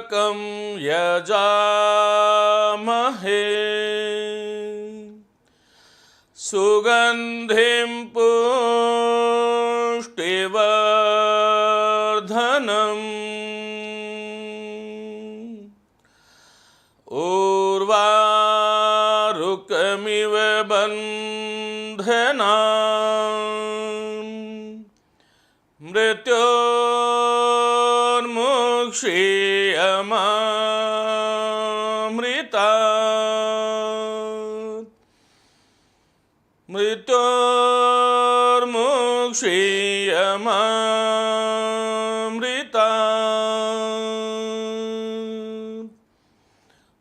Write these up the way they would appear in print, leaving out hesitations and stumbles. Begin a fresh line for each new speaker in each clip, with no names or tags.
त्र्यंबकं यजामहे सुगंधिं पुष्टिवर्धनम् उर्वारुकमिव बन्धनान् मृत्योर्मुक्षीयमामृतात् मृत्योर्मुक्षीयमामृतात्।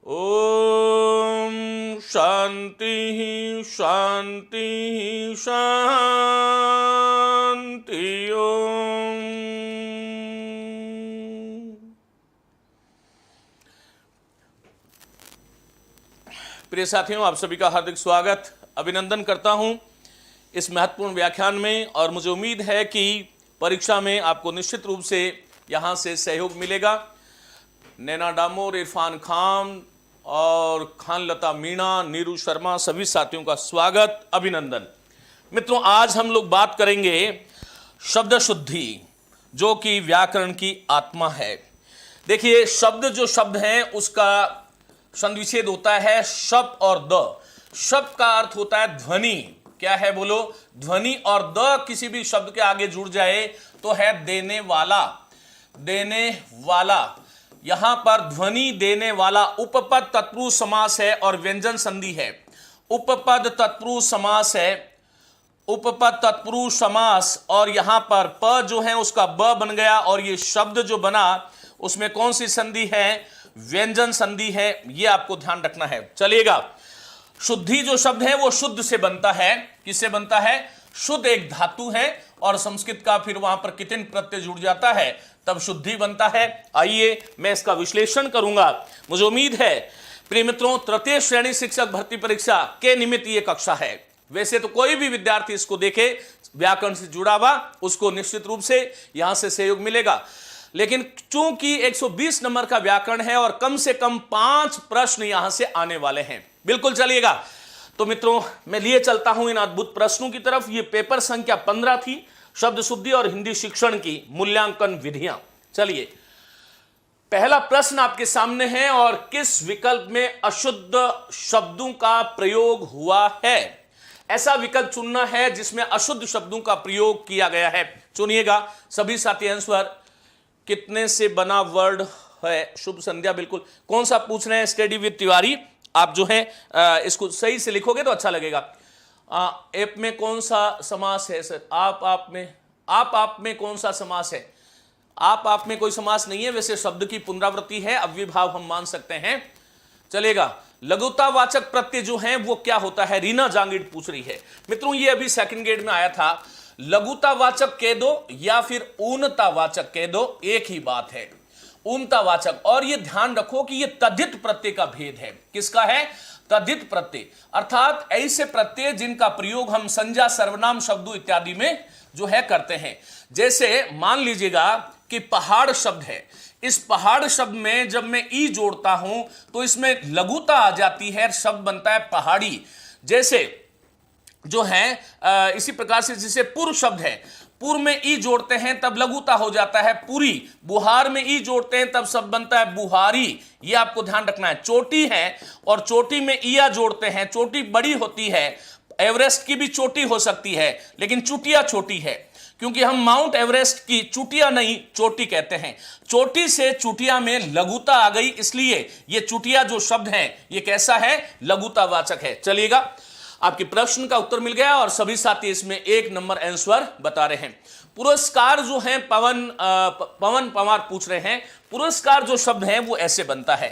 ओम शांति शांति शांति। ओम प्रिय साथियों, आप सभी का हार्दिक स्वागत अभिनंदन करता हूं इस महत्वपूर्ण व्याख्यान में। और मुझे उम्मीद है कि परीक्षा में आपको निश्चित रूप से यहां से सहयोग मिलेगा। नैना डामोर, इरफान खान और खान लता मीणा, नीरू शर्मा, सभी साथियों का स्वागत अभिनंदन। मित्रों, आज हम लोग बात करेंगे शब्द शुद्धि, जो कि व्याकरण की आत्मा है। देखिए, जो शब्द हैं उसका संविच्छेद होता है शप और द। शप का अर्थ होता है ध्वनि। क्या है बोलो? ध्वनि। और द किसी भी शब्द के आगे जुड़ जाए तो है देने वाला। देने वाला, यहां पर ध्वनि देने वाला उपपद तत्पुरुष समास है और व्यंजन संधि है। उपपद तत्पुरुष समास है, उपपद तत्पुरुष समास। और यहां पर प जो है उसका ब बन गया और ये शब्द जो बना उसमें कौन सी संधि है? व्यंजन संधि है। ये आपको ध्यान रखना है। चलिएगा, शुद्धि जो शब्द है वो शुद्ध से बनता है। किससे बनता है? शुद्ध एक धातु है और संस्कृत का फिर वहां पर कितिन प्रत्यय जुड़ जाता है, तब शुद्धि बनता है। आइए मैं इसका विश्लेषण करूंगा। मुझे उम्मीद है प्रिय मित्रों, तृतीय श्रेणी शिक्षक भर्ती परीक्षा के निमित्त ये कक्षा है। वैसे तो कोई भी विद्यार्थी इसको देखे, व्याकरण से जुड़ा हुआ, उसको निश्चित रूप से यहां से सहयोग मिलेगा। लेकिन चूंकि 120 नंबर का व्याकरण है और कम से कम 5 प्रश्न यहां से आने वाले हैं। बिल्कुल चलिएगा। तो मित्रों, मैं लिए चलता हूं इन अद्भुत प्रश्नों की तरफ। ये पेपर संख्या 15 थी, शब्द शुद्धि और हिंदी शिक्षण की मूल्यांकन विधियां। चलिए, पहला प्रश्न आपके सामने है। और किस विकल्प में अशुद्ध शब्दों का प्रयोग हुआ है? ऐसा विकल्प चुनना है जिसमें अशुद्ध शब्दों का प्रयोग किया गया है। चुनिएगा सभी साथी आंसर। कितने से बना वर्ड है? शुभ संध्या। बिल्कुल। कौन सा पूछ रहे हैं? Study with Tiwari. आप जो है इसको सही से लिखोगे तो अच्छा लगेगा। एप में कौन सा समास है सर? आप में कौन सा समास है? आप में कोई समास नहीं है। वैसे शब्द की पुनरावृत्ति है, अव्ययभाव हम मान सकते हैं। चलेगा। लघुतावाचक प्रत्यय जो है वो क्या होता है? रीना जांगिड़ पूछ रही है। मित्रों, ये अभी सेकंड ग्रेड में आया था। लघुतावाचक कह दो या फिर ऊनतावाचक कह दो, एक ही बात है। ऊनतावाचक। और ये ध्यान रखो कि ये तद्धित प्रत्यय का भेद है। किसका है? तद्धित प्रत्यय, अर्थात ऐसे प्रत्यय जिनका प्रयोग हम संज्ञा, सर्वनाम शब्दों इत्यादि में जो है करते हैं। जैसे मान लीजिएगा कि पहाड़ शब्द है। इस पहाड़ शब्द में जब मैं ई जोड़ता हूं तो इसमें लघुता आ जाती है, शब्द बनता है पहाड़ी। जैसे जो है इसी प्रकार से जैसे पुर शब्द है, पुर में ई जोड़ते हैं तब लघुता हो जाता है पुरी। बुहार में ई जोड़ते हैं तब शब्द बनता है बुहारी। ये आपको ध्यान रखना है। चोटी है और चोटी में ईया जोड़ते हैं, चोटी बड़ी होती है। एवरेस्ट की भी चोटी हो सकती है, लेकिन चुटिया छोटी है, क्योंकि हम माउंट एवरेस्ट की चुटिया नहीं चोटी कहते हैं। चोटी से चुटिया में लघुता आ गई, इसलिए ये चुटिया जो शब्द है ये कैसा है? लघुतावाचक है। चलिएगा, आपके प्रश्न का उत्तर मिल गया और सभी साथी इसमें 1 नंबर आंसर बता रहे हैं। पुरस्कार जो है पवन पवार पूछ रहे हैं। पुरस्कार जो शब्द है वो ऐसे बनता है,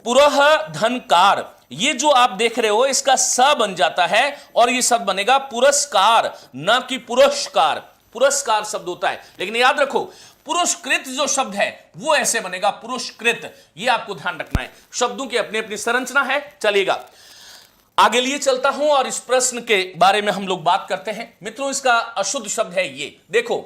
पुरह धनकार। ये जो आप देख रहे हो इसका स बन जाता है और ये शब्द बनेगा पुरस्कार, न कि पुरस्कार। पुरस्कार शब्द होता है, लेकिन याद रखो पुरस्कृत जो शब्द है वो ऐसे बनेगा पुरस्कृत। ये आपको ध्यान रखना है। शब्दों की अपनी अपनी संरचना है। चलिएगा, आगे लिए चलता हूं और इस प्रश्न के बारे में हम लोग बात करते हैं। मित्रों, इसका अशुद्ध शब्द है ये। देखो,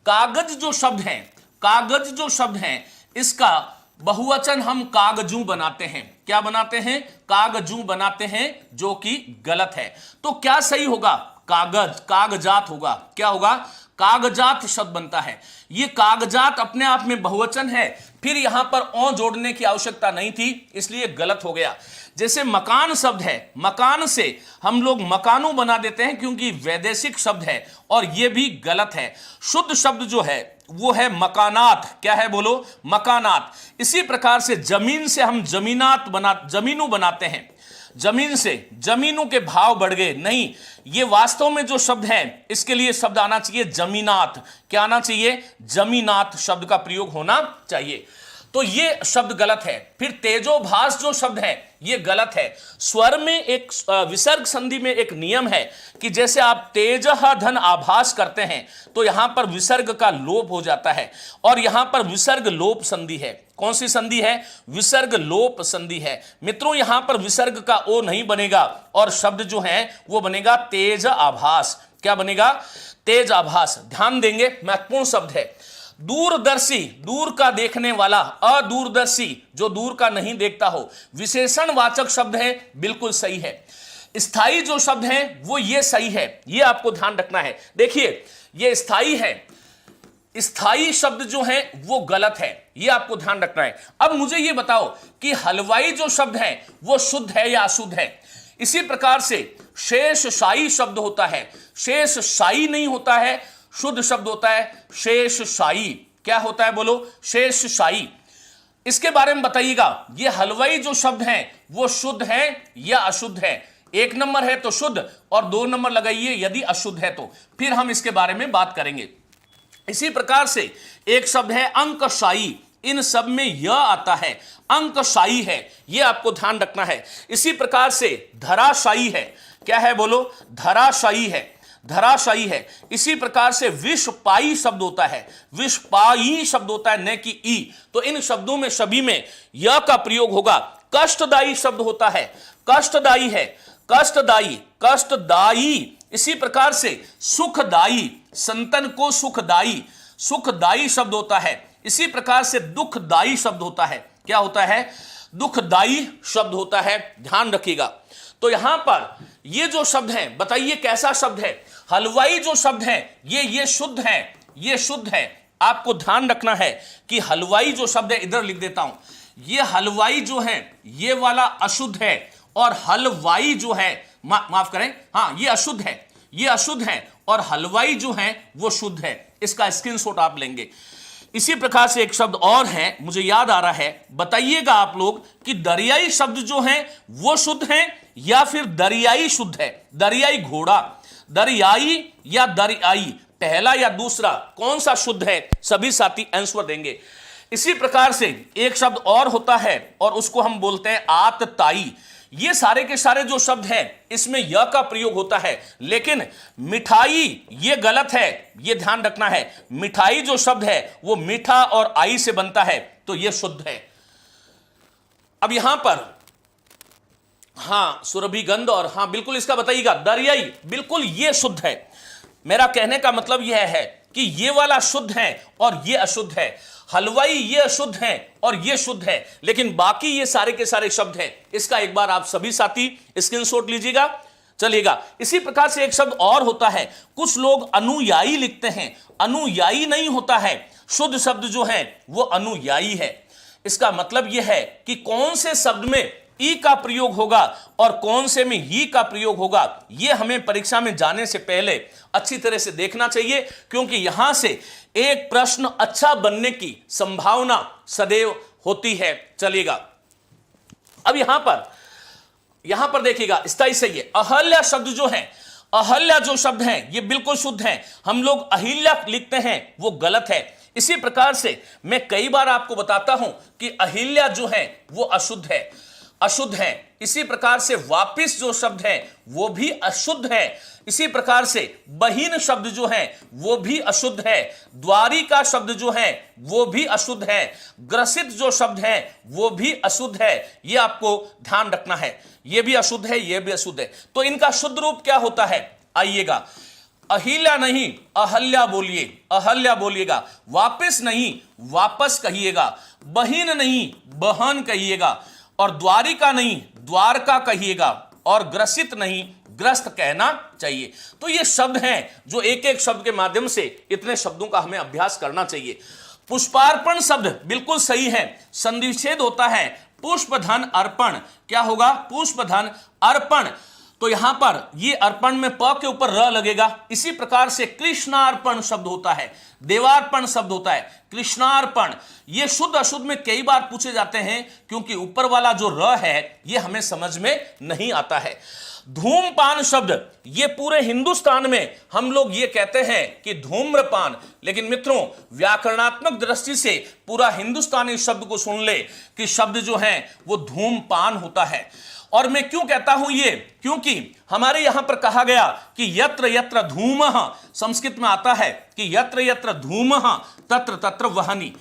कागज जो शब्द है, कागज जो शब्द है इसका बहुवचन हम कागजू बनाते हैं। क्या बनाते हैं? कागजू बनाते हैं, जो कि गलत है। तो क्या सही होगा? कागज, कागजात होगा। क्या होगा? कागजात शब्द बनता है। ये कागजात अपने आप में बहुवचन है, फिर यहां पर औ जोड़ने की आवश्यकता नहीं थी, इसलिए गलत हो गया। जैसे मकान शब्द है, मकान से हम लोग मकानों बना देते हैं क्योंकि वैदेशिक शब्द है, और यह भी गलत है। शुद्ध शब्द जो है वो है मकानात। क्या है? बोलो, मकानात। इसी प्रकार से जमीन से हम जमीनों बनाते हैं। जमीन से जमीनों के भाव बढ़ गए, नहीं, ये वास्तव में जो शब्द है इसके लिए शब्द आना चाहिए जमीनात। क्या आना चाहिए? जमीनात शब्द का प्रयोग होना चाहिए। तो ये शब्द गलत है। फिर तेजोभास जो शब्द है ये गलत है। स्वर में एक विसर्ग संधि में एक नियम है कि जैसे आप तेजः धन आभास करते हैं तो यहां पर विसर्ग का लोप हो जाता है, और यहां पर विसर्ग लोप संधि है। कौन सी संधि है? विसर्ग लोप संधि है। मित्रों, यहां पर विसर्ग का ओ नहीं बनेगा और शब्द जो है वो बनेगा तेज आभास। क्या बनेगा? तेज आभास। ध्यान देंगे, महत्वपूर्ण शब्द है। दूरदर्शी, दूर का देखने वाला। अदूरदर्शी, जो दूर का नहीं देखता हो। विशेषणवाचक शब्द है, बिल्कुल सही है। स्थायी जो शब्द है वो ये सही है, ये आपको ध्यान रखना है। देखिए, ये स्थायी है, स्थायी शब्द जो है वो गलत है, ये आपको ध्यान रखना है। अब मुझे ये बताओ कि हलवाई जो शब्द है वो शुद्ध है या अशुद्ध है? इसी प्रकार से शेषशायी शब्द होता है, शेषशायी नहीं होता है, शुद्ध शब्द होता है शेषशायी। क्या होता है? बोलो, शेषशायी। इसके बारे में बताइएगा, ये हलवाई जो शब्द है वो शुद्ध है या अशुद्ध है? 1 नंबर है तो शुद्ध, और 2 नंबर लगाइए यदि अशुद्ध है तो, फिर हम इसके बारे में बात करेंगे। इसी प्रकार से एक शब्द है अंकशायी। इन सब में यह आता है, अंकशायी है, यह आपको ध्यान रखना है। इसी प्रकार से धराशायी है। क्या है? बोलो, धराशायी है, धराशायी है। इसी प्रकार से विषपायी शब्द होता है, विषपायी शब्द होता है, न कि ई। तो इन शब्दों में सभी में यह का प्रयोग होगा। कष्टदायी शब्द होता है, कष्टदायी है, कष्टदायी, कष्टदायी। इसी प्रकार से सुखदायी, संतन को सुखदायी, सुखदायी शब्द होता है। इसी प्रकार से दुखदायी शब्द होता है। क्या होता है? दुखदायी शब्द होता है, ध्यान रखिएगा। तो यहां पर ये जो शब्द है, बताइए कैसा शब्द है? हलवाई जो शब्द है ये शुद्ध है, ये शुद्ध है। आपको ध्यान रखना है कि हलवाई जो शब्द है, इधर लिख देता हूं, ये हलवाई जो है ये वाला अशुद्ध है, और हलवाई जो है, माफ करें, हाँ, ये अशुद्ध है, ये अशुद्ध है, और हलवाई जो है वो शुद्ध है। इसका स्क्रीनशॉट आप लेंगे। इसी प्रकार से एक शब्द और है, मुझे याद आ रहा है, बताइएगा आप लोग कि दरियाई शब्द जो है वो शुद्ध है या फिर दरियाई शुद्ध है? दरियाई घोड़ा, दरियाई या दरियाई, पहला या दूसरा, कौन सा शुद्ध है? सभी साथी आंसर देंगे। इसी प्रकार से एक शब्द और होता है और उसको हम बोलते हैं आतताई। ये सारे के सारे जो शब्द हैं इसमें य का प्रयोग होता है, लेकिन मिठाई ये गलत है, ये ध्यान रखना है। मिठाई जो शब्द है वो मीठा और आई से बनता है, तो ये शुद्ध है। अब यहां पर हाँ, सुरभिगंध, और हाँ बिल्कुल इसका बताइएगा, दरियाई, बिल्कुल ये शुद्ध है। मेरा कहने का मतलब यह है कि ये वाला शुद्ध है और ये अशुद्ध है। हलवाई ये अशुद्ध है और ये शुद्ध है, लेकिन बाकी ये सारे के सारे शब्द हैं। इसका एक बार आप सभी साथी स्क्रीनशॉट लीजिएगा, चलिएगा। इसी प्रकार से एक शब्द और होता है, कुछ लोग अनुयायी लिखते हैं, अनुयायी नहीं होता है। शुद्ध शब्द जो है वो अनुयायी है। इसका मतलब यह है कि कौन से शब्द में ई का प्रयोग होगा और कौन से में ही का प्रयोग होगा, यह हमें परीक्षा में जाने से पहले अच्छी तरह से देखना चाहिए, क्योंकि यहां से एक प्रश्न अच्छा बनने की संभावना सदैव होती है। चलिएगा, अब यहां पर देखिएगा, स्थायी सही है। अहल्या शब्द जो है, अहल्या जो शब्द है ये बिल्कुल शुद्ध है। हम लोग अहिल्या लिखते हैं, वो गलत है। इसी प्रकार से मैं कई बार आपको बताता हूं कि अहिल्या जो है वो अशुद्ध है, अशुद्ध है। इसी प्रकार से वापिस जो शब्द है वो भी अशुद्ध है। इसी प्रकार से बहीन शब्द जो है वो भी अशुद्ध है। द्वारी का शब्द जो है वो भी अशुद्ध है। ग्रसित जो शब्द है वो भी अशुद्ध है। ये आपको ध्यान रखना है, ये भी अशुद्ध है, ये भी अशुद्ध है। तो इनका शुद्ध रूप क्या होता है? आइएगा, अहिल्या नहीं अहल्या बोलिए, अहल्या बोलिएगा। वापस नहीं वापस कहिएगा। बहिन नहीं बहन कहिएगा। और द्वारिका नहीं द्वारका कहिएगा। और ग्रसित नहीं ग्रस्त कहना चाहिए। तो ये शब्द हैं जो एक एक शब्द के माध्यम से इतने शब्दों का हमें अभ्यास करना चाहिए। पुष्पार्पण शब्द बिल्कुल सही है, संधि विच्छेद होता है पुष्पधन अर्पण। क्या होगा? पुष्पधन अर्पण। तो यहां पर ये अर्पण में प के ऊपर र लगेगा। इसी प्रकार से कृष्णार्पण शब्द होता है, देवार्पण शब्द होता है, कृष्णार्पण। ये शुद्ध अशुद्ध में कई बार पूछे जाते हैं क्योंकि ऊपर वाला जो र है ये हमें समझ में नहीं आता है। धूमपान शब्द, ये पूरे हिंदुस्तान में हम लोग ये कहते हैं कि धूम्रपान, लेकिन मित्रों व्याकरणात्मक दृष्टि से पूरा हिंदुस्तानी शब्द को सुन ले कि शब्द जो है वो धूमपान होता है। और मैं क्यों कहता हूं ये? क्योंकि हमारे यहां पर कहा गया कि यत्र यत्र धूमः, संस्कृत में आता है कि यत्र यत्र धूमः तत्र तत्र वहनी,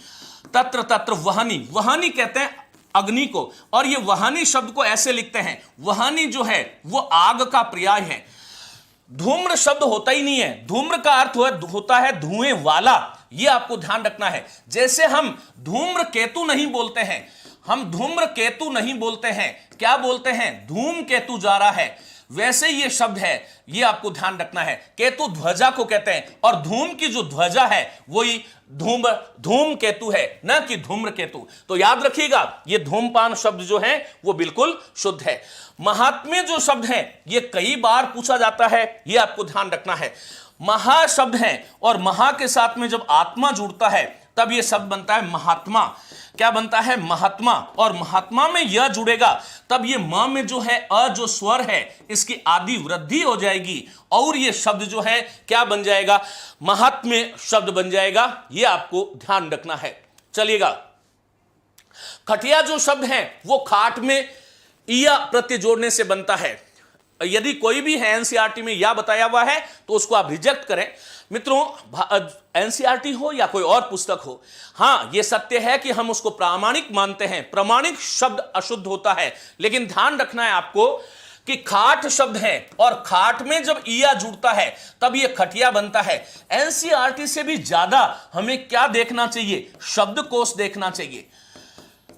तत्र तत्र वहनी। वहनी कहते हैं अग्नि को, और ये वहनी शब्द को ऐसे लिखते हैं, वहनी जो है वो आग का पर्याय है। धूम्र शब्द होता ही नहीं है, धूम्र का अर्थ होता है धुएं वाला। ये आपको ध्यान रखना है। जैसे हम धूम्र केतु नहीं बोलते हैं, हम धूम्र केतु नहीं बोलते हैं, क्या बोलते हैं? धूम केतु जा रहा है। वैसे ये शब्द है, ये आपको ध्यान रखना है। केतु ध्वजा को कहते हैं, और धूम की जो ध्वजा है वही धूम केतु है, न कि धूम्र केतु। तो याद रखिएगा ये धूमपान शब्द जो है वो बिल्कुल शुद्ध है। महात्म्य जो शब्द है ये कई बार पूछा जाता है, ये आपको ध्यान रखना है। महा शब्द है, और महा के साथ में जब आत्मा जुड़ता है तब ये शब्द बनता है महात्मा। क्या बनता है? महात्मा। और महात्मा में यह जुड़ेगा तब ये म में जो है अ जो स्वर है इसकी आदि वृद्धि हो जाएगी, और ये शब्द जो है क्या बन जाएगा? महात्म्य शब्द बन जाएगा। ये आपको ध्यान रखना है। चलिएगा, खटिया जो शब्द है वो खाट में इया प्रत्यय जोड़ने से बनता है। यदि कोई भी है एनसीईआरटी में या बताया हुआ है तो उसको आप रिजेक्ट करें। मित्रों एनसीईआरटी हो या कोई और पुस्तक हो, हां यह सत्य है कि हम उसको प्रामाणिक मानते हैं। प्रामाणिक शब्द अशुद्ध होता है, लेकिन ध्यान रखना है आपको कि खाट शब्द है, और खाट में जब इया जुड़ता है तब यह खटिया बनता है। एनसीईआरटी से भी ज्यादा हमें क्या देखना चाहिए? शब्दकोश देखना चाहिए,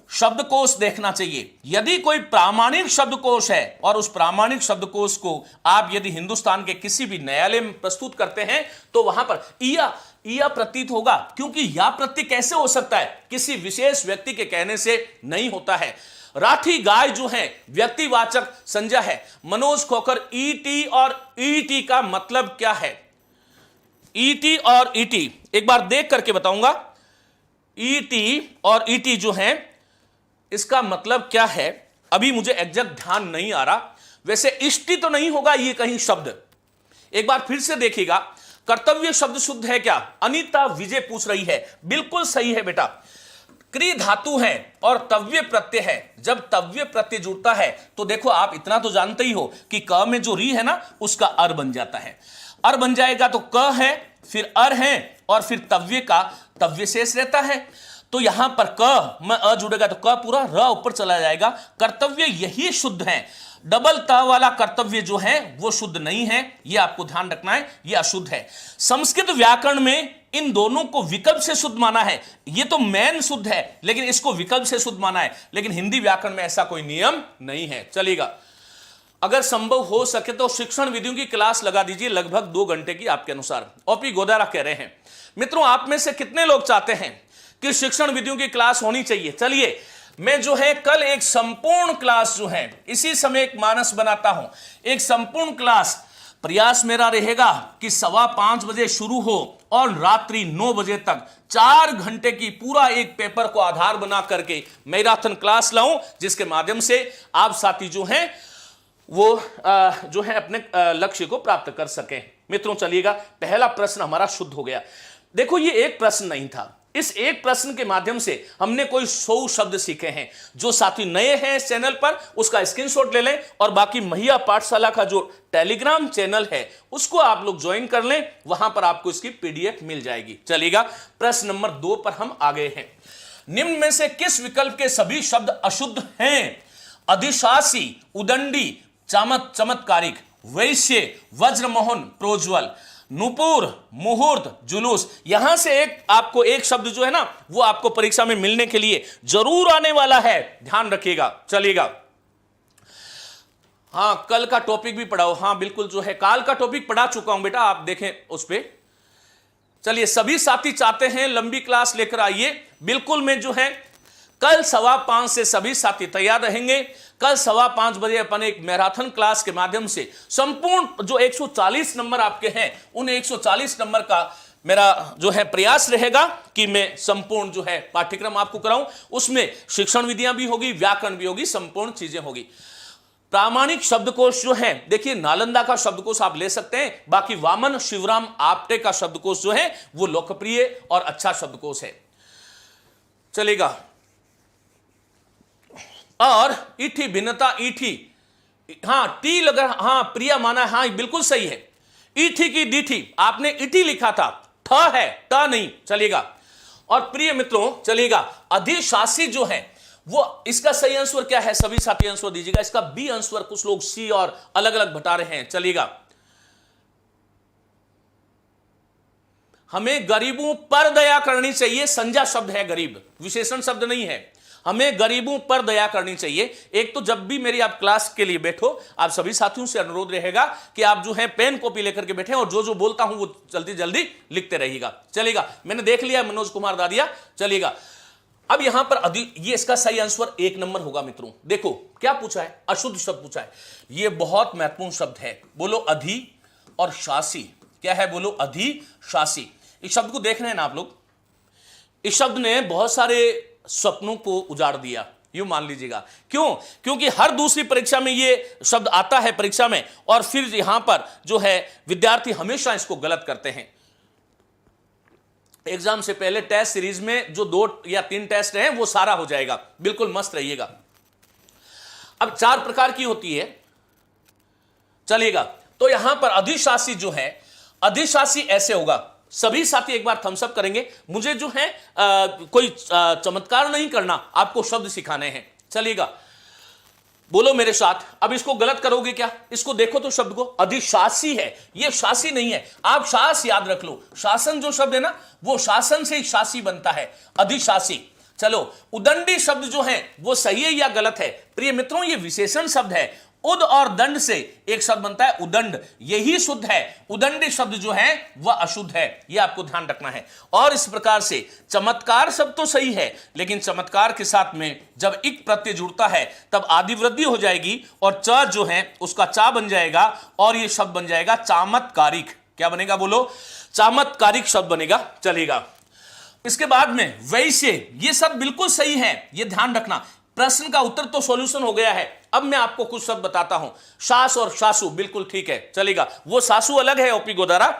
शब्दकोश देखना चाहिए। यदि कोई प्रामाणिक शब्दकोश है और उस प्रामाणिक शब्दकोश को आप यदि हिंदुस्तान के किसी भी न्यायालय में प्रस्तुत करते हैं तो वहां पर इया प्रतीत होगा, क्योंकि या प्रत्यय कैसे हो सकता है? किसी विशेष व्यक्ति के कहने से नहीं होता है। राठी गाय जो है व्यक्तिवाचक संज्ञा है। मनोज खोकर ईटी और ईटी का मतलब क्या है? ईटी और ईटी एक बार देख करके बताऊंगा। ईटी और ईटी जो है इसका मतलब क्या है अभी मुझे एग्जैक्ट ध्यान नहीं आ रहा। वैसे इष्टि तो नहीं होगा ये कहीं शब्द। एक बार फिर से देखिएगा, कर्तव्य शब्द शुद्ध है क्या? अनीता विजय पूछ रही है, बिल्कुल सही है बेटा। क्री धातु है और तव्य प्रत्यय है। जब तव्य प्रत्यय जुड़ता है तो देखो आप इतना तो जानते ही हो कि क में जो री है ना उसका अर बन जाता है। अर बन जाएगा तो क है, फिर अर है, और फिर तव्य का तव्य शेष रहता है। तो यहां पर क में अ जुड़ेगा तो क पूरा र ऊपर चला जाएगा। कर्तव्य यही शुद्ध है। डबल त वाला कर्तव्य जो है वो शुद्ध नहीं है, ये आपको ध्यान रखना है, ये अशुद्ध है। संस्कृत व्याकरण में इन दोनों को विकल्प से शुद्ध माना है। ये तो मैन शुद्ध है लेकिन इसको विकल्प से शुद्ध माना है, लेकिन हिंदी व्याकरण में ऐसा कोई नियम नहीं है। चलिएगा, अगर संभव हो सके तो शिक्षण विधियों की क्लास लगा दीजिए लगभग 2 घंटे की आपके अनुसार। ओपी गोदारा कह रहे हैं। मित्रों आप में से कितने लोग चाहते हैं कि शिक्षण विधियों की क्लास होनी चाहिए? चलिए मैं जो है कल एक संपूर्ण क्लास जो है इसी समय एक मानस बनाता हूं, एक संपूर्ण क्लास। प्रयास मेरा रहेगा कि 5:15 बजे शुरू हो और रात्रि 9 बजे तक 4 घंटे की पूरा एक पेपर को आधार बना करके मैराथन क्लास लाऊं, जिसके माध्यम से आप साथी जो हैं वो जो है अपने लक्ष्य को प्राप्त कर सकें। मित्रों चलिएगा, पहला प्रश्न हमारा शुद्ध हो गया। देखो ये एक प्रश्न नहीं था, इस एक प्रश्न के माध्यम से हमने कोई 100 शब्द सीखे हैं। जो साथी नए हैं इस चैनल पर उसका स्क्रीनशॉट ले लें, और बाकी महिया पाठशाला का जो टेलीग्राम चैनल है उसको आप लोग ज्वाइन कर लें, वहां पर आपको इसकी पीडीएफ मिल जाएगी। चलिएगा, प्रश्न नंबर 2 पर हम आ गए हैं। निम्न में से किस विकल्प के सभी शब्द अशुद्ध हैं? अधिशासी, उदंडी, चमत्कारिक, वैश्य, वज्रमोहन, प्रोज्वल। नुपुर, मुहूर्त, जुलूस। यहां से एक आपको एक शब्द जो है ना वो आपको परीक्षा में मिलने के लिए जरूर आने वाला है, ध्यान रखिएगा। चलिएगा, हाँ कल का टॉपिक भी पढ़ाओ। हाँ बिल्कुल, जो है काल का टॉपिक पढ़ा चुका हूं बेटा, आप देखें उस पे। चलिए, सभी साथी चाहते हैं लंबी क्लास लेकर आइए। बिल्कुल, मैं जो है कल 5:15 से सभी साथी तैयार रहेंगे। कल 5:15 बजे अपन एक मैराथन क्लास के माध्यम से संपूर्ण जो 140 नंबर आपके हैं उन 140 नंबर का मेरा जो है प्रयास रहेगा कि मैं संपूर्ण जो है पाठ्यक्रम आपको कराऊं। उसमें शिक्षण विधियां भी होगी, व्याकरण भी होगी, संपूर्ण चीजें होगी। प्रामाणिक शब्दकोश जो है, देखिए नालंदा का शब्दकोश आप ले सकते हैं, बाकी वामन शिवराम आपटे का शब्दकोश जो है वो लोकप्रिय और अच्छा शब्दकोश है। चलेगा, और ईठी भिन्नता, ईठी, हाँ टी लगा, हाँ प्रिया माना, हाँ बिल्कुल सही है। ईठी की डीठी, आपने ईठी लिखा था, ठ है, ट नहीं। चलेगा, और प्रिय मित्रों चलेगा, अधिशासी जो है वो, इसका सही आंसर क्या है? सभी साथी आंसर दीजिएगा। इसका बी आंसर, कुछ लोग सी और अलग अलग बता रहे हैं। चलिएगा, हमें गरीबों पर दया करनी चाहिए, संज्ञा शब्द है गरीब, विशेषण शब्द नहीं है। हमें गरीबों पर दया करनी चाहिए। एक तो जब भी मेरी आप क्लास के लिए बैठो, आप सभी साथियों से अनुरोध रहेगा कि आप जो है पेन कॉपी लेकर के बैठे और जो जो बोलता हूं वो जल्दी जल्दी लिखते रहिएगा। चलेगा, मैंने देख लिया मनोज कुमार दादिया। चलेगा, अब यहां पर ये इसका सही आंसर 1 नंबर होगा मित्रों। देखो क्या पूछा है, अशुद्ध शब्द पूछा है। ये बहुत महत्वपूर्ण शब्द है। बोलो अधि और शासी। क्या है? बोलो अधि शासी। इस शब्द को देख रहे हैं ना आप लोग? इस शब्द ने बहुत सारे सपनों को उजाड़ दिया, यूं मान लीजिएगा। क्यों? क्योंकि हर दूसरी परीक्षा में ये शब्द आता है परीक्षा में, और फिर यहां पर जो है विद्यार्थी हमेशा इसको गलत करते हैं। एग्जाम से पहले टेस्ट सीरीज में जो 2 या 3 टेस्ट हैं वो सारा हो जाएगा, बिल्कुल मस्त रहिएगा। अब 4 प्रकार की होती है। चलिएगा, तो यहां पर अधिशासी जो है, अधिशासी ऐसे होगा। सभी साथी एक बार थम्स अप करेंगे। मुझे जो है कोई चमत्कार नहीं करना, आपको शब्द सिखाने हैं। चलिएगा, बोलो मेरे साथ। अब इसको गलत करोगे क्या? इसको देखो तो शब्द को, अधिशासी है, ये शासी नहीं है। आप शास याद रख लो, शासन जो शब्द है ना वो शासन से ही शासी बनता है, अधिशासी। चलो, उदंडी शब्द जो है वो सही है या गलत है? प्रिय मित्रों, ये विशेषण शब्द है। उद और दंड से एक शब्द बनता है उदंड, यही शुद्ध है। उदंडी शब्द जो है वह अशुद्ध है, यह आपको ध्यान रखना है। और इस प्रकार से चमत्कार शब्द तो सही है, लेकिन चमत्कार के साथ में जब इक प्रत्यय जुड़ता है तब आदि वृद्धि हो जाएगी और च जो है उसका चा बन जाएगा और यह शब्द बन जाएगा चामत्कारिक। क्या बनेगा? बोलो, चामत्कारिक शब्द बनेगा। चलेगा, इसके बाद में वैसे, ये सब बिल्कुल सही है, ये ध्यान रखना। प्रश्न का उत्तर तो सॉल्यूशन हो गया है। अब मैं आपको कुछ शब्द बताता हूं। सास और सासू, बिल्कुल ठीक है। चलेगा, वो सासू अलग है ओपी गोदारा,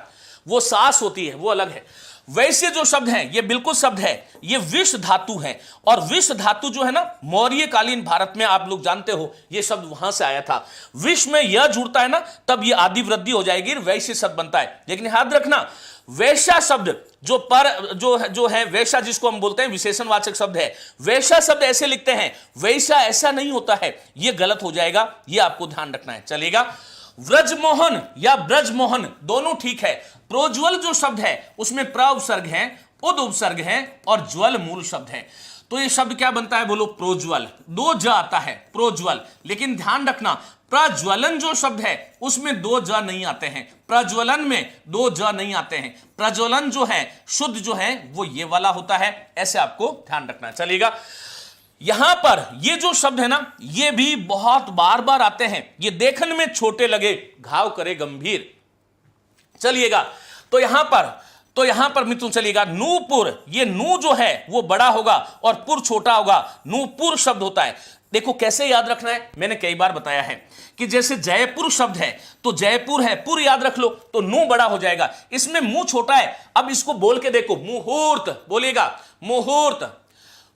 वो सास होती है, वो अलग है। वैसे जो शब्द है ये बिल्कुल शब्द है, ये विष धातु है। और विष धातु जो है ना, मौर्य कालीन भारत में आप लोग जानते हो ये शब्द वहां से आया था। विष में यह जुड़ता है ना तब ये आदि वृद्धि हो जाएगी, वैसे शब्द बनता है। लेकिन याद रखना, वैश्या शब्द जो है वैश्या, जिसको हम बोलते हैं विशेषणवाचक शब्द है, वैश्या शब्द ऐसे लिखते हैं, वैश्या ऐसा नहीं होता है, यह गलत हो जाएगा, यह आपको ध्यान रखना है। चलेगा, व्रजमोहन या ब्रजमोहन दोनों ठीक है। प्रोज्वल जो शब्द है उसमें प्र उपसर्ग है, उद उपसर्ग है और ज्वल मूल शब्द है। तो ये शब्द क्या बनता है? बोलो, प्रोज्वल। 2 ज आता है, प्रोज्वल। लेकिन ध्यान रखना, प्रज्वलन जो शब्द है उसमें 2 ज नहीं आते हैं, प्रज्वलन में 2 ज नहीं आते हैं। प्रज्वलन जो है, शुद्ध जो है वो ये वाला होता है, ऐसे आपको ध्यान रखना। चलेगा, यहां पर ये जो शब्द है ना ये भी बहुत बार बार आते हैं। ये देखने में छोटे लगे, घाव करे गंभीर। चलिएगा, तो यहां पर मित्रों चलिएगा, नूपुर, ये नू जो है वो बड़ा होगा और पुर छोटा होगा, नूपुर शब्द होता है। देखो कैसे याद रखना है, मैंने कई बार बताया है कि जैसे जयपुर शब्द है तो जयपुर है, पुर याद रख लो तो नू बड़ा हो जाएगा, इसमें मुंह छोटा है। अब इसको बोल के देखो, मुहूर्त बोलिएगा, मुहूर्त।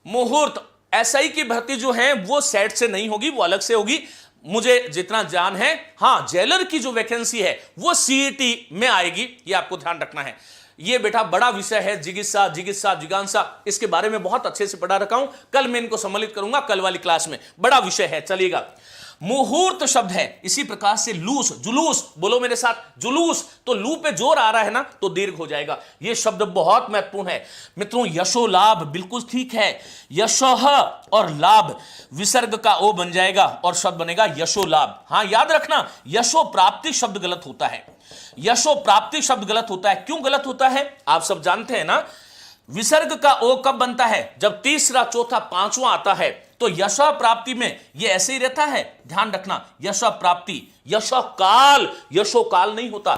मुहूर्त, एसआई की भर्ती जो है वो सेट से नहीं होगी, वो अलग से होगी, मुझे जितना जान है। हाँ, जेलर की जो वैकेंसी है वो सीईटी में आएगी, ये आपको ध्यान रखना है। ये बेटा बड़ा विषय है, जिगित्सा, जिज्ञासा, इसके बारे में बहुत अच्छे से पढ़ा रखा हूं। कल मैं इनको सम्मिलित करूंगा, कल वाली क्लास में, बड़ा विषय है। चलिएगा, मुहूर्त शब्द है। इसी प्रकार से लूस, जुलूस, बोलो मेरे साथ, जुलूस, तो लू पे जोर आ रहा है ना, तो दीर्घ हो जाएगा। यह शब्द बहुत महत्वपूर्ण है मित्रों। यशो लाभ, बिल्कुल ठीक है। यशोह और लाभ विसर्ग का ओ बन जाएगा और शब्द बनेगा यशो लाभ। हां, याद रखना, यशो प्राप्ति शब्द गलत होता है। यशो प्राप्ति शब्द गलत होता है। क्यों गलत होता है आप सब जानते हैं ना। विसर्ग का ओ कब बनता है? जब तीसरा, चौथा, पांचवा आता है। तो यश प्राप्ति में ये ऐसे ही रहता है, ध्यान रखना। यश प्राप्ति, यशो काल, यशो काल नहीं होता।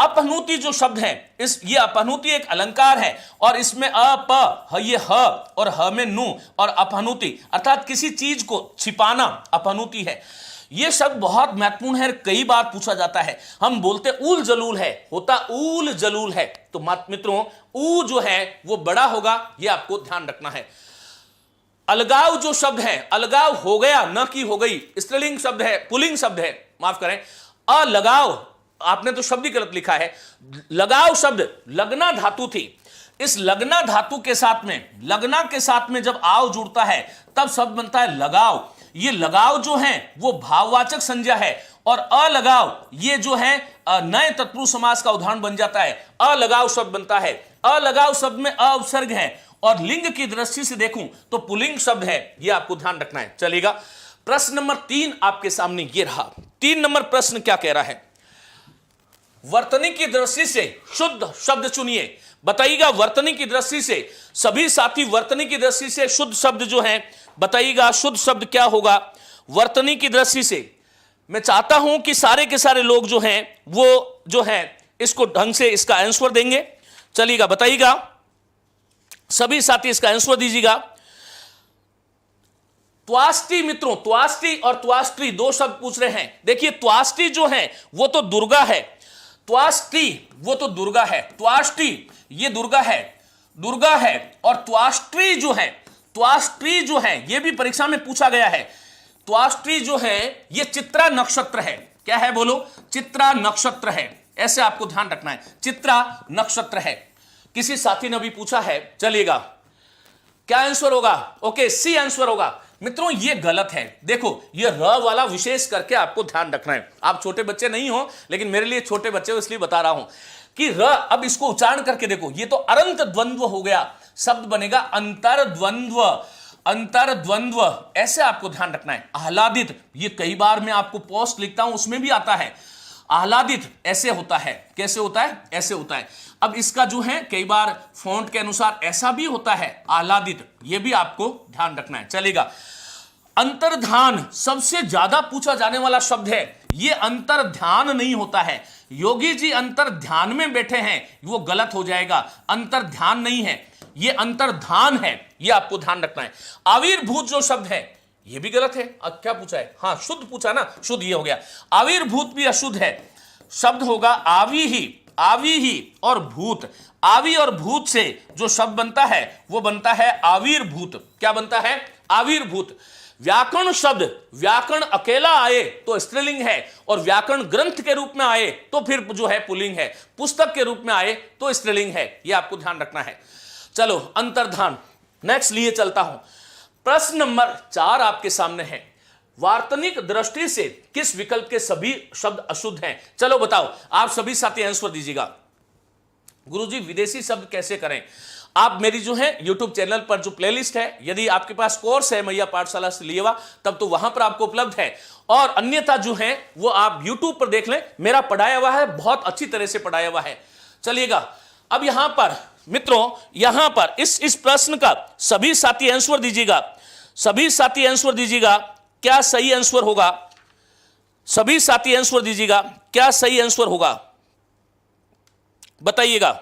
अपहनुति जो शब्द है, ये अपहनुति एक अलंकार है और इसमें ये ह और ह में नु और अपहनुति अर्थात किसी चीज को छिपाना अपहनुति है। यह शब्द बहुत महत्वपूर्ण है, कई बार पूछा जाता है। हम बोलते ऊल जलूल है, होता ऊल जलूल है। तो मित्रों, ऊ जो है वो बड़ा होगा, यह आपको ध्यान रखना है। अलगाव जो शब्द है, अलगाव हो गया न कि हो गई, स्त्रीलिंग शब्द है, पुल्लिंग शब्द है, माफ करें। अलगाव, आपने तो शब्द ही गलत लिखा है। लगाव शब्द लगना धातु थी। इस लगना धातु के साथ में, लगना के साथ में जब आव जुड़ता है तब शब्द बनता है लगाव। ये लगाव जो है वो भाववाचक संज्ञा है और अलगाव ये जो है नए तत्पुरुष समास का उदाहरण बन जाता है। अलगाव शब्द बनता है। अलगाव शब्द में अ उपसर्ग है और लिंग की दृष्टि से देखूं तो पुल्लिंग शब्द है, ये आपको ध्यान रखना है। चलेगा। प्रश्न नंबर 3 आपके सामने ये रहा। 3 नंबर प्रश्न क्या कह रहा है? वर्तनी की दृष्टि से शुद्ध शब्द चुनिए। बताइएगा वर्तनी की दृष्टि से, सभी साथी वर्तनी की दृष्टि से शुद्ध शब्द जो है बताइएगा, शुद्ध शब्द क्या होगा वर्तनी की दृष्टि से। मैं चाहता हूं कि सारे के सारे लोग जो हैं वो जो है इसको ढंग से इसका आंसर देंगे। चलिएगा, बताइएगा सभी साथी इसका आंसर दीजिएगा। त्वाष्टि मित्रों, त्वाष्टि और त्वाष्ट्री दो शब्द पूछ रहे हैं। देखिए त्वाष्टि जो है वो तो दुर्गा है, त्वाष्टि वो तो दुर्गा है, त्वाष्टि ये दुर्गा है, दुर्गा है। और त्वाष्ट्री जो है, त्वाष्ट्री जो है ये भी परीक्षा में पूछा गया है। त्वाष्ट्री जो है ये चित्रा नक्षत्र है। क्या है बोलो? चित्रा नक्षत्र है। ऐसे आपको ध्यान रखना है, चित्रा नक्षत्र है। किसी साथी ने भी पूछा है। चलिएगा, क्या आंसर होगा? ओके, सी आंसर होगा। मित्रों ये गलत है। देखो ये र वाला विशेष करके आपको ध्यान रखना है। आप छोटे बच्चे नहीं हो, लेकिन मेरे लिए छोटे बच्चे हो इसलिए बता रहा हूं कि र, अब इसको उच्चारण करके देखो, ये तो अरंत द्वंद्व हो गया, शब्द बनेगा अंतर्द्वंद्व, अंतर्द्वंद्व। ऐसे आपको ध्यान रखना है। आह्लादित, ये कई बार मैं आपको पोस्ट लिखता हूं उसमें भी आता है। आह्लादित ऐसे होता है, कैसे होता है? ऐसे होता है। अब इसका जो है कई बार फॉन्ट के अनुसार ऐसा भी होता है, आह्लादित, ये भी आपको ध्यान रखना है। चलेगा। अंतर्ध्यान सबसे ज्यादा पूछा जाने वाला शब्द है। ये अंतर्ध्यान नहीं होता है। योगी जी अंतर्ध्यान में बैठे हैं, वो गलत हो जाएगा। अंतर्ध्यान नहीं है, ये अंतर्धान है, ये आपको ध्यान रखना है। आविर्भूत जो शब्द है ये भी गलत है। अब क्या पूछा है? हाँ शुद्ध पूछा ना, शुद्ध ये हो गया। आविर्भूत भी अशुद्ध है, शब्द होगा आवी ही, आवी ही और भूत। आवी और भूत से जो शब्द बनता है वो बनता है आविर्भूत। क्या बनता है? आविर्भूत। व्याकरण शब्द, व्याकरण अकेला आए तो स्त्रीलिंग है और व्याकरण ग्रंथ के रूप में आए तो फिर जो है पुल्लिंग है, पुस्तक के रूप में आए तो स्त्रीलिंग है, ये आपको ध्यान रखना है। चलो अंतर्धान, नेक्स्ट लिए चलता हूं। प्रश्न नंबर 4 आपके सामने है। वार्तनिक दृष्टि से किस विकल्प के सभी शब्द अशुद्ध हैं? चलो बताओ, आप सभी साथी आंसर दीजिएगा। गुरुजी विदेशी शब्द कैसे करें? आप मेरी जो है YouTube चैनल पर जो प्लेलिस्ट है, यदि आपके पास कोर्स है मैया पाठशाला से लिया हुआ, तब तो वहां पर आपको उपलब्ध है। और अन्यथा जो है वो आप YouTube पर देख लें, मेरा पढ़ाया हुआ है, बहुत अच्छी तरह से पढ़ाया हुआ है। चलिएगा, अब यहां पर मित्रों, यहां पर इस प्रश्न का सभी साथी आंसर दीजिएगा। सभी साथी आंसर दीजिएगा, क्या सही आंसर होगा? सभी साथी आंसर दीजिएगा, क्या सही आंसर होगा? बताइएगा।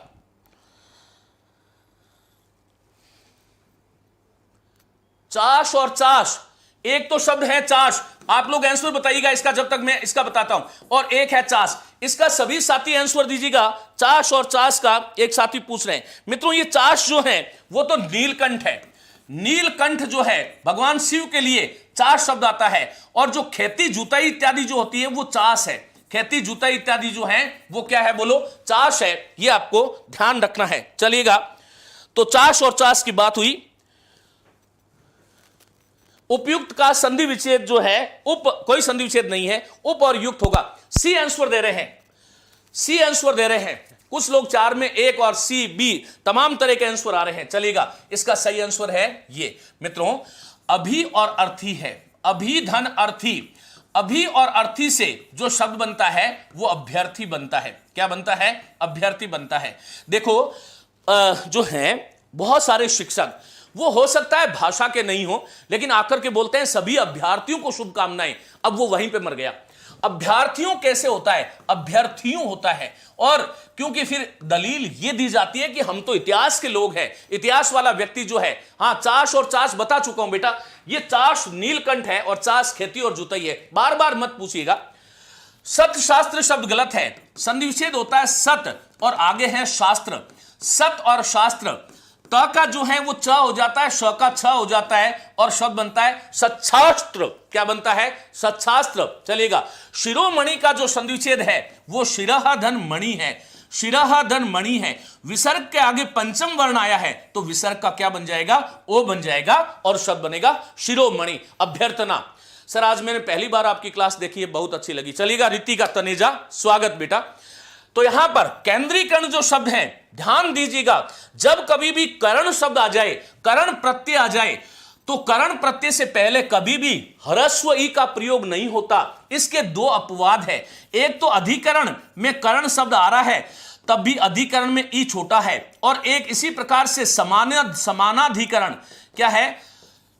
चाश और चाश, एक तो शब्द है चाश, आप लोग आंसर बताइएगा इसका जब तक मैं इसका बताता हूं। और एक है चाश, इसका सभी साथी आंसर दीजिएगा। चाश और चाश का एक साथी पूछ रहे हैं। मित्रों ये चाश जो है वो तो नीलकंठ है। नीलकंठ जो है भगवान शिव के लिए चाश शब्द आता है। और जो खेती जुताई इत्यादि जो होती है वो चाश है। खेती जुताई इत्यादि जो है वो क्या है बोलो? चाश है, ये आपको ध्यान रखना है। चलिएगा, तो चाश और चाश की बात हुई। उपयुक्त का संधि विच्छेद जो है, कोई संधि विच्छेद नहीं है, उप और युक्त होगा। सी आंसर दे रहे हैं, सी आंसर दे रहे हैं। कुछ लोग 4 में 1 और सी बी तमाम तरह के आंसर आ रहे हैं। चलेगा, इसका सही आंसर है ये मित्रों, अभी और अर्थी है। अभी धन अर्थी, अभी और अर्थी से जो शब्द बनता है वो अभ्यर्थी बनता है। क्या बनता है? अभ्यर्थी बनता है। देखो जो है बहुत सारे शिक्षक, वो हो सकता है भाषा के नहीं हो, लेकिन आकर के बोलते हैं सभी अभ्यर्थियों को शुभकामनाएं। अब वो वहीं पे मर गया। अभ्यर्थियों कैसे होता है? अभ्यर्थियों होता है। और क्योंकि फिर दलील ये दी जाती है कि हम तो इतिहास के लोग हैं, इतिहास वाला व्यक्ति जो है, हाँ चाश और चाश बता चुका हूं बेटा, ये चाश नीलकंठ है और चाश खेती और जुताई है, बार बार मत पूछिएगा। सत शास्त्र शब्द गलत है, संधि विच्छेद होता है सत और आगे है शास्त्र। सत और शास्त्र, त का जो है वो च हो जाता है, श का छ हो जाता है और शब्द बनता है सच्छास्त्र। क्या बनता है? सच्छास्त्र। चलेगा। शिरोमणि का जो संधि विच्छेद है वो शिरः धन मणि है, शिरः धन मणि है। विसर्ग के आगे पंचम वर्ण आया है तो विसर्ग का क्या बन जाएगा? ओ बन जाएगा और शब्द बनेगा शिरोमणि। अभ्यर्थना। सर आज मैंने पहली बार आपकी क्लास देखी है, बहुत अच्छी लगी। चलिएगा। रितिका तनेजा, स्वागत बेटा। तो यहां पर केंद्रीकरण जो शब्द है, ध्यान दीजिएगा, जब कभी भी करण शब्द आ जाए, करण प्रत्यय आ जाए, तो करण प्रत्यय से पहले कभी भी ह्रस्व ई का प्रयोग नहीं होता। इसके 2 अपवाद है। एक तो अधिकरण में करण शब्द आ रहा है तब भी अधिकरण में ई छोटा है, और एक इसी प्रकार से समानाधिकरण क्या है,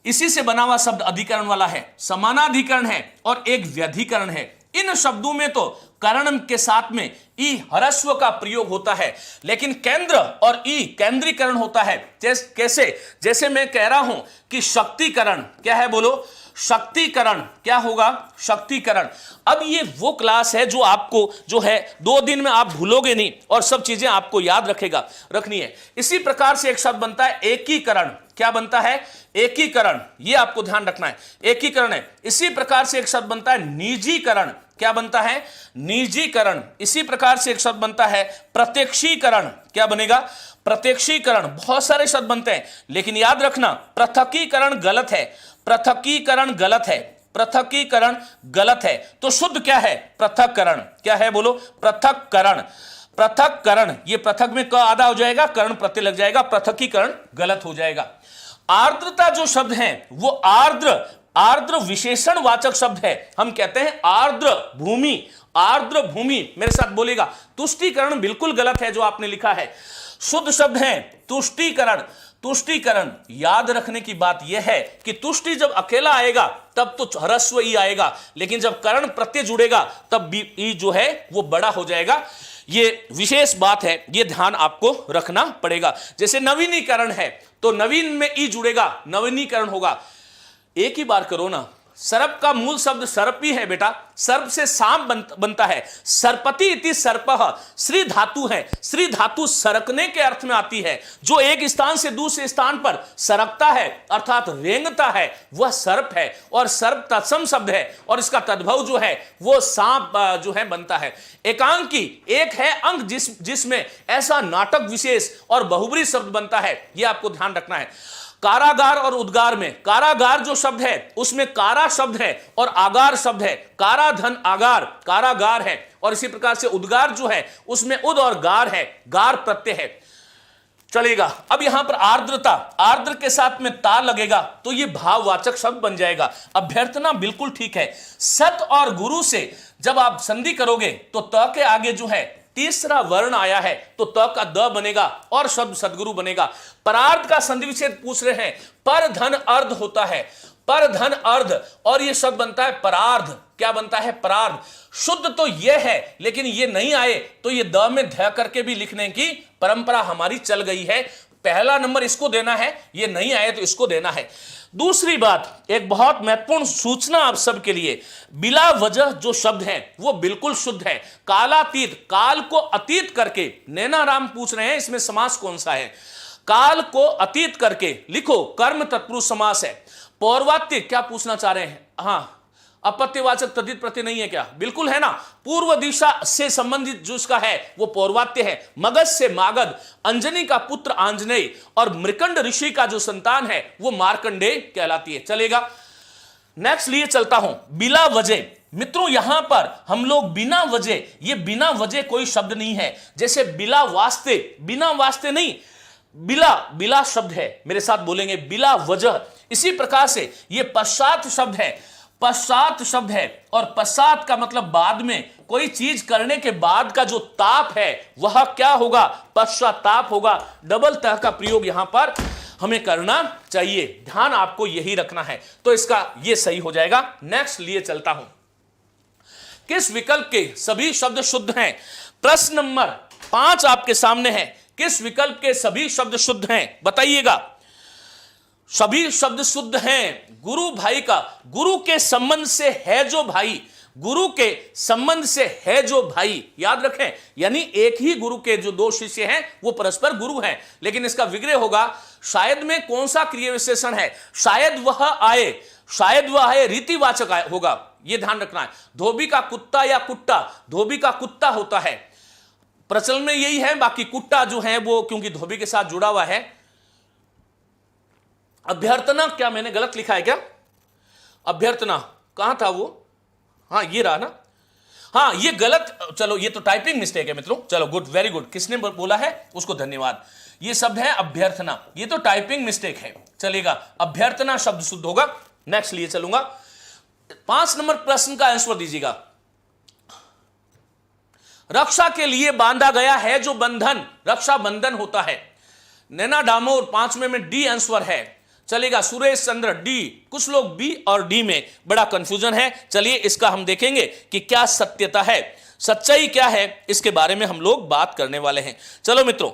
इसी से बना हुआ शब्द अधिकरण वाला है, समानाधिकरण है, और एक व्यधिकरण है। इन शब्दों में तो करण के साथ में ई ह्रस्व का प्रयोग होता है, लेकिन केंद्र और ई केंद्रीकरण होता है। कैसे? जैसे मैं कह रहा हूं कि शक्तिकरण, क्या है बोलो? शक्तिकरण। क्या होगा? शक्तिकरण। अब ये वो क्लास है जो आपको जो है 2 दिन में आप भूलोगे नहीं और सब चीजें आपको याद रखनी है। इसी प्रकार से एक शब्द बनता है एकीकरण। क्या बनता है? एकीकरण। ये आपको ध्यान रखना है, एकीकरण है। इसी प्रकार से एक शब्द बनता है निजीकरण। क्या बनता है? निजीकरण। इसी प्रकार से एक शब्द बनता है प्रत्यक्षीकरण। क्या बनेगा? प्रत्यक्षीकरण। बहुत सारे शब्द बनते हैं, लेकिन याद रखना पृथकीकरण गलत है, पृथकीकरण गलत है, पृथकीकरण गलत है। तो शुद्ध क्या है? पृथक्करण। क्या है बोलो? पृथक्करण। पृथक्करण, ये पृथक में क आधा हो जाएगा, करण प्रत्यय लग जाएगा, पृथकीकरण गलत हो जाएगा। आर्द्रता जो शब्द है वो आर्द्र विशेषण वाचक शब्द है। हम कहते हैं आर्द्र भूमि, आर्द्र भूमि। मेरे साथ बोलेगा, तुष्टीकरण बिल्कुल गलत है जो आपने लिखा है। शुद्ध शब्द है तुष्टीकरण। तुष्टीकरण। याद रखने की बात यह है कि तुष्टि जब अकेला आएगा तब तो ह्रस्व ई आएगा, लेकिन जब करण प्रत्यय जुड़ेगा तब ई जो है वो बड़ा हो जाएगा। ये विशेष बात है, ये ध्यान आपको रखना पड़ेगा। जैसे नवीनीकरण है तो नवीन में ई जुड़ेगा, नवीनीकरण होगा। एक ही बार करो ना। सर्प का मूल शब्द सर्पी है बेटा, सर्प से सांप बनता है। सर्पति इति सर्पः श्री धातु है, श्री धातु सरकने के अर्थ में आती है। जो एक स्थान से दूसरे स्थान पर सरकता है अर्थात रेंगता है वह सर्प है, और सर्प तत्सम शब्द है और इसका तद्भव जो है वो सांप जो है बनता है। एकांकी एक है अंक जिसमें ऐसा नाटक विशेष और बहुब्री शब्द बनता है, यह आपको ध्यान रखना है। कारागार और उद्गार में, कारागार जो शब्द है उसमें कारा शब्द है और आगार शब्द है। कारा धन आगार, कारागार है। और इसी प्रकार से उद्गार जो है उसमें उद और गार है, गार प्रत्यय है। चलेगा। अब यहां पर आर्द्रता, आर्द्र के साथ में ता लगेगा तो ये भाववाचक शब्द बन जाएगा। अभ्यर्थना बिल्कुल ठीक है। सत और गुरु से जब आप संधि करोगे तो त के आगे जो है तीसरा वर्ण आया है तो त का द बनेगा और शब्द सदगुरु बनेगा। परार्ध का संधि विच्छेद पूछ रहे हैं, पर धन अर्ध होता है, पर धन अर्ध, और ये शब्द बनता है परार्ध। क्या बनता है? परार्ध। शुद्ध तो यह है, लेकिन ये नहीं आए तो ये द में ध करके भी लिखने की परंपरा हमारी चल गई है। पहला नंबर इसको देना है, ये नहीं आए तो इसको देना है। दूसरी बात, एक बहुत महत्वपूर्ण सूचना आप सबके लिए, बिला वजह जो शब्द है वो बिल्कुल शुद्ध है। कालातीत, काल को अतीत करके, नैनाराम पूछ रहे हैं इसमें समास कौन सा है। काल को अतीत करके लिखो, कर्म तत्पुरुष समास है। पौर्वात्य क्या पूछना चाह रहे हैं? हाँ, अपत्यवाचक तद्धित प्रत्यय नहीं है क्या? बिल्कुल है ना। पूर्व दिशा से संबंधित जो इसका है वो पौर्वात्य है। मगध से मागध, अंजनी का पुत्र आंजनेय और मृकंड ऋषि का जो संतान है वो मार्कंडेय कहलाती है। चलेगा। नेक्स्ट लिए चलता हूं, बिला वजह। मित्रों यहां पर हम लोग बिना वजह, ये बिना वजह कोई शब्द नहीं है। जैसे बिला वास्ते, बिना वास्ते नहीं, बिला, बिला शब्द है, मेरे साथ बोलेंगे बिला वजह। इसी प्रकार से ये पश्चात शब्द है, पश्चात शब्द है, और पश्चात का मतलब बाद में, कोई चीज करने के बाद का जो ताप है वह क्या होगा, पश्चाताप होगा। डबल तह का प्रयोग यहां पर हमें करना चाहिए, ध्यान आपको यही रखना है, तो इसका ये सही हो जाएगा। नेक्स्ट लिए चलता हूं, किस विकल्प के सभी शब्द शुद्ध हैं? प्रश्न नंबर 5 आपके सामने है, किस विकल्प के सभी शब्द शुद्ध हैं, बताइएगा। सभी शब्द शुद्ध हैं। गुरु भाई का, गुरु के संबंध से है जो भाई, गुरु के संबंध से है जो भाई, याद रखें, यानी एक ही गुरु के जो दो शिष्य हैं वो परस्पर गुरु हैं। लेकिन इसका विग्रह होगा, शायद में कौन सा क्रिया विशेषण है, शायद वह आए, शायद वह आए रीतिवाचक होगा, यह ध्यान रखना है। धोबी का कुत्ता या कुट्टा, धोबी का कुत्ता होता है, प्रचलन में यही है, बाकी कुट्टा जो है वो क्योंकि धोबी के साथ जुड़ा हुआ है। अभ्यर्थना, क्या मैंने गलत लिखा है क्या? अभ्यर्थना कहां था वो, हाँ ये रहा ना, हाँ ये गलत, चलो ये तो टाइपिंग मिस्टेक है मित्रों, चलो गुड, वेरी गुड, किसने बोला है उसको धन्यवाद। ये शब्द है अभ्यर्थना, ये तो टाइपिंग मिस्टेक है, चलेगा, अभ्यर्थना शब्द शुद्ध होगा। नेक्स्ट लिए चलूंगा, 5 नंबर प्रश्न का आंसर दीजिएगा। रक्षा के लिए बांधा गया है जो बंधन, रक्षा बंधन होता है। नैना डामोर 5 में डी आंसर है, चलेगा। सुरेश चंद्र डी, कुछ लोग बी और डी में बड़ा कंफ्यूजन है। चलिए इसका हम देखेंगे कि क्या सत्यता है, सच्चाई क्या है, इसके बारे में हम लोग बात करने वाले हैं। चलो मित्रों,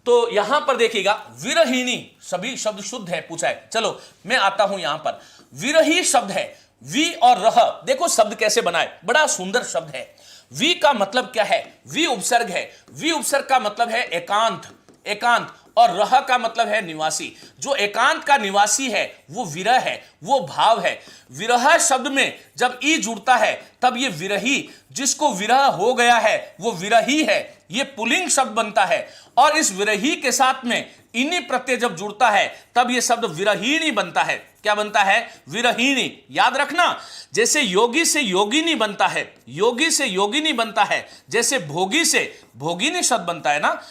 तो यहां पर देखिएगा, विरहिणी सभी शब्द शुद्ध है पूछा है। चलो मैं आता हूं यहां पर, विरही शब्द है, वी और रह, देखो शब्द कैसे बनाए, बड़ा सुंदर शब्द है। वी का मतलब क्या है, वी उपसर्ग है, वी उपसर्ग का मतलब है एकांत, एकांत, और रह का मतलब है निवासी। जो एकांत का निवासी है वो विरह है, वो भाव है। विरह शब्द में जब ई जुड़ता है तब ये विरही, जिसको विरह हो गया है वो विरही है, ये पुल्लिंग शब्द बनता है। और इस विरही के साथ में इन्हीं प्रत्यय जब जुड़ता है तब ये शब्द विरहीणी बनता है। क्या बनता है, विरहीणी। याद रखना, जैसे योगी से योगिनी बनता है, योगी से योगिनी बनता है, जैसे भोगी से भोगिनी शब्द बनता है ना,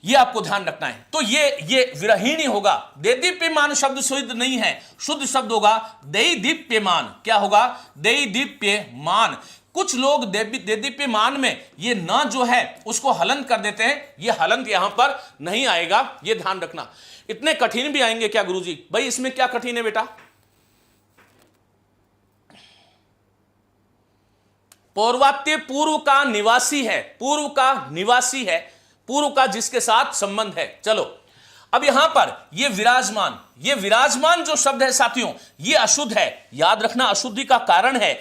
ये आपको ध्यान रखना है। तो ये विरहीणी होगा। देदीप्यमान शब्द शुद्ध नहीं है, शुद्ध शब्द होगा देदीप्यमान। क्या होगा, देदीप्यमान। कुछ लोग देदीप्यमान में ये न जो है उसको हलंत कर देते हैं, ये हलंत यहां पर नहीं आएगा, ये ध्यान रखना। इतने कठिन भी आएंगे क्या गुरुजी? भाई इसमें क्या कठिन है बेटा? पौर्वात्य पूर्व का निवासी है, पूर्व का निवासी है, पूर्व का जिसके साथ संबंध है। चलो अब यहां पर ये विराजमान, ये विराजमान जो शब्द है साथियों, ये अशुद्ध है। याद रखना, अशुद्धि का कारण है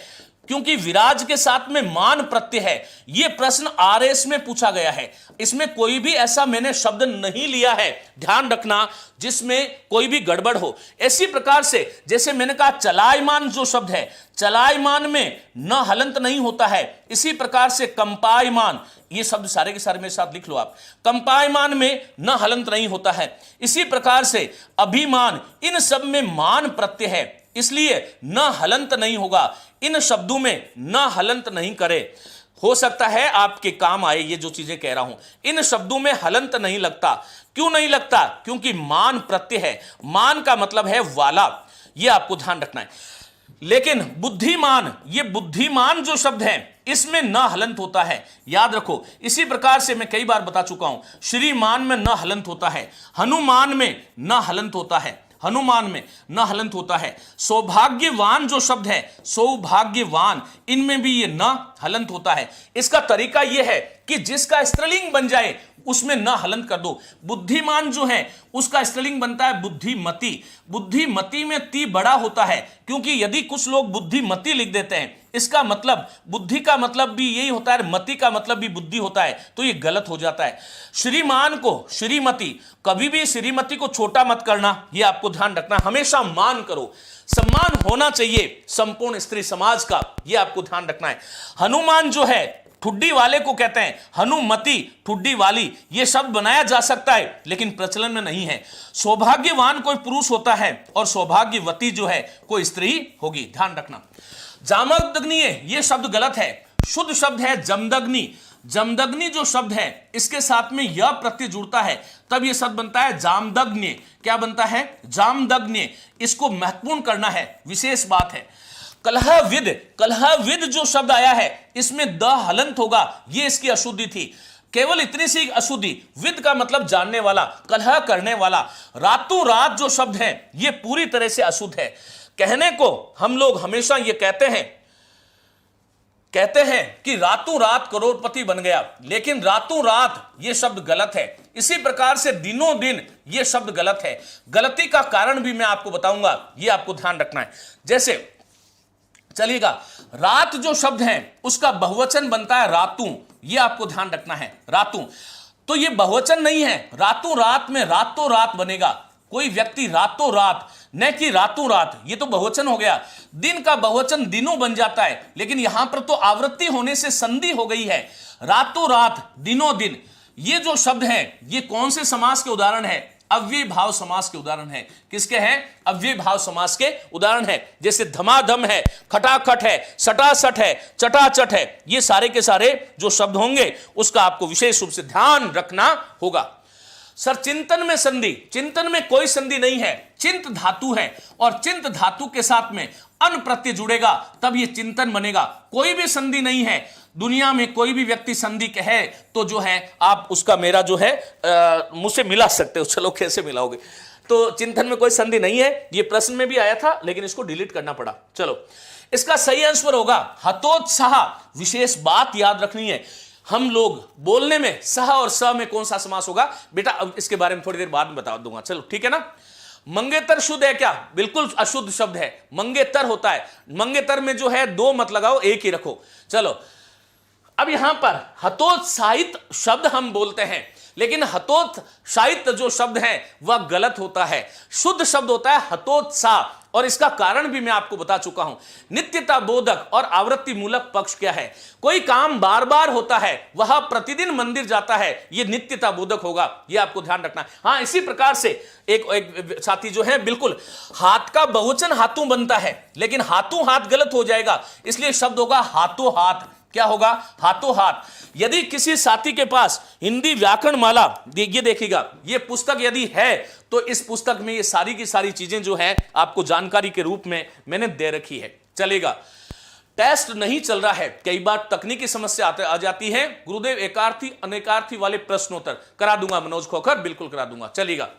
क्योंकि विराज के साथ में मान प्रत्यय है। यह प्रश्न आरएस में पूछा गया है, इसमें कोई भी ऐसा मैंने शब्द नहीं लिया है, ध्यान रखना, जिसमें कोई भी गड़बड़ हो। इसी प्रकार से जैसे मैंने कहा चलायमान जो शब्द है, चलायमान में न हलंत नहीं होता है। इसी प्रकार से कंपायमान, ये शब्द सारे के सारे मेरे साथ लिख लो आप, कंपायमान में न हलंत नहीं होता है। इसी प्रकार से अभिमान, इन सब में मान प्रत्यय है, इसलिए न हलंत नहीं होगा। इन शब्दों में न हलंत नहीं करे। हो सकता है आपके काम आए ये जो चीजें कह रहा हूं। इन शब्दों में हलंत नहीं लगता। क्यों नहीं लगता? क्योंकि मान प्रत्यय है, मान का मतलब है वाला, ये आपको ध्यान रखना है। लेकिन बुद्धिमान, ये बुद्धिमान जो शब्द है इसमें न हलंत होता है, याद रखो। इसी प्रकार से मैं कई बार बता चुका हूं, श्रीमान में न हलंत होता है, हनुमान में न हलंत होता है, हनुमान में न हलंत होता है। सौभाग्यवान जो शब्द है, सौभाग्यवान, इनमें भी ये न हलंत होता है। इसका तरीका यह है कि जिसका स्त्रीलिंग बन जाए उसमें न हलंत कर दो। बुद्धिमान जो है उसका स्त्रीलिंग बनता है बुद्धिमती। बुद्धिमती में ती बड़ा होता है, क्योंकि यदि कुछ लोग बुद्धिमती लिख देते हैं, इसका मतलब बुद्धि का मतलब भी यही होता है, मति का मतलब भी बुद्धि होता है, तो ये गलत हो जाता है। श्रीमान को श्रीमती, कभी भी श्रीमती को छोटा मत करना, ये आपको ध्यान रखना, हमेशा मान करो। सम्मान होना चाहिए संपूर्ण स्त्री समाज का, ये आपको ध्यान रखना है। हनुमान जो है ठुड्डी वाले को कहते हैं हनुमति, ठुड्डी वाली, यह शब्द बनाया जा सकता है लेकिन प्रचलन में नहीं है। सौभाग्यवान कोई पुरुष होता है और सौभाग्यवती जो है कोई स्त्री होगी, ध्यान रखना। जामदग्नि, यह शब्द गलत है, शुद्ध शब्द है जमदग्नि। जमदग्नि जो शब्द है इसके साथ में यह प्रत्यय जुड़ता है तब यह शब्द बनता है जामदग्नि। क्या बनता है? जामदग्नि। इसको महत्वपूर्ण करना है, विशेष बात है। कलहविद, कलहविद जो शब्द आया है इसमें द हलंत होगा, यह इसकी अशुद्धि थी। केवल इतनी सी अशुद्धि, विद का मतलब जानने वाला, कलह करने वाला। रातों रात जो शब्द है यह पूरी तरह से अशुद्ध है। कहने को हम लोग हमेशा यह कहते हैं कि रातों रात करोड़पति बन गया, लेकिन रातों रात यह शब्द गलत है। इसी प्रकार से दिनों दिन यह शब्द गलत है। गलती का कारण भी मैं आपको बताऊंगा, यह आपको ध्यान रखना है। जैसे चलिएगा, रात जो शब्द है उसका बहुवचन बनता है रातों, यह आपको ध्यान रखना है, रातों। तो यह बहुवचन नहीं है, रातों रात में रातों रात बनेगा। कोई व्यक्ति रातों रात, न कि रातों रात, ये तो बहुवचन हो गया। दिन का बहुवचन दिनों बन जाता है, लेकिन यहां पर तो आवृत्ति होने से संधि हो गई है। रातों रात, दिनों दिन, ये जो शब्द है ये कौन से समास के उदाहरण है? अव्यय भाव समास के उदाहरण है। किसके हैं? अव्यय भाव समास के उदाहरण है। जैसे धमाधम है, खटाखट है, सटासट है, चटाचट है, ये सारे के सारे जो शब्द होंगे उसका आपको विशेष रूप से ध्यान रखना होगा। सर चिंतन में संधि, चिंतन में कोई संधि नहीं है, चिंत धातु है और चिंत धातु के साथ में अन प्रत्यय जुड़ेगा तब ये चिंतन बनेगा। कोई भी संधि नहीं है। दुनिया में कोई भी व्यक्ति संधि कहे तो जो है आप उसका मेरा जो है मुझसे मिला सकते हो। चलो कैसे मिलाओगे? तो चिंतन में कोई संधि नहीं है, ये प्रश्न में भी आया था लेकिन इसको डिलीट करना पड़ा। चलो, इसका सही आंसर होगा हतोत्साह। विशेष बात याद रखनी है, हम लोग बोलने में सह और स में कौन सा समास होगा बेटा, अब इसके बारे में थोड़ी देर बाद में बता दूंगा। चलो ठीक है ना। मंगेतर शुद्ध है क्या? बिल्कुल अशुद्ध शब्द है, मंगेतर होता है। मंगेतर में जो है दो मत लगाओ, एक ही रखो। चलो, अब यहां पर हतोत्साहित शब्द हम बोलते हैं, लेकिन हतोत्साहित जो शब्द है वह गलत होता है। शुद्ध शब्द होता है हतोत्साह, और इसका कारण भी मैं आपको बता चुका हूं। नित्यता बोधक और आवृत्ति मूलक पक्ष क्या है? कोई काम बार बार होता है, वह प्रतिदिन मंदिर जाता है, यह नित्यता बोधक होगा, यह आपको ध्यान रखना है। हाँ, इसी प्रकार से एक साथी जो है बिल्कुल हाथ का बहुवचन हाथों बनता है, लेकिन हाथों हाथ गलत हो जाएगा, इसलिए शब्द होगा हाथों हाथ। क्या होगा? हाथों हाथ। यदि किसी साथी के पास हिंदी व्याकरण माला, ये देखिएगा, ये पुस्तक यदि है तो इस पुस्तक में ये सारी की सारी चीजें जो है आपको जानकारी के रूप में मैंने दे रखी है। चलेगा, टेस्ट नहीं चल रहा है, कई बार तकनीकी समस्या आ जाती है। गुरुदेव एकार्थी अनेकार्थी वाले प्रश्नोत्तर करा दूंगा मनोज खोखर, बिल्कुल करा दूंगा। चलेगा,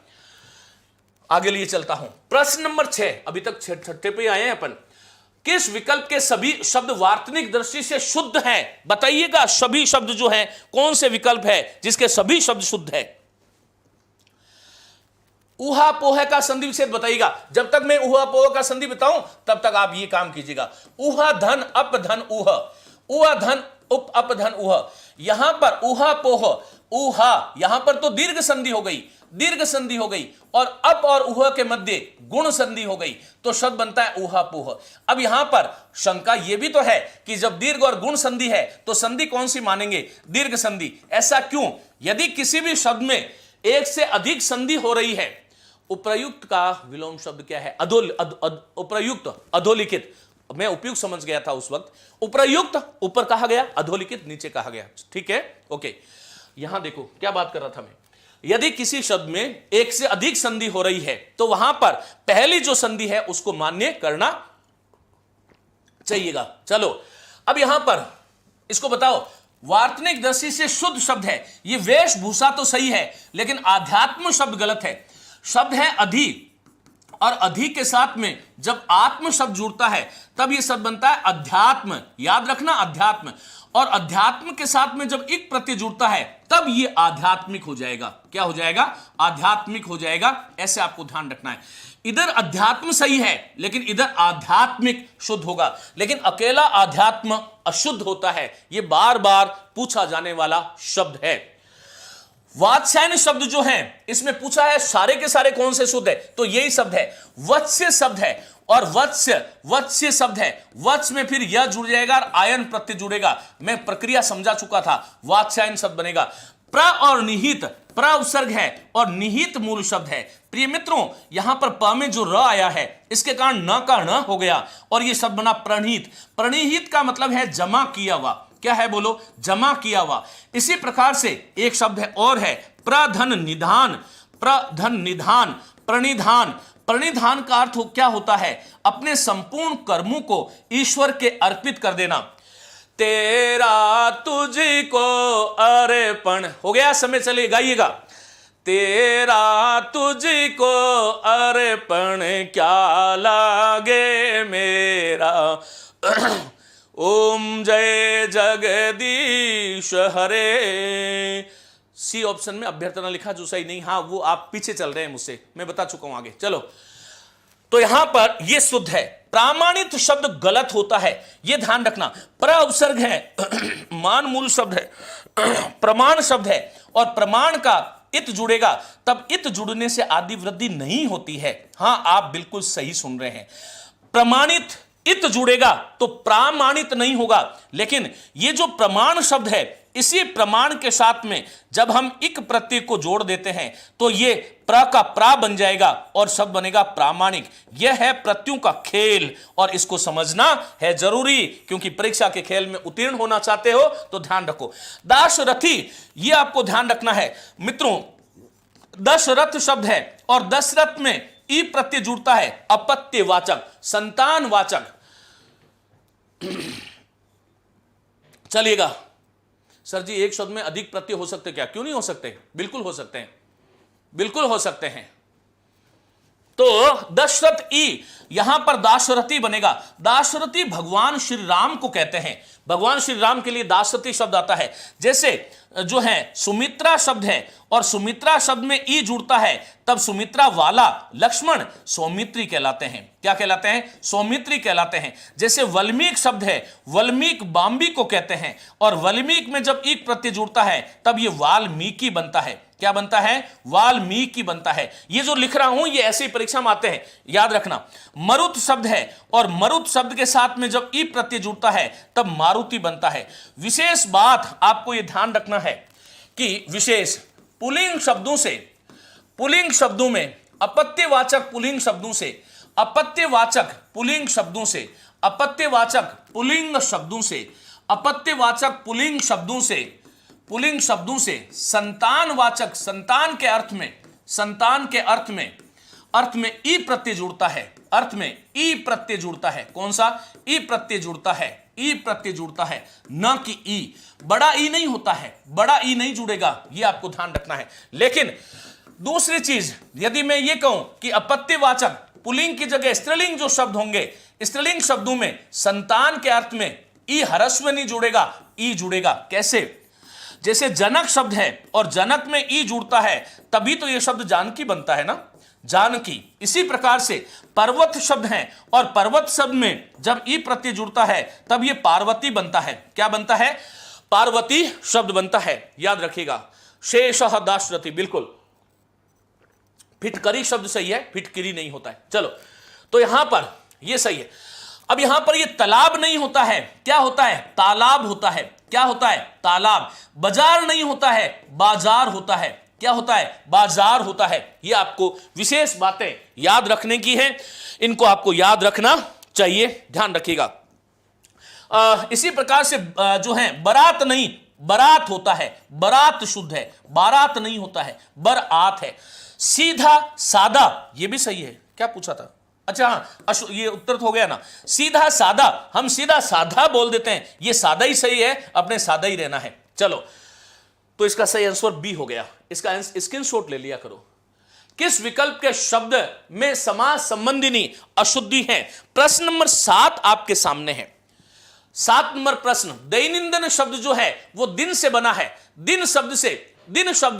आगे लिए चलता हूं। प्रश्न नंबर 6, अभी तक छठे पे आए हैं अपन। किस विकल्प के सभी शब्द वार्तनिक दृष्टि से शुद्ध हैं? बताइएगा, सभी शब्द जो हैं कौन से विकल्प है जिसके सभी शब्द शुद्ध है? ऊहा पोह का संधि विच्छेद बताइएगा। जब तक मैं ऊहा पोह का संधि बताऊं तब तक आप ये काम कीजिएगा। ऊहा धन अप धन ऊह, ऊहा धन उप अप धन ऊह। यहां पर ऊहा पोह, ऊहा यहां पर तो दीर्घ संधि हो गई, दीर्घ संधि हो गई, और अप और ऊह के मध्य गुण संधि हो गई, तो शब्द बनता है ऊहा पोह। अब यहां पर शंका यह भी तो है कि जब दीर्घ और गुण संधि है तो संधि कौन सी मानेंगे? दीर्घ संधि। ऐसा क्यों? यदि किसी भी शब्द में एक से अधिक संधि हो रही है, उप्रयुक्त का विलोम शब्द क्या है? उप्रयुक्त, अधोलिखित। मैं उपयुक्त समझ गया था उस वक्त। उप्रयुक्त ऊपर कहा गया, अधोलिखित नीचे कहा गया। ठीक है, ओके। यहां देखो क्या बात कर रहा था मैं। यदि किसी शब्द में एक से अधिक संधि हो रही है तो वहां पर पहली जो संधि है उसको मान्य करना चाहिएगा। चलो, अब यहां पर इसको बताओ, वार्तनिक दृष्टि से शुद्ध शब्द है। ये वेशभूषा तो सही है, लेकिन आध्यात्म शब्द गलत है। शब्द है अधि, और अधि के साथ में जब आत्म शब्द जुड़ता है तब यह शब्द बनता है अध्यात्म। याद रखना, अध्यात्म। और अध्यात्म के साथ में जब एक प्रत्यय जुड़ता है तब यह आध्यात्मिक हो जाएगा। क्या हो जाएगा? आध्यात्मिक हो जाएगा। ऐसे आपको ध्यान रखना है। इधर अध्यात्म सही है, लेकिन इधर आध्यात्मिक शुद्ध होगा, लेकिन अकेला आध्यात्म अशुद्ध होता है। यह बार बार पूछा जाने वाला शब्द है। वात्स्यायन शब्द जो है, इसमें पूछा है सारे के सारे कौन से शुद्ध है, तो यही शब्द है, वत्स्य शब्द है, और वत्स्य शब्द है, वत्स में फिर यह जुड़ जाएगा और आयन प्रत्यय जुड़ेगा। मैं प्रक्रिया समझा चुका था, वात्स्यायन शब्द बनेगा। प्र और निहित, प्र उपसर्ग है और निहित मूल शब्द है। प्रिय मित्रों, यहां पर प में जो र आया है, इसके कारण न का न हो गया और यह शब्द बना प्रणीत। प्रणीहित का मतलब है जमा किया हुआ। क्या है बोलो? जमा किया हुआ। इसी प्रकार से एक शब्द है और है प्रधन निधान। प्रधन निधान, प्रणिधान। प्रणिधान का अर्थ क्या होता है? अपने संपूर्ण कर्मों को ईश्वर के अर्पित कर देना। तेरा तुझको अर्पण हो गया। समय चलिए गाइएगा। तेरा तुझको अर्पण क्या लागे मेरा, ओम जय जगदीश हरे। सी ऑप्शन में अभ्यर्थना लिखा जो सही नहीं, हाँ वो आप पीछे चल रहे हैं मुझसे, मैं बता चुका हूं आगे। चलो, तो यहां पर यह शुद्ध है। प्रामाणित शब्द गलत होता है, यह ध्यान रखना। प्र उपसर्ग है, मान मूल शब्द है, प्रमाण शब्द है और प्रमाण का इत जुड़ेगा, तब इत जुड़ने से आदि वृद्धि नहीं होती है। हां, आप बिल्कुल सही सुन रहे हैं। प्रमाणित इत जुड़ेगा तो प्रामाणित नहीं होगा। लेकिन यह जो प्रमाण शब्द है, इसी प्रमाण के साथ में जब हम इक प्रत्यय को जोड़ देते हैं तो यह प्र का प्रा बन जाएगा और शब्द बनेगा प्रामाणिक। यह है प्रत्ययों का खेल और इसको समझना है जरूरी, क्योंकि परीक्षा के खेल में उत्तीर्ण होना चाहते हो तो ध्यान रखो। दाशरथी, यह आपको ध्यान रखना है मित्रों। दशरथ शब्द है और दशरथ में ई प्रत्यय जुड़ता है, अपत्यवाचक, संतानवाचक। चलिएगा सर जी, एक शब्द में अधिक प्रत्यय हो सकते क्या? क्यों नहीं हो सकते? बिल्कुल हो सकते हैं, बिल्कुल हो सकते हैं। तो दशरथ ई, यहां पर दाशरथी बनेगा। दाशरथी भगवान श्री राम को कहते हैं। भगवान श्री राम के लिए दाशरथी शब्द आता है। जैसे जो है सुमित्रा शब्द है और सुमित्रा शब्द में ई जुड़ता है, तब सुमित्रा वाला लक्ष्मण सौमित्री कहलाते हैं। क्या कहलाते हैं? सौमित्री कहलाते हैं। जैसे वल्मीक शब्द है, वल्मीक बाम्बी को कहते हैं और वल्मीक में जब एक प्रत्यय जुड़ता है तब ये वाल्मीकि बनता है। क्या बनता है? वाल्मीकि बनता है। ये जो लिख रहा हूं ये ऐसे ही परीक्षा में आते हैं, याद रखना। मरुत शब्द है और मरुत शब्द के साथ में जब ई प्रत्यय जुड़ता है तब मारुति बनता है। विशेष बात आपको यह ध्यान रखना है कि विशेष पुल्लिंग शब्दों से, पुल्लिंग शब्दों में अपत्यवाचक पुल्लिंग शब्दों से, अपत्यवाचक पुल्लिंग शब्दों से, अपत्यवाचक पुल्लिंग शब्दों से, अपत्यवाचक पुल्लिंग शब्दों से, पुल्लिंग शब्दों से संतानवाचक, संतान के अर्थ में, संतान के अर्थ में ई प्रत्यय जुड़ता है। अर्थ में ई प्रत्यय जुड़ता है। कौन सा? ई प्रत्यय जुड़ता है। ई प्रत्यय जुड़ता है, न कि ई। बड़ा ई नहीं होता है, बड़ा ई नहीं जुड़ेगा, यह आपको ध्यान रखना है। लेकिन दूसरी चीज, यदि मैं ये कहूं कि अपत्यवाचक पुल्लिंग की जगह स्त्रीलिंग जो शब्द होंगे, स्त्रीलिंग शब्दों में संतान के अर्थ में ई ह्रस्व नहीं जुड़ेगा, ई जुड़ेगा। कैसे? जैसे जनक शब्द है और जनक में ई जुड़ता है, तभी तो यह शब्द जानकी बनता है ना, जानकी। इसी प्रकार से पर्वत शब्द है और पर्वत शब्द में जब ई प्रत्यय जुड़ता है तब यह पार्वती बनता है। क्या बनता है? पार्वती शब्द बनता है, याद रखिएगा। शेषः दाशरथी, बिल्कुल फिटकरी शब्द सही है, फिटकिरी नहीं होता है। चलो, तो यहां पर यह सही है। अब यहां पर यह तालाब नहीं होता है, क्या होता है? तालाब होता है। क्या होता है? तालाब। बाजार नहीं होता है, बाजार होता है। क्या होता है? बाजार होता है। यह आपको विशेष बातें याद रखने की है, इनको आपको याद रखना चाहिए, ध्यान रखिएगा। इसी प्रकार से जो है बारात नहीं, बारात होता है, बारात शुद्ध है, बारात नहीं होता है, बरात है। सीधा सादा, यह भी सही है। क्या पूछा था? अच्छा हाँ, ये उत्तर तो हो गया ना। सीधा सादा, हम सीधा साधा बोल देते हैं, ये सादा ही सही है, अपने सादा ही रहना है। चलो, तो इसका सही आंसर बी हो गया। इसका स्क्रीनशॉट ले लिया करो। किस विकल्प के शब्द में समास संबंधिनी अशुद्धि है? प्रश्न नंबर 7 आपके सामने है। 7 नंबर प्रश्न। दैनंदिन शब्द जो है वो दिन से बना है। दिन शब्द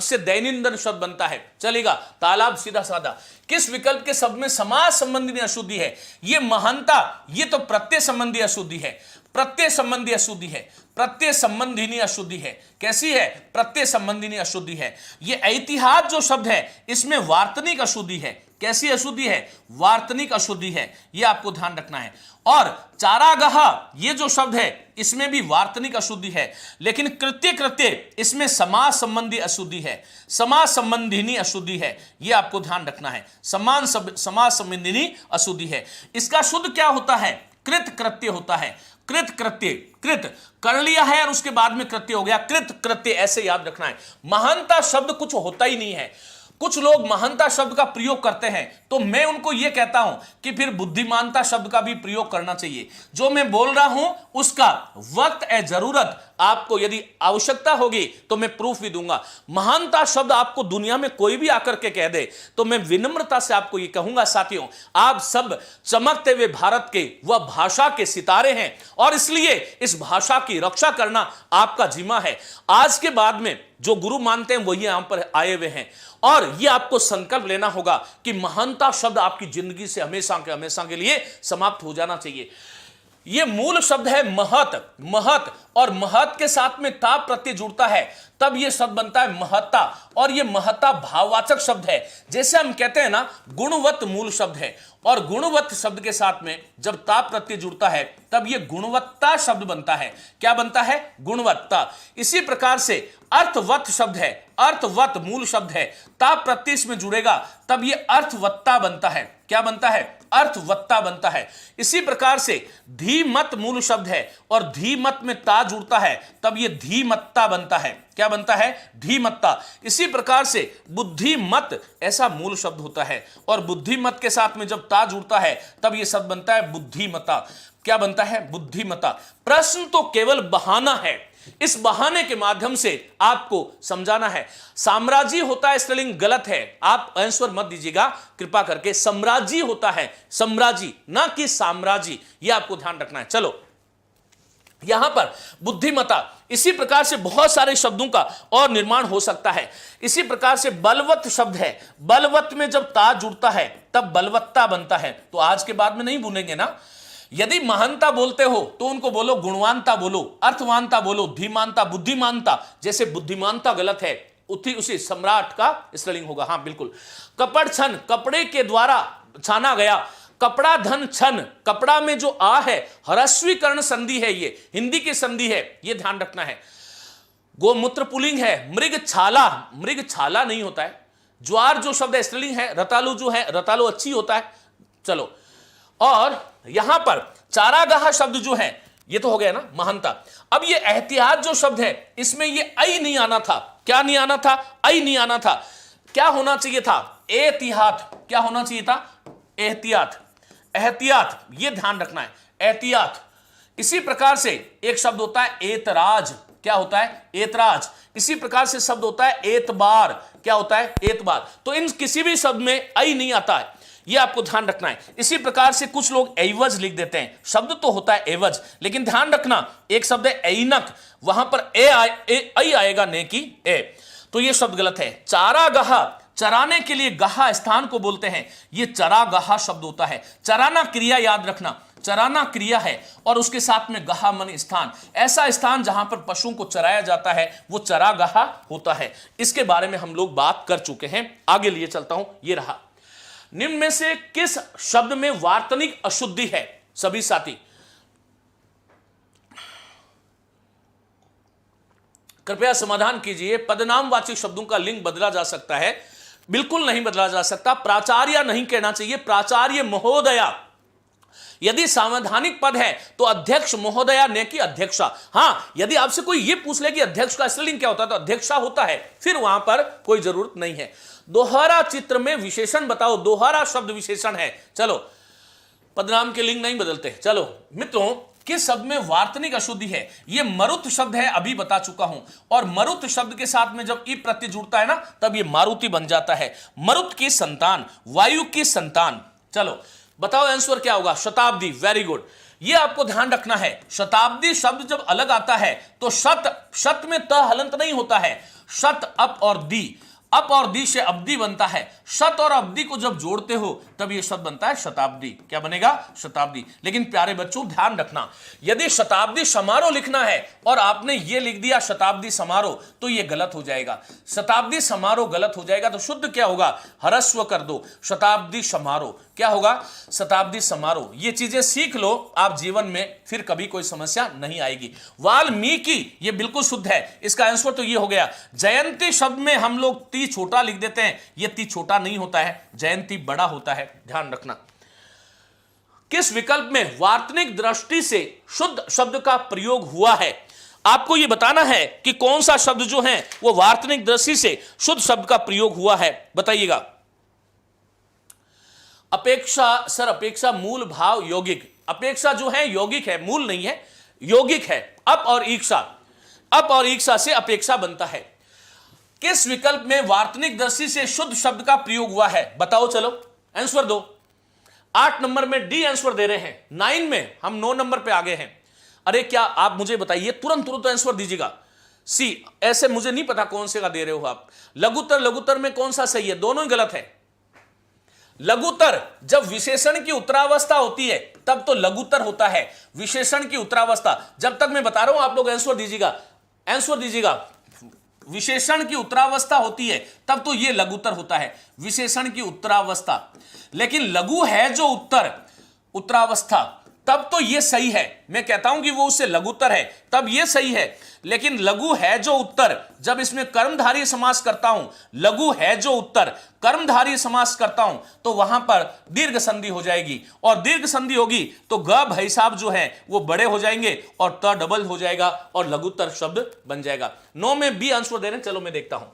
से दैनंदिन शब्द बनता है। चलेगा, तालाब सीधा सादा। किस विकल्प के शब्द में समास संबंधी अशुद्धि है? ये महानता, ये तो प्रत्यय संबंधी अशुद्धि है। प्रत्यय संबंधी अशुद्धि है, प्रत्यय संबंधिनी अशुद्धि है। कैसी है? प्रत्यय संबंधिनी अशुद्धि है। ये ऐतिहात जो शब्द है इसमें वार्तनिक अशुद्धि है। कैसी अशुद्धि है? वार्तनिक अशुद्धि है, ये आपको ध्यान रखना है। और चारागाह ये जो शब्द है इसमें भी वार्तनिक अशुद्धि है, लेकिन कृत्य कृत्य इसमें समास संबंधी अशुद्धि है, समास संबंधिनी अशुद्धि है, ये आपको ध्यान रखना है। समास संबंधिनी अशुद्धि है। इसका शुद्ध क्या होता है? कृत कृत्य होता है। कृत कृत्य, कृत कर लिया है और उसके बाद में कृत्य हो गया, कृत कृत्य, ऐसे याद रखना है। महानता शब्द कुछ होता ही नहीं है। कुछ लोग महानता शब्द का प्रयोग करते हैं, तो मैं उनको यह कहता हूं कि फिर बुद्धिमानता शब्द का भी प्रयोग करना चाहिए। जो मैं बोल रहा हूं उसका वक्त ए जरूरत आपको यदि आवश्यकता होगी तो मैं प्रूफ भी दूंगा। महानता शब्द आपको दुनिया में कोई भी आकर के कह दे तो मैं विनम्रता से आपको यह कहूंगा, साथियों आप सब चमकते हुए भारत के वह भाषा के सितारे हैं और इसलिए इस भाषा की रक्षा करना आपका जिम्मा है। आज के बाद में जो गुरु मानते हैं वही यहां पर आए हुए हैं और यह आपको संकल्प लेना होगा कि महानता शब्द आपकी जिंदगी से हमेशा के लिए समाप्त हो जाना चाहिए। यह मूल शब्द है महत, महत, और महत के साथ में ता प्रत्यय जुड़ता है तब यह शब्द बनता है महत्ता, और यह महत्ता भाववाचक शब्द है। जैसे हम कहते हैं ना गुणवत्त मूल शब्द है, और गुणवत्त शब्द के साथ में जब ता प्रत्यय जुड़ता है तब यह गुणवत्ता शब्द बनता है। क्या बनता है? गुणवत्ता। इसी प्रकार से अर्थवत्त शब्द है, अर्थवत्त मूल शब्द है, ता प्रत्यय इसमें जुड़ेगा तब यह अर्थवत्ता बनता है। क्या बनता है? अर्थवत्ता बनता है। इसी प्रकार से धीमत मूल शब्द है और धीमत में ता जुड़ता है तब यह धीमत्ता बनता है। क्या बनता है? धीमत्ता। इसी प्रकार से बुद्धिमत ऐसा मूल शब्द होता है और बुद्धिमत के साथ में जब ता जुड़ता है तब यह शब्द बनता है बुद्धिमता। क्या बनता है? बुद्धिमता। प्रश्न तो केवल बहाना है, इस बहाने के माध्यम से आपको समझाना है। साम्राज्य होता है स्पेलिंग गलत है, आप आंसर मत दीजिएगा कृपा करके। साम्राज्य होता है, साम्राज्य ना कि साम्राज्य, यह आपको ध्यान रखना है। चलो यहां पर बुद्धिमता, इसी प्रकार से बहुत सारे शब्दों का और निर्माण हो सकता है। इसी प्रकार से बलवत्त शब्द है, बलवत्त में जब ता जुड़ता है तब बलवत्ता बनता है। तो आज के बाद में नहीं भूलेंगे ना। यदि महानता बोलते हो तो उनको बोलो गुणवानता बोलो, अर्थवानता बोलो, धीमानता, बुद्धिमानता। जैसे बुद्धिमानता गलत है उसी सम्राट का स्पेलिंग होगा। हाँ बिल्कुल। कपड़ छन, कपड़े के द्वारा छाना गया। कपड़ा धन छन, कपड़ा में जो आ है ह्रस्वीकरण संधि है, ये हिंदी की संधि है, ये ध्यान रखना है। गोमूत्र पुलिंग है। मृग छाला, मृग छाला नहीं होता है। ज्वार जो शब्द है स्त्रीलिंग है। रतालू जो है, रतालू अच्छी होता है। चलो, और यहां पर चारागाह शब्द जो है ये तो हो गया ना महानता। अब ये एहतियात जो शब्द है इसमें ये ऐ नहीं आना था। क्या नहीं आना था? ऐ नहीं आना था। क्या होना चाहिए था? एहतियात। क्या होना चाहिए था? एहतियात। एहतियात, ये ध्यान रखना है, एहतियात। इसी प्रकार से एक शब्द होता है एतराज। क्या होता है? एतराज। इसी प्रकार से शब्द होता है एतबार। क्या होता है? एतबार। तो इन किसी भी शब्द में ऐ नहीं आता है, यह आपको ध्यान रखना है। इसी प्रकार से कुछ लोग एवज लिख देते हैं, शब्द तो होता है एवज, लेकिन ध्यान रखना एक शब्द है ऐनक, वहां पर ऐ आएगा, ने की ए, तो यह शब्द गलत है। चारागाह, चराने के लिए गाहा स्थान को बोलते हैं, यह चरागाह शब्द होता है। चराना क्रिया याद रखना, चराना क्रिया है और उसके साथ में गाहा मन स्थान। ऐसा स्थान जहां पर पशुओं को चराया जाता है वो चरागाह होता है। इसके बारे में हम लोग बात कर चुके हैं, आगे लिए चलता हूं। यह रहा, निम्न में से किस शब्द में वार्तनिक अशुद्धि है? सभी साथी कृपया समाधान कीजिए। पदनामवाचक शब्दों का लिंग बदला जा सकता है? बिल्कुल नहीं बदला जा सकता। प्राचार्य नहीं कहना चाहिए, प्राचार्य महोदया। यदि संवैधानिक पद है तो अध्यक्ष महोदया, ने की अध्यक्षा। हां, यदि आपसे कोई यह पूछ ले कि अध्यक्ष का स्त्रीलिंग क्या होता है तो अध्यक्षा होता है, फिर वहां पर कोई जरूरत नहीं है। दोहरा चित्र में विशेषण बताओ। दोहरा शब्द विशेषण है। चलो, पदनाम के लिंग नहीं बदलते। चलो मित्रों, किस शब्द में वार्तनिक अशुद्धि है? यह मरुत शब्द है, अभी बता चुका हूं। और मरुत शब्द के साथ में जब ई प्रत्यय जुड़ता है ना तब यह मारुति बन जाता है। मरुत की संतान, वायु की संतान। चलो बताओ आंसर क्या होगा? शताब्दी। Very good. यह आपको ध्यान रखना है, शताब्दी शब्द जब अलग आता है तो शत में त हलंत नहीं होता है। शत अप और दी, अप और दी से अब्दी बनता है। शत और अब्दी को जब जोड़ते हो तब यह शब्द बनता है शताब्दी। क्या बनेगा? शताब्दी। लेकिन प्यारे बच्चों ध्यान रखना, यदि शताब्दी समारोह लिखना है और आपने यह लिख दिया शताब्दी समारोह तो यह गलत हो जाएगा। शताब्दी समारोह गलत हो जाएगा, तो शुद्ध क्या होगा? ह्रस्व कर दो, शताब्दी समारोह। क्या होगा? शताब्दी समारोह। ये चीजें सीख लो, आप जीवन में फिर कभी कोई समस्या नहीं आएगी। वाल्मीकि ये बिल्कुल शुद्ध है, इसका आंसर तो ये हो गया। जयंती शब्द में हम लोग ती छोटा लिख देते हैं, ये ती छोटा नहीं होता है, जयंती बड़ा होता है, ध्यान रखना। किस विकल्प में वार्तनिक दृष्टि से शुद्ध शब्द का प्रयोग हुआ है? आपको यह बताना है कि कौन सा शब्द जो है वो वार्तनिक दृष्टि से शुद्ध शब्द का प्रयोग हुआ है, बताइएगा। अपेक्षा, सर अपेक्षा मूल भाव यौगिक। अपेक्षा जो है यौगिक है, मूल नहीं है, यौगिक है। अप और ईक्षा, अप और ईक्षा से अपेक्षा बनता है। किस विकल्प में वार्तनिक दृष्टि से शुद्ध शब्द का प्रयोग हुआ है? बताओ, चलो आंसर दो। 8 नंबर में डी आंसर दे रहे हैं, 9 में हम 9 नंबर पे आ गए हैं। अरे क्या आप मुझे बताइए, तुरंत तुरंत आंसर दीजिएगा। सी, ऐसे मुझे नहीं पता कौन से का दे रहे हो आप। लघुत्तर, लघुत्तर में कौन सा सही है? दोनों ही गलत है। लघुत्तर जब विशेषण की उत्तरावस्था होती है तब तो लघुत्तर होता है। विशेषण की उत्तरावस्था, जब तक मैं बता रहा हूं आप लोग आंसर दीजिएगा, आंसर दीजिएगा। विशेषण की उत्तरावस्था होती है तब तो यह लघुत्तर होता है, विशेषण की उत्तरावस्था। लेकिन लघु है जो उत्तर, उत्तरावस्था, तब तो यह सही है। मैं कहता हूं कि वो उससे लघुत्तर है तब यह सही है। लेकिन लघु है जो उत्तर, जब इसमें कर्मधारय समास करता हूं, लघु है जो उत्तर कर्मधारय समास करता हूं, तो वहां पर दीर्घ संधि हो जाएगी, और दीर्घ संधि होगी तो ग भाई साहब जो है वो बड़े हो जाएंगे और त डबल हो जाएगा और लघुत्तर शब्द बन जाएगा। 9 में बी आंसर दे रहे हैं, चलो मैं देखता हूं।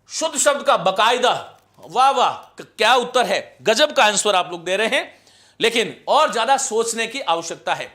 शुद्ध शब्द का बकायदा, वाह वाह, क्या उत्तर है, गजब का आंसर आप लोग दे रहे हैं, लेकिन और ज्यादा सोचने की आवश्यकता है।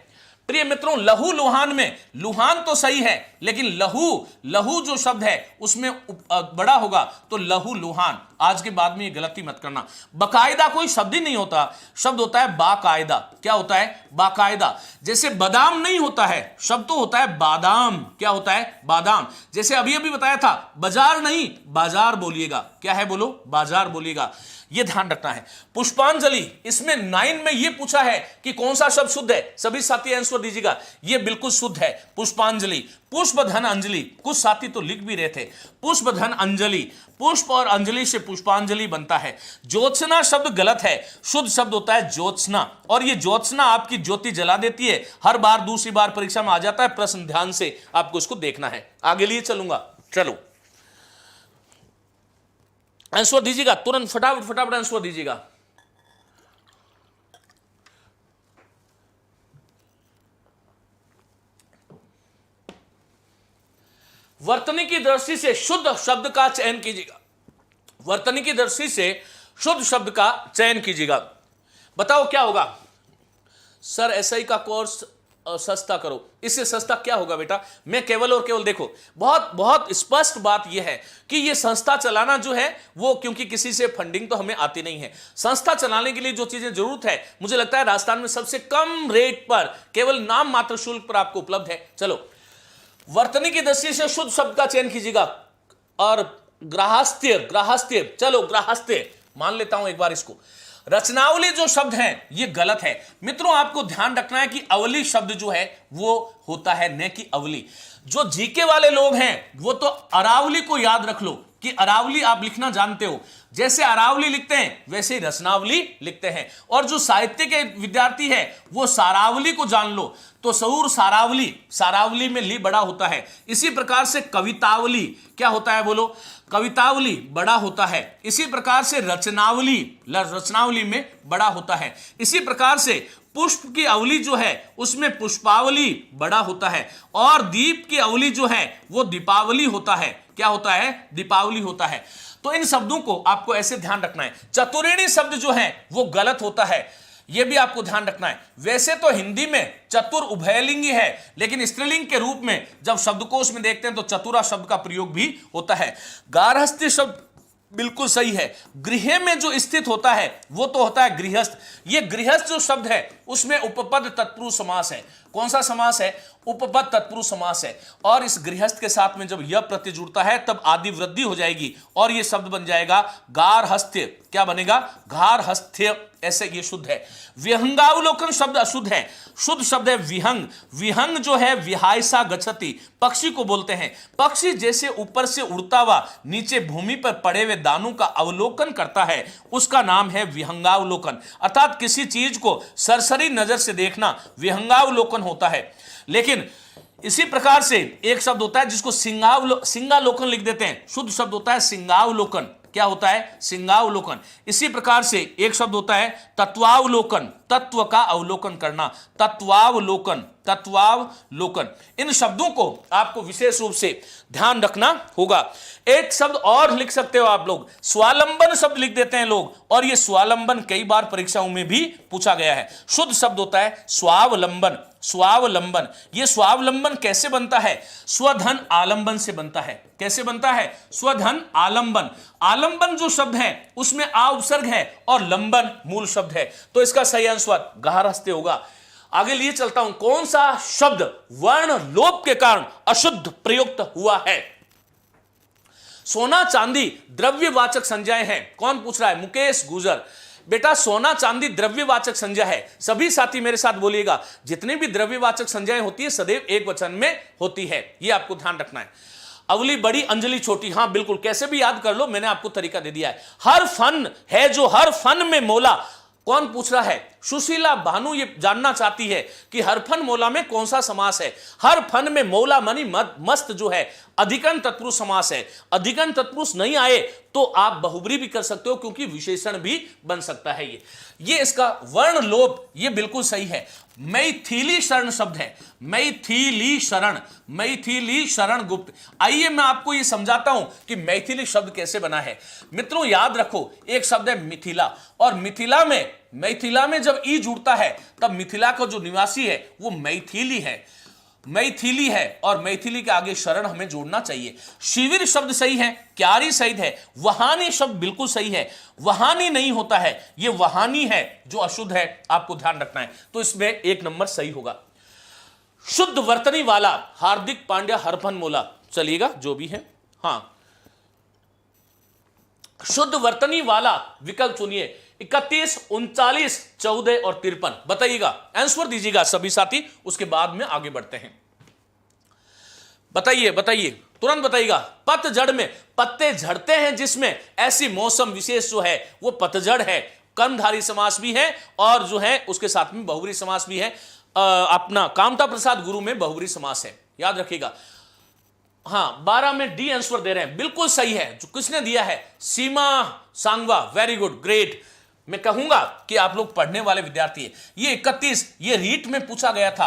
प्रिय मित्रों, लहू लुहान में लुहान तो सही है, लेकिन लहू, लहू जो शब्द है उसमें बड़ा होगा तो लहू लुहान। आज के बाद में ये गलती मत करना। बकायदा कोई शब्द ही नहीं होता, शब्द होता है बाकायदा। क्या होता है? बाकायदा। जैसे बादाम नहीं होता है, शब्द तो होता है बादाम। क्या होता है? बादाम। जैसे अभी अभी बताया था, बाजार नहीं बाजार बोलिएगा। क्या है? बोलो, बाजार बोलिएगा। ये ध्यान रखना है। पुष्पांजलि, इसमें 9 में ये पूछा है कि कौन सा शब्द शुद्ध है। सभी साथी आंसर दीजिएगा, ये बिल्कुल शुद्ध है, पुष्पांजलि। पुष्प धन अंजलि, कुछ साथी तो लिख भी रहे थे पुष्प धन अंजलि, पुष्प और अंजलि से पुष्पांजलि बनता है। ज्योत्सना शब्द गलत है, शुद्ध शब्द होता है ज्योत्सना, और ये ज्योत्सना आपकी ज्योति जला देती है। हर बार दूसरी बार परीक्षा में आ जाता है प्रश्न, ध्यान से आपको इसको देखना है। आगे लिए चलूंगा, चलो आंसर दीजिएगा, तुरंत फटाफट फटाफट आंसर दीजिएगा। वर्तनी की दृष्टि से शुद्ध शब्द का चयन कीजिएगा। वर्तनी की दृष्टि से शुद्ध शब्द का चयन कीजिएगा। बताओ क्या होगा? सर एसआई का कोर्स सस्ता करो। इससे सस्ता क्या होगा बेटा? मैं केवल और केवल, देखो बहुत बहुत स्पष्ट बात यह है कि यह संस्था चलाना जो है वो, क्योंकि किसी से फंडिंग तो हमें आती नहीं है, संस्था चलाने के लिए जो चीजें जरूरत है, मुझे लगता है राजस्थान में सबसे कम रेट पर, केवल नाम मात्र शुल्क पर आपको उपलब्ध है। चलो, वर्तनी की दृष्टि से शुद्ध शब्द का चयन कीजिएगा। और ग्राहस्थ्य, ग्राहस्थ्य, चलो ग्राहस्थ्य मान लेता हूं एक बार इसको। रचनावली जो शब्द है ये गलत है। मित्रों आपको ध्यान रखना है कि अवली शब्द जो है वो होता है, न कि अवली। जो जीके वाले लोग हैं वो तो अरावली को याद रख लो कि अरावली आप लिखना जानते हो। जैसे अरावली लिखते हैं वैसे ही रचनावली लिखते हैं। और जो साहित्य के विद्यार्थी है वो सारावली को जान लो, तो सऊर सारावली, सारावली में ली बड़ा होता है। इसी प्रकार से कवितावली क्या होता है? बोलो, कवितावली बड़ा होता है। इसी प्रकार से रचनावली, रचनावली में बड़ा होता है। इसी प्रकार से पुष्प की अवली जो है उसमें पुष्पावली बड़ा होता है। और दीप की अवली जो है वो दीपावली होता है। क्या होता है? दीपावली होता है। तो इन शब्दों को आपको ऐसे ध्यान रखना है। चतुर्णी शब्द जो है वो गलत होता है, यह भी आपको ध्यान रखना है। वैसे तो हिंदी में चतुर उभयलिंगी है, लेकिन स्त्रीलिंग के रूप में जब शब्दकोश में देखते हैं तो चतुरा शब्द का प्रयोग भी होता है। गार्हस्थ्य शब्द बिल्कुल सही है। गृह में जो स्थित होता है वो तो होता है गृहस्थ। ये गृहस्थ जो शब्द है उसमें उपपद तत्पुरुष समास है। कौन सा समास है? उपपद तत्पुरुष समास है। और इस गृहस्थ के साथ में जब यह प्रत्यय जुड़ता है तब आदि वृद्धि हो जाएगी और यह शब्द बन जाएगा गार्हस्थ्य। क्या बनेगा? गार्हस्थ्य। ऐसे ये शुद्ध है। विहंगावलोकन शब्द अशुद्ध है। शुद्ध शब्द है विहंग। विहंग जो है विहायसा गच्छति, पक्षी को बोलते हैं। पक्षी जैसे ऊपर से उड़ता हुआ नीचे भूमि पर पड़े हुए दानों का अवलोकन करता है, उसका नाम है विहंगावलोकन। अर्थात किसी चीज को सरसरी नजर से देखना विहंगावलोकन होता है। लेकिन इसी प्रकार से एक शब्द होता है जिसको सिंगावलोकन लिख देते हैं। शुद्ध शब्द होता है सिंगावलोकन। क्या होता है? सिंगावलोकन। इसी प्रकार से एक शब्द होता है तत्वावलोकन, तत्व का अवलोकन करना। तत्वावलोकन, तत्वावलोकन। इन शब्दों को आपको विशेष रूप से ध्यान रखना होगा। एक शब्द और लिख सकते हो आप लोग, स्वावलंबन शब्द लिख देते हैं लोग, और यह स्वावलंबन कई बार परीक्षाओं में भी पूछा गया है। शुद्ध शब्द होता है स्वावलंबन। स्वावलंबन। यह स्वावलंबन कैसे बनता है? स्वधन आलंबन से बनता है। कैसे बनता है? स्वधन आलंबन। आलंबन जो शब्द है उसमें आ उपसर्ग है और लंबन मूल शब्द है, तो इसका सही आंसर गार्हस्थ्य होगा। आगे लिए चलता हूं। कौन सा शब्द वर्ण लोप के कारण अशुद्ध प्रयुक्त हुआ है? सोना चांदी द्रव्यवाचक संज्ञाएं हैं। कौन पूछ रहा है? मुकेश गुजर। बेटा सोना चांदी द्रव्यवाचक संज्ञा है। सभी साथी मेरे साथ बोलिएगा, जितनी भी द्रव्यवाचक संज्ञाएं होती है सदैव एक वचन में होती है, यह आपको ध्यान रखना है। अवली बड़ी अंजलि छोटी, हां बिल्कुल, कैसे भी याद कर लो, मैंने आपको तरीका दे दिया है। हर फन है जो हर फन में मोला। कौन पूछ रहा है? सुशीला भानु ये जानना चाहती है कि हर फन मोला में कौन सा समास है। हर फन में मौला मनी मस्त जो है अधिकरण तत्पुरुष समास है। अधिकरण तत्पुरुष नहीं आए तो आप बहुब्री भी कर सकते हो, क्योंकि विशेषण भी बन सकता है। ये इसका वर्ण लोप ये बिल्कुल सही है। मैथिली शरण शब्द है। मैथिली शरण, मैथिली शरण गुप्त। आइए मैं आपको ये समझाता हूं कि मैथिली शब्द कैसे बना है। मित्रों याद रखो, एक शब्द है मिथिला, और मिथिला में जब ई जुड़ता है तब मिथिला का जो निवासी है वो मैथिली है। मैथिली है, और मैथिली के आगे शरण हमें जोड़ना चाहिए। शिविर शब्द सही है, क्यारी सही है, वहानी शब्द बिल्कुल सही है। वहानी नहीं होता है, ये वहानी है जो अशुद्ध है, आपको ध्यान रखना है। तो इसमें एक नंबर सही होगा। शुद्ध वर्तनी वाला हार्दिक पांड्या हरफन मोला। चलिएगा जो भी है, हां शुद्ध वर्तनी वाला विकल्प चुनिए। 31, 39, 14 और 53 बताइएगा, आंसर दीजिएगा सभी साथी, उसके बाद में आगे बढ़ते हैं। बताइए बताइए, तुरंत बताइएगा। पतझड़ में पत्ते झड़ते हैं जिसमें, ऐसी मौसम विशेष जो है वो पतझड़ है। कर्मधारी समास भी है और जो है उसके साथ में बहुब्री समास भी है। अपना कामता प्रसाद गुरु में बहुब्री समास है, याद रखिएगा। हां 12 में डी आंसर दे रहे हैं, बिल्कुल सही है। जो किसने दिया है? सीमा सांगवा, वेरी गुड, ग्रेट। मैं कहूंगा कि आप लोग पढ़ने वाले विद्यार्थी हैं। ये 31 ये रीट में पूछा गया था।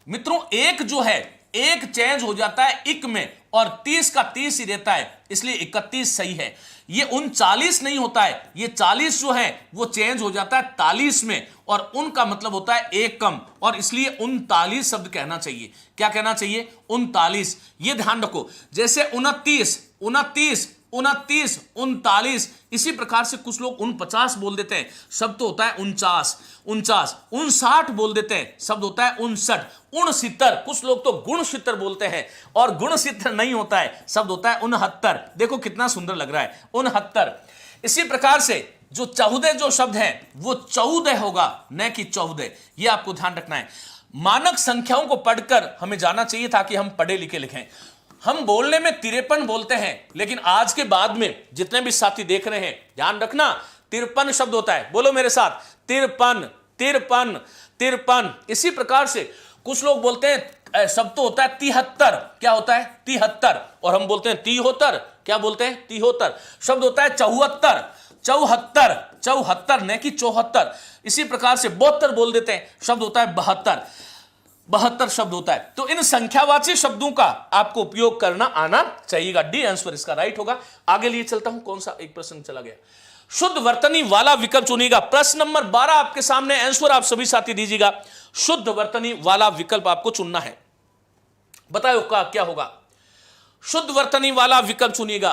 मित्रों एक जो है एक चेंज हो जाता है इक में, और 30 का 30 ही रहता है, इसलिए 31 सही है। ये 39 नहीं होता है, ये 40 जो है वो चेंज हो जाता है 40 में, और उनका मतलब होता है एक कम, और इसलिए 39 शब्द कहना चाहिए। क्या कहना चाहिए? 39। ये ध्यान रखो, जैसे 29, 29, 29, 39, इसी प्रकार से कुछ लोग 49 बोल देते हैं, शब्द तो होता है 49, 49, 59 बोल देते हैं, शब्द होता है 59, 69, कुछ लोग तो गुणसितर बोलते हैं, और गुणसितर नहीं होता है, शब्द होता है 69। देखो कितना सुंदर लग रहा है, 69। इसी प्रकार से जो 14 जो शब्द है वो 14 होगा, न कि 14। ये आपको ध्यान रखना है। मानक संख्याओं को पढ़कर हमें जाना चाहिए ताकि हम पढ़े लिखे लिखें। हम बोलने में 53 बोलते हैं, लेकिन आज के बाद में जितने भी साथी देख रहे हैं ध्यान रखना 53 शब्द होता है। बोलो मेरे साथ, 53, 53, 53। इसी प्रकार से कुछ लोग बोलते हैं शब्द तो होता है 73। क्या होता है? 73, और हम बोलते हैं 73। क्या बोलते हैं? 73। शब्द होता है 74, 74, 74 न कि 74। इसी प्रकार से 72 बोल देते हैं, शब्द होता है 72, 72 शब्द होता है। तो इन संख्यावाची शब्दों का आपको उपयोग करना आना चाहिएगा। डी आंसर इसका राइट होगा। आगे लिए चलता हूं, कौन सा एक प्रश्न चला गया। शुद्ध वर्तनी वाला विकल्प चुनिएगा। प्रश्न नंबर 12 आपके सामने, आंसर आप सभी साथी दीजिएगा। शुद्ध वर्तनी वाला विकल्प आपको चुनना है। बताओ क्या होगा? शुद्ध वर्तनी वाला विकल्प चुनिएगा।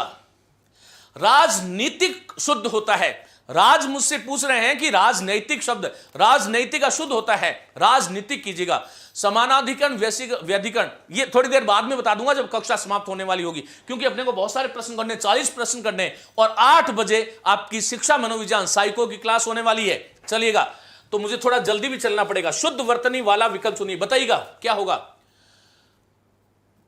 राजनीतिक शुद्ध होता है, राज मुझसे पूछ रहे हैं कि राजनैतिक शब्द, राजनैतिक अशुद्ध होता है, राजनीतिक कीजिएगा। समानाधिकरण, व्यधिकरण, ये थोड़ी देर बाद में बता दूंगा जब कक्षा समाप्त होने वाली होगी, क्योंकि अपने को बहुत सारे प्रश्न करने, 40 प्रश्न करने, और 8 बजे आपकी शिक्षा मनोविज्ञान साइको की क्लास होने वाली है। चलिएगा, तो मुझे थोड़ा जल्दी भी चलना पड़ेगा। शुद्ध वर्तनी वाला विकल्प चुनिए, बताइएगा क्या होगा।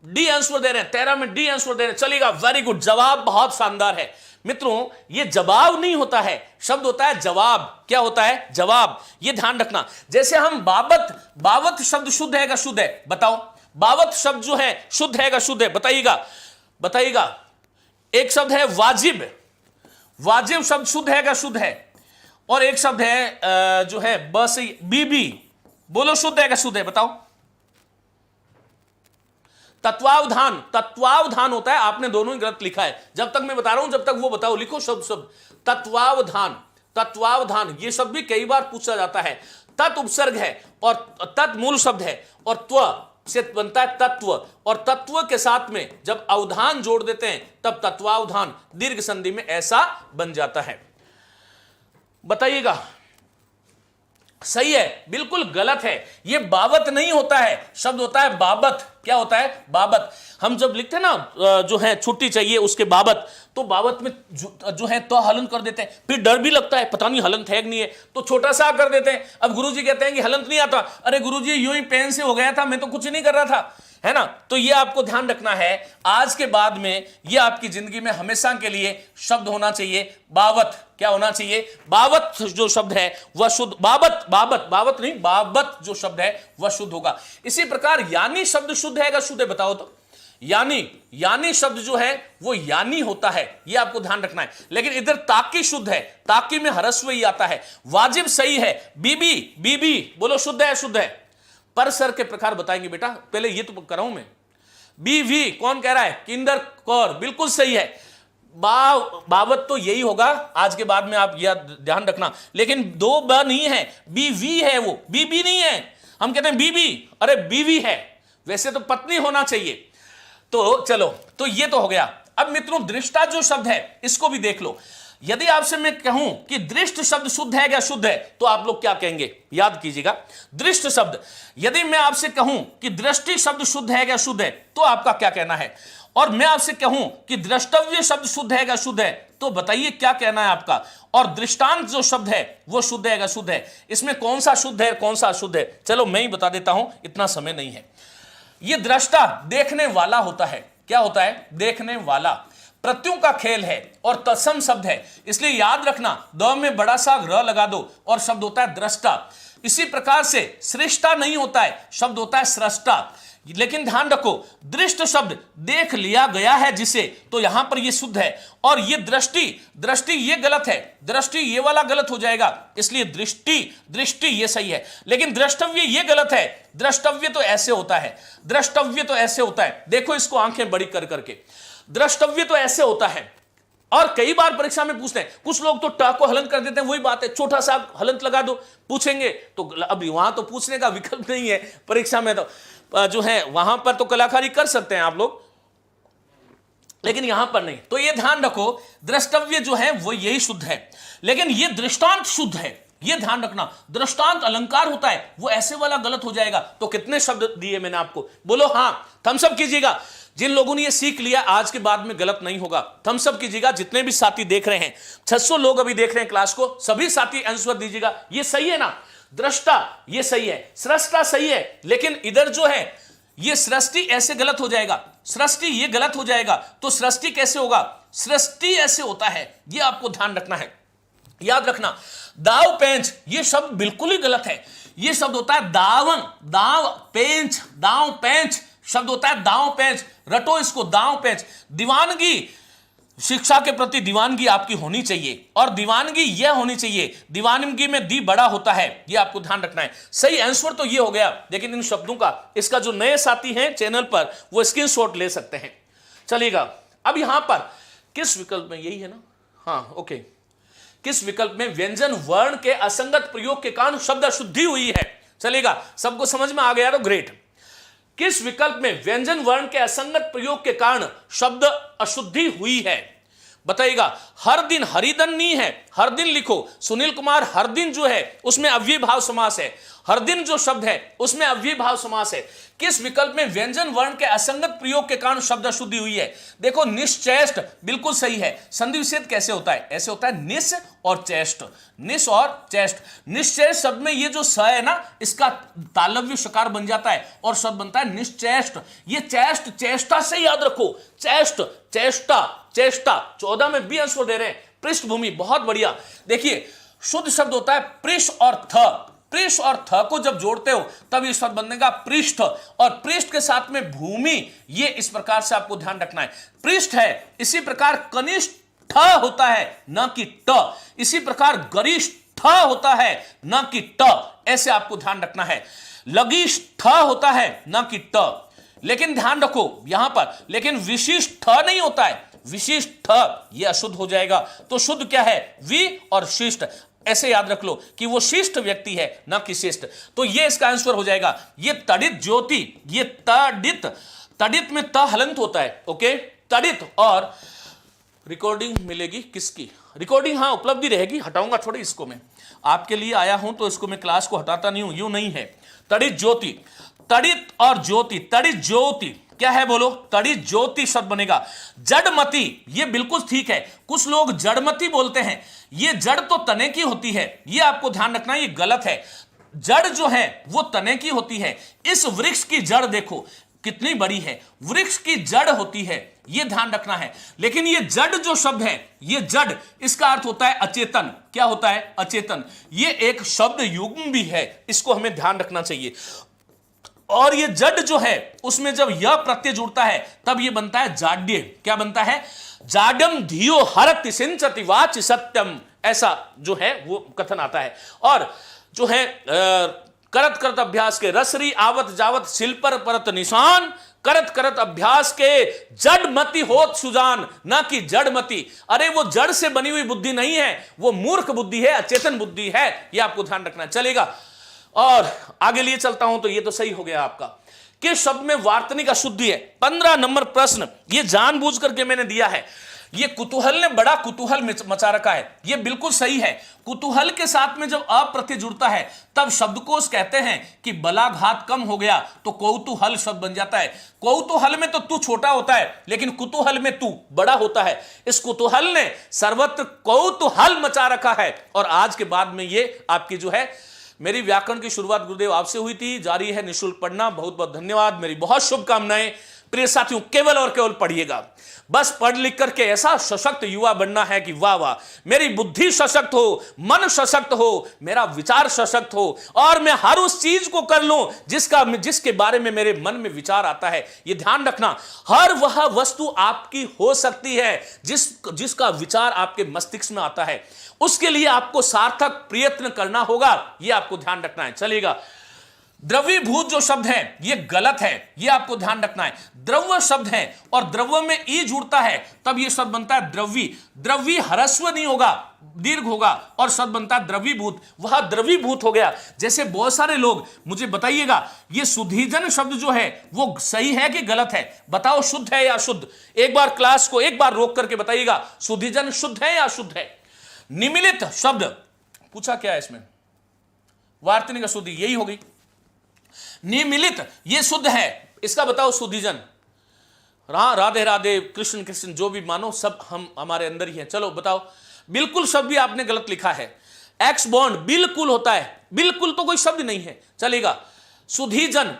डी आंसर दे रहे हैं, 13 में डी आंसर दे रहे हैं। चलिएगा, वेरी गुड, जवाब बहुत शानदार है। मित्रों, ये जवाब नहीं होता है, शब्द होता है जवाब। क्या होता है? जवाब। ये ध्यान रखना। जैसे हम बाबत, बाबत शब्द शुद्ध है का शुद्ध है? बताओ, बाबत शब्द जो है शुद्ध है का शुद्ध है? बताइएगा, बताइएगा। एक शब्द है वाजिब, वाजिब शब्द शुद्ध है का शुद्ध है? और एक शब्द है जो है बस बीबी, बोलो शुद्ध है का शुद्ध है? बताओ। तत्वावधान, तत्वावधान होता है, आपने दोनों ही गलत लिखा है। जब तक मैं बता रहा हूं जब तक वो बताओ, लिखो शब्द शब्द। तत्वावधान, तत्वावधान ये शब्द भी कई बार पूछा जाता है। तत् उपसर्ग है और तत् मूल शब्द है, और त्व से बनता है तत्व, और तत्व के साथ में जब अवधान जोड़ देते हैं तब तत्वावधान दीर्घ संधि में ऐसा बन जाता है। बताइएगा, सही है? बिल्कुल गलत है। यह बाबत नहीं होता है, शब्द होता है बाबत। क्या होता है? बाबत। हम जब लिखते हैं ना जो है छुट्टी चाहिए उसके बाबत, तो बाबत में जो है तो हलंत कर देते हैं, फिर डर भी लगता है पता नहीं हलंत है कि नहीं है, तो छोटा सा कर देते हैं। अब गुरुजी कहते हैं कि हलंत नहीं आता, अरे गुरुजी यूं ही पेन से हो गया था, मैं तो कुछ नहीं कर रहा था, है ना। तो ये आपको ध्यान रखना है, आज के बाद में ये आपकी जिंदगी में हमेशा के लिए शब्द होना चाहिए बाबत। क्या होना चाहिए? बाबत जो शब्द है वह शुद्ध, बाबत, बाबत, बाबत नहीं, बाबत जो शब्द है वह शुद्ध होगा। इसी प्रकार यानी शब्द शुद्ध है का शुद्ध है? बताओ तो। यानी, यानी शब्द जो है वो यानी होता है, ये आपको ध्यान रखना है। लेकिन इधर ताकि शुद्ध है, ताकि में ह्रस्व ही आता है। वाजिब सही है। बीबी, बीबी बोलो शुद्ध है, शुद्ध है? पर सर के प्रकार बताएंगे बेटा, पहले ये तो कराऊं मैं। बीवी कौन कह रहा है? किंडर कौर, बिल्कुल सही है। बाबत तो यही होगा, आज के बाद में आप यह ध्यान रखना। लेकिन दो ब नहीं है, बीवी है, वो बीबी नहीं है। हम कहते हैं बीबी, अरे बीवी है, वैसे तो पत्नी होना चाहिए। तो चलो, तो ये तो हो गया। अब मित्रों, दृष्टा जो शब्द है इसको भी देख लो। यदि आपसे मैं कहूं कि दृष्ट शब्द शुद्ध है या शुद्ध है, तो आप लोग क्या कहेंगे? याद कीजिएगा, दृष्ट शब्द। यदि मैं आपसे कहूं कि दृष्टि शब्द शुद्ध है या शुद्ध है, तो आपका क्या कहना है? और मैं आपसे कहूं कि द्रष्टव्य शब्द शुद्ध है या शुद्ध है, तो बताइए क्या कहना है आपका? और दृष्टांत जो शब्द है वो शुद्ध है या शुद्ध है? इसमें कौन सा शुद्ध है, कौन सा अशुद्ध है? चलो मैं ही बता देता हूं, इतना समय नहीं है। ये दृष्टा देखने वाला होता है। क्या होता है? देखने वाला। प्रत्यों का खेल है और तत्सम शब्द है, इसलिए याद रखना, द में बड़ा सा र लगा दो और शब्द होता है दृष्टा। इसी प्रकार से सृष्टा नहीं होता है, शब्द होता है सृष्टा। लेकिन ध्यान रखो, दृष्ट शब्द देख लिया गया है जिसे, तो यहां पर ये शुद्ध है। और ये दृष्टि, दृष्टि ये गलत है, दृष्टि ये वाला गलत हो जाएगा, इसलिए दृष्टि, दृष्टि ये सही है। लेकिन द्रष्टव्य ये गलत है, द्रष्टव्य तो ऐसे होता है, द्रष्टव्य तो ऐसे होता है। देखो इसको आंखें बड़ी कर करके, द्रष्टव्य तो ऐसे होता है। और कई बार परीक्षा में पूछते हैं, कुछ लोग तो ट को हलंत कर देते हैं, वही बात है, छोटा सा हलंत लगा दो, पूछेंगे तो। अब वहां तो पूछने का विकल्प नहीं है परीक्षा में, तो जो है वहां पर तो कलाकारी कर सकते हैं आप लोग, लेकिन यहां पर नहीं। तो ये ध्यान रखो, द्रष्टव्य जो है वो यही शुद्ध है, लेकिन ये दृष्टांत शुद्ध है, ये ध्यान रखना। दृष्टांत अलंकार होता है, वो ऐसे वाला गलत हो जाएगा। तो कितने शब्द दिए मैंने आपको? बोलो हाँ, थम्स अप कीजिएगा। जिन लोगों ने ये सीख लिया, आज के बाद में गलत नहीं होगा, थम्स अप कीजिएगा। जितने भी साथी देख रहे हैं, 600 लोग अभी देख रहे हैं क्लास को, सभी साथी आंसर दीजिएगा। ये सही है ना? दृष्टा ये सही है, सृष्टा सही है, लेकिन इधर जो है ये सृष्टि ऐसे गलत हो जाएगा, सृष्टि ये गलत हो जाएगा। तो सृष्टि कैसे होगा? सृष्टि ऐसे होता है, ये आपको ध्यान रखना है, याद रखना। दाव पेंच ये शब्द बिल्कुल ही गलत है, ये शब्द होता है दावन, दाव पेंच, दाव पेंच शब्द होता है दाव पेंच, रटो इसको, दाव पेंच। दीवानगी, शिक्षा के प्रति दीवानगी आपकी होनी चाहिए, और दीवानगी यह होनी चाहिए, दीवानगी में दी बड़ा होता है, यह आपको ध्यान रखना है। सही आंसर तो ये हो गया, लेकिन इन शब्दों का, इसका जो नए साथी हैं चैनल पर, वो स्क्रीनशॉट ले सकते हैं। चलिएगा, अब यहां पर किस विकल्प में, यही है ना? हाँ, ओके। किस विकल्प में व्यंजन वर्ण के असंगत प्रयोग के कारण शब्द अशुद्धि हुई है? चलेगा, सबको समझ में आ गया तो ग्रेट। किस विकल्प में व्यंजन वर्ण के असंगत प्रयोग के कारण शब्द अशुद्धि हुई है? बताइएगा। हर दिन हरिदन नहीं है, हर दिन लिखो। सुनील कुमार, हर दिन जो है उसमें अव्ययीभाव समास है। हर दिन जो शब्द है उसमें अव्ययीभाव समास है। किस विकल्प में व्यंजन वर्ण के असंगत प्रयोग के कारण शब्द अशुद्धि हुई है? देखो, निश्चेष्ट बिल्कुल सही है। संधि विच्छेद कैसे होता है? ऐसे होता है निस और चेष्ट, निस और चेष्ट। निश्चेष्ट शब्द में ये जो स है ना, इसका तालव्य शकार बन जाता है और शब्द बनता है निश्चेष्ट। ये चेष्ट, चेष्टा से याद रखो, चेष्ट, चेष्टा, चेष्टा। 14 में बी आंसर दे रहे हैं। पृष्ठभूमि, बहुत बढ़िया। देखिए, शुद्ध शब्द होता है पृष्ठ और थ। पृष्ठ और थ को जब जोड़ते हो तब ये शब्द बनेगा पृष्ठ, और पृष्ठ के साथ में भूमि, ये इस प्रकार से आपको ध्यान रखना है। पृष्ठ है, इसी प्रकार कनिष्ठ होता है न कि ट, इसी प्रकार गरिष्ठ होता है न कि ट, ऐसे आपको ध्यान रखना है। लघिष्ठ होता है न कि ट, लेकिन ध्यान रखो यहां पर, लेकिन विशिष्ट नहीं होता है। विशिष्ट यह अशुद्ध हो जाएगा। तो शुद्ध क्या है? वि और शिष्ट। ऐसे याद रख लो कि वो शिष्ट व्यक्ति है ना कि शिष्ट। तो ये इसका आंसर हो जाएगा। ये तड़ित ज्योति, ये तड़ित, तड़ित में त हलंत होता है। ओके, तड़ित। और रिकॉर्डिंग मिलेगी किसकी? रिकॉर्डिंग हाँ उपलब्धि रहेगी, हटाऊंगा थोड़ी इसको। मैं आपके लिए आया हूं तो इसको मैं क्लास को हटाता नहीं हूं, यूं नहीं है। तड़ित ज्योति, तड़ित और ज्योति, तड़ित ज्योति क्या है बोलो? तड़ित ज्योति शब्द बनेगा। जड़मती, ये बिल्कुल ठीक है। कुछ लोग जड़मती बोलते हैं, ये जड़ तो तने की होती है, ये आपको ध्यान रखना, ये गलत है। जड़ जो है वो तने की होती है। इस वृक्ष की जड़ देखो कितनी बड़ी है, वृक्ष की जड़ होती है, ये ध्यान रखना है। लेकिन ये जड़ जो शब्द है, ये जड़, इसका अर्थ होता है अचेतन। क्या होता है? अचेतन। ये एक शब्द युग्म भी है, इसको हमें ध्यान रखना चाहिए। और ये जड़ जो है उसमें जब यह प्रत्यय जुड़ता है तब ये बनता है जाड्य। क्या बनता है? जाड्यम धियो हरति सिंचति वाच सत्यम, ऐसा जो है वो कथन आता है। और जो है करत करत अभ्यास के रसरी आवत जावत शिल्पर परत निशान, करत करत अभ्यास के जड़मति होत सुजान, ना कि जड़मति। अरे वो जड़ से बनी हुई बुद्धि नहीं है, वो मूर्ख बुद्धि है, अचेतन बुद्धि है, ये आपको ध्यान रखना चलेगा। और आगे लिए चलता हूं तो ये तो सही हो गया आपका। किस शब्द में वार्तनिक अशुद्धि है? 15 नंबर प्रश्न, ये जानबूझ करके मैंने दिया है। ये कुतूहल ने बड़ा कुतूहल मचा रखा है, ये बिल्कुल सही है। कुतूहल के साथ में जब अप्रत्यय जुड़ता है तब शब्दकोश कहते हैं कि बलाघात कम हो गया तो कौतूहल शब्द बन जाता है। कौतूहल में तो तू छोटा होता है, लेकिन कुतूहल में तू बड़ा होता है। इस कुतूहल ने सर्वत्र कौतूहल मचा रखा है। और आज के बाद में ये आपकी जो है, मेरी व्याकरण की शुरुआत गुरुदेव आपसे हुई थी, जारी है निःशुल्क पढ़ना। बहुत बहुत धन्यवाद, मेरी बहुत शुभकामनाएं। प्रिय साथियों, केवल और केवल पढ़िएगा, बस पढ़ लिख करके ऐसा सशक्त युवा बनना है कि वाह वाह, मेरी बुद्धि सशक्त हो, मन सशक्त हो, मेरा विचार सशक्त हो, और मैं हर उस चीज को कर लूं जिसके बारे में मेरे मन में विचार आता है। यह ध्यान रखना, हर वह वस्तु आपकी हो सकती है जिसका विचार आपके मस्तिष्क में आता है। उसके लिए आपको सार्थक प्रयत्न करना होगा, यह आपको ध्यान रखना है। चलेगा। द्रवीभूत जो शब्द है ये गलत है, ये आपको ध्यान रखना है। द्रव्य शब्द है और द्रव्य में ई जुड़ता है तब ये शब्द बनता है द्रवी। द्रवी ह्रस्व नहीं होगा, दीर्घ होगा, और शब्द बनता है द्रवीभूत। वह द्रवीभूत हो गया। जैसे बहुत सारे लोग मुझे बताइएगा, ये सुधीजन शब्द जो है वो सही है कि गलत है? बताओ, शुद्ध है या अशुद्ध? एक बार क्लास को एक बार रोक करके बताइएगा, सुधीजन शुद्ध है या अशुद्ध है? निमिलित शब्द पूछा क्या है इसमें? वार्तनिक अशुद्धि यही होगी। निमिलित ये शुद्ध है, इसका बताओ सुधीजन। राधे राधे, कृष्ण कृष्ण, जो भी मानो सब हम हमारे अंदर ही हैं। चलो बताओ। बिल्कुल शब्द भी आपने गलत लिखा है। एक्स बॉन्ड बिल्कुल होता है, बिल्कुल तो कोई शब्द नहीं है। चलेगा। सुधीजन,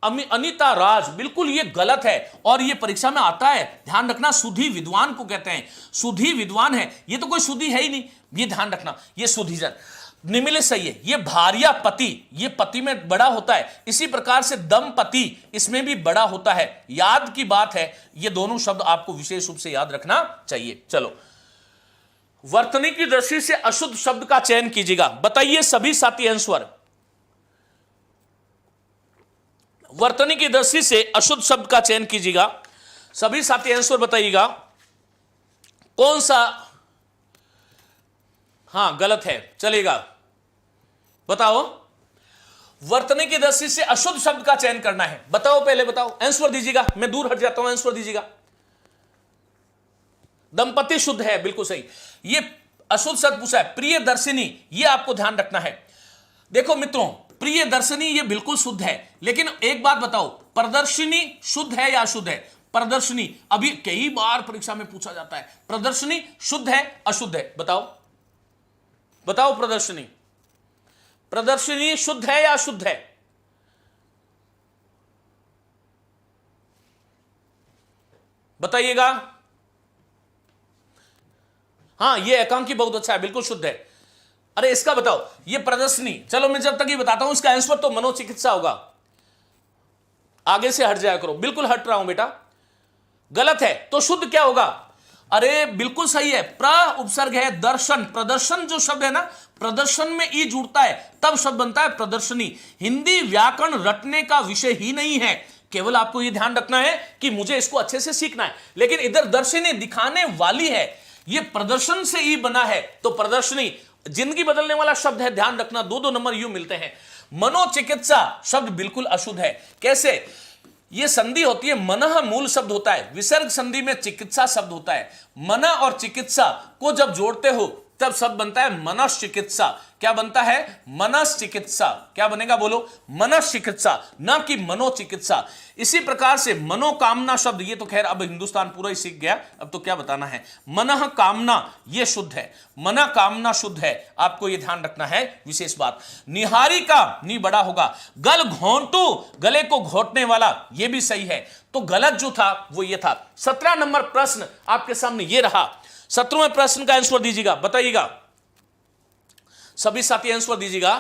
अनिता राज, बिल्कुल ये गलत है और ये परीक्षा में आता है। ध्यान रखना, सुधी विद्वान को कहते हैं। सुधी विद्वान है, ये तो कोई सुधी है ही नहीं, ये ध्यान रखना। ये सुधीजन। निमिलित सही है। ये भार्या पति, ये पति में बड़ा होता है। इसी प्रकार से दंपति, इसमें भी बड़ा होता है। याद की बात है, ये दोनों शब्द आपको विशेष रूप से याद रखना चाहिए। चलो, वर्तनी की दृष्टि से अशुद्ध शब्द का चयन कीजिएगा। बताइए सभी साथी आंसर। वर्तनी की दृष्टि से अशुद्ध शब्द का चयन कीजिएगा। सभी साथी आंसर बताइएगा कौन सा। हां, गलत है। चलेगा, बताओ। वर्तनी की दृष्टि से अशुद्ध शब्द का चयन करना है। बताओ, पहले बताओ, आंसर दीजिएगा। मैं दूर हट जाता हूं, आंसर दीजिएगा। दंपति शुद्ध है, बिल्कुल सही। ये अशुद्ध शब्द पूछा है। प्रियदर्शिनी, ये आपको ध्यान रखना है। देखो मित्रों, प्रियदर्शिनी ये बिल्कुल शुद्ध है, लेकिन एक बात बताओ, प्रदर्शिनी शुद्ध है या अशुद्ध है? प्रदर्शनी, अभी कई बार परीक्षा में पूछा जाता है, प्रदर्शनी शुद्ध है अशुद्ध है? बताओ बताओ, प्रदर्शनी, प्रदर्शनी शुद्ध है या अशुद्ध है? बताइएगा। हाँ, ये एकांकी बहुत अच्छा है, बिल्कुल शुद्ध है। अरे इसका बताओ, ये प्रदर्शनी, चलो मैं जब तक ये बताता हूं, इसका आंसर तो मनोचिकित्सा होगा। आगे से हट जाया करो, बिल्कुल हट रहा हूं बेटा, गलत है। तो शुद्ध क्या होगा? अरे बिल्कुल सही है, प्र उपसर्ग है दर्शन, प्रदर्शन जो शब्द है ना, प्रदर्शन में ई जुड़ता है तब शब्द बनता है प्रदर्शनी। हिंदी व्याकरण रटने का विषय ही नहीं है, केवल आपको यह ध्यान रखना है कि मुझे इसको अच्छे से सीखना है। लेकिन इधर दर्शनी दिखाने वाली है, यह प्रदर्शन से ई बना है, तो प्रदर्शनी जिंदगी बदलने वाला शब्द है, ध्यान रखना। 2-2 नंबर यू मिलते हैं। मनोचिकित्सा शब्द बिल्कुल अशुद्ध है। कैसे? ये संधि होती है, मनः मूल शब्द होता है, विसर्ग संधि में चिकित्सा शब्द होता है। मन और चिकित्सा को जब जोड़ते हो तब शब्द बनता है मनश्चिकित्सा। क्या बनता है? मनश्चिकित्सा। क्या बनेगा बोलो? मनश्चिकित्सा, न कि मनोचिकित्सा। इसी प्रकार से मनोकामना शब्द, ये तो खैर अब हिंदुस्तान पूरा ही सीख गया, अब तो क्या बताना है। मनः कामना ये शुद्ध है, मना कामना शुद्ध है, आपको ये ध्यान रखना है, विशेष बात। निहारी का नी बड़ा होगा। गल घोंटू, गले को घोटने वाला, ये भी सही है। तो गलत जो था वो ये था। 17 नंबर प्रश्न आपके सामने ये रहा। 17वें प्रश्न का आंसर दीजिएगा, बताइएगा सभी साथी, आंसर दीजिएगा,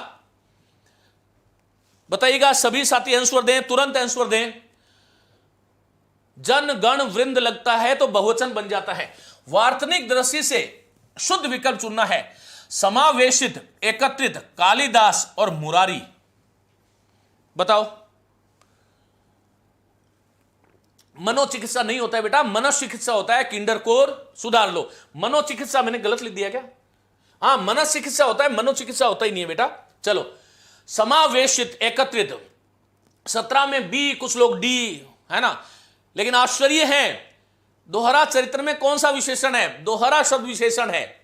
बताइएगा सभी साथी, आंसर दें, तुरंत आंसर दें। जन गण वृंद लगता है तो बहुवचन बन जाता है। वार्तनिक दृष्टि से शुद्ध विकल्प चुनना है। समावेशित, एकत्रित, कालिदास और मुरारी। बताओ। मनोचिकित्सा नहीं होता है बेटा, मनोचिकित्सा होता है। किंडरकोर सुधार लो। मनोचिकित्सा मैंने गलत लिख दिया क्या? हाँ, मनोचिकित्सा होता है, मनोचिकित्सा होता ही नहीं है बेटा। चलो, समावेशित, एकत्रित, 17 में बी, कुछ लोग डी, है ना। लेकिन आश्चर्य है, दोहरा चरित्र में कौन सा विशेषण है? दोहरा शब्द विशेषण है,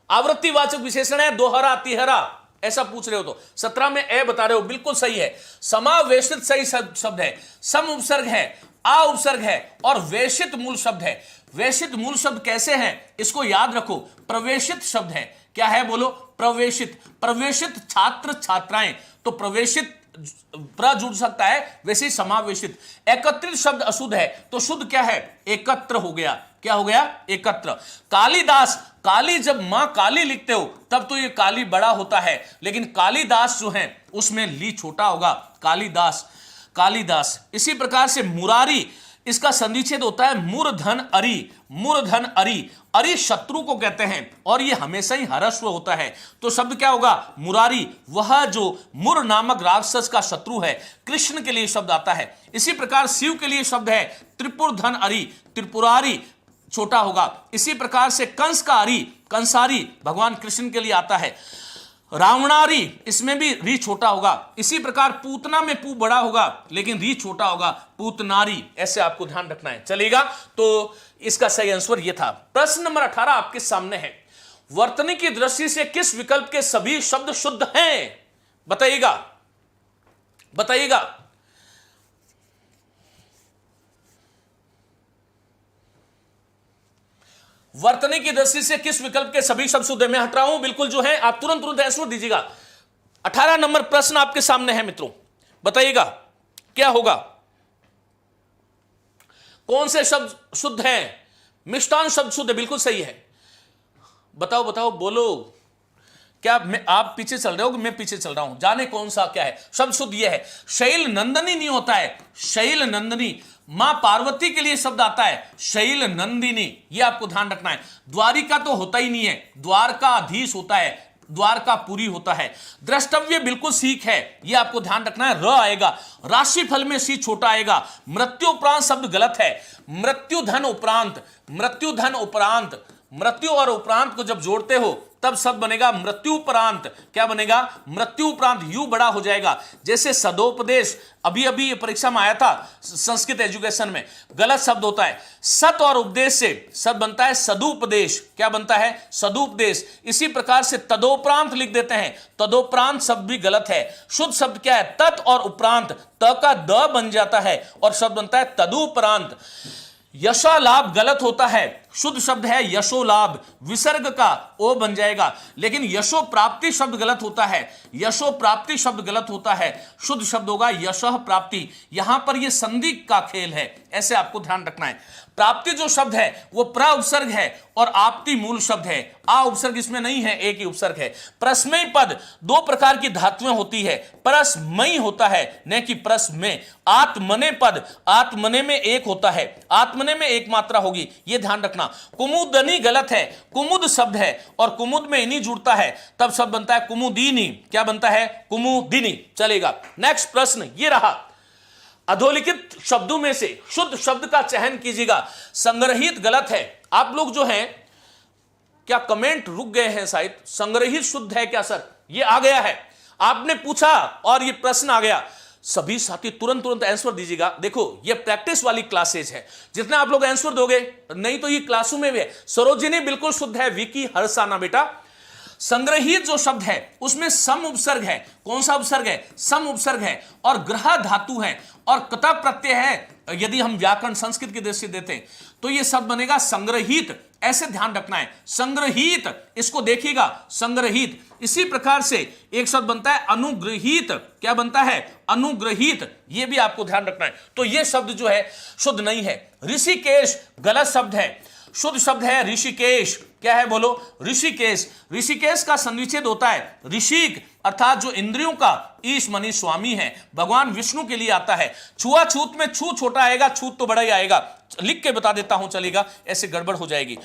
आवृत्तिवाचक विशेषण है, दोहरा, तिहरा, ऐसा पूछ रहे हो तो 17 में ए बता रहे हो, बिल्कुल सही है। समावेशित सही शब्द है, सम उपसर्ग है, आ उपसर्ग है और वेशित मूल शब्द है। वेशित मूल शब्द कैसे हैं इसको याद रखो। प्रवेशित शब्द है, क्या है बोलो? प्रवेशित। प्रवेशित छात्र छात्राएं, तो प्रवेशित प्र जुड़ सकता है, वैसे ही समावेशित। एकत्रित शब्द अशुद्ध है, तो शुद्ध क्या है? एकत्र हो गया। क्या हो गया? एकत्र। कालिदास, काली, जब मां काली लिखते हो तब तो ये काली बड़ा होता है, लेकिन कालिदास जो है उसमें ली छोटा होगा। कालिदास, कालिदास। इसी प्रकार से मुरारी, इसका संधिच्छेद होता है मूर्धन अरि। मूर्धन अरि, अरि शत्रु को कहते हैं और ये हमेशा ही हरस्व होता है, तो शब्द क्या होगा? मुरारी। वह जो मुर नामक राक्षस का शत्रु है, कृष्ण के लिए शब्द आता है। इसी प्रकार शिव के लिए शब्द है त्रिपुरधन अरि, त्रिपुरारी छोटा होगा। इसी प्रकार से कंस का अरि, कंसारी भगवान कृष्ण के लिए आता है। रावणारी, इसमें भी री छोटा होगा। इसी प्रकार पूतना में पू बड़ा होगा लेकिन री छोटा होगा, पूतनारी। ऐसे आपको ध्यान रखना है, चलेगा। तो इसका सही आंसर ये था। प्रश्न नंबर 18 आपके सामने है। वर्तनी की दृष्टि से किस विकल्प के सभी शब्द शुद्ध हैं? बताइएगा, बताइएगा। वर्तनी की दृष्टि से किस विकल्प के सभी शब्द शुद्ध है? मैं हट रहा हूं, बिल्कुल जो है आप तुरंत तुरंत आंसर दीजिएगा। 18 नंबर प्रश्न आपके सामने है मित्रों, बताइएगा क्या होगा? कौन से शब्द शुद्ध हैं? मिष्टान शब्द शुद्ध है, बिल्कुल सही है। बताओ बताओ, बोलो। क्या मैं, आप पीछे चल रहे हो कि मैं पीछे चल रहा हूं? जाने कौन सा क्या है शब्द शुद्ध। यह है शैल नंदनी, नहीं होता है शैल नंदनी। मां पार्वती के लिए शब्द आता है शैल नंदिनी, यह आपको ध्यान रखना है। द्वारिका तो होता ही नहीं है, द्वारकाधीश होता है, द्वारकापुरी होता है। द्रष्टव्य बिल्कुल सीख है, यह आपको ध्यान रखना है, र आएगा। राशिफल में सी छोटा आएगा। मृत्यु उपरांत शब्द गलत है, मृत्युधन उपरांत, मृत्युधन उपरांत, मृत्यु और उपरांत को जब जोड़ते हो तब शब्द बनेगा मृत्युपरांत। क्या बनेगा? मृत्युपरांत। यू बड़ा हो जाएगा। जैसे सदोपदेश, अभी अभी ये परीक्षा में आया था संस्कृत एजुकेशन में, गलत शब्द होता है। सत और उपदेश से शब्द बनता है सदुपदेश। क्या बनता है? सदुपदेश। इसी प्रकार से तदोपरांत लिख देते हैं, तदोपरांत शब्द भी गलत है। शुद्ध शब्द क्या है? तत् और उपरांत, त का द बन जाता है और शब्द बनता है तदुपरांत। यशालाभ गलत होता है, शुद्ध शब्द है यशोलाभ, विसर्ग का ओ बन जाएगा। लेकिन यशो प्राप्ति शब्द गलत होता है, यशो प्राप्ति शब्द गलत होता है, शुद्ध शब्द होगा यशः प्राप्ति। यहां पर यह संधि का खेल है, ऐसे आपको ध्यान रखना है। प्राप्ति जो शब्द है वो प्र उपसर्ग है और आपति मूल शब्द है, आ उपसर्ग इसमें नहीं है, एक ही उपसर्ग है। परस्मयी पद दो प्रकार की धातुएं होती है, परस्मयी होता है न कि परस्मय। आत्मने पद, आत्मने में एक होता है, आत्मने में एक मात्रा होगी, यह ध्यान रखना। कुमुदनी गलत है, कुमुद शब्द है और कुमुद में इनी जुड़ता है तब शब्द बनता है कुमुदीनी। क्या बनता है? कुमुदिनी। चलेगा। नेक्स्ट प्रश्न ये रहा, अधोलिखित शब्दों में से शुद्ध शब्द का चयन कीजिएगा। संग्रहित गलत है। आप लोग जो हैं क्या कमेंट रुक गए हैं शायद? संग्रहित शुद्ध है क्या सर? ये आ गया है, आपने पूछा और ये प्रश्न आ गया। सभी साथी तुरंत तुरंत आंसर दीजिएगा। देखो ये प्रैक्टिस वाली क्लासेज है, जितना आप लोग आंसर दोगे, नहीं तो ये क्लासों में भी है। सरोजिनी बिल्कुल शुद्ध है, विकी हर्षाना बेटा। संग्रहित जो शब्द है उसमें सम उपसर्ग है। कौन सा उपसर्ग है? सम उपसर्ग है और ग्रह धातु है और कता प्रत्यय है। यदि हम व्याकरण संस्कृत की दृष्टि देते हैं तो यह शब्द बनेगा संग्रहित। ऐसे ध्यान रखना है, संग्रहित, इसको देखिएगा, संग्रहित। इसी प्रकार से एक शब्द बनता है अनुग्रहित। क्या बनता है? अनुग्रहित। यह भी आपको ध्यान रखना है। तो यह शब्द जो है शुद्ध नहीं है। ऋषिकेश गलत शब्द है, शुद्ध शब्द है ऋषिकेश। क्या है? बोलो। ऋषिकेश। ऋषिकेश का संविच्छेद होता है ऋषिक, अर्थात जो इंद्रियों का ईश मनी स्वामी है, भगवान विष्णु के लिए आता है। छुआछूत में छू छोटा आएगा, छूत तो बड़ा ही आएगा। लिख के बता देता हूं, चलेगा, ऐसे गड़बड़ हो जाएगी।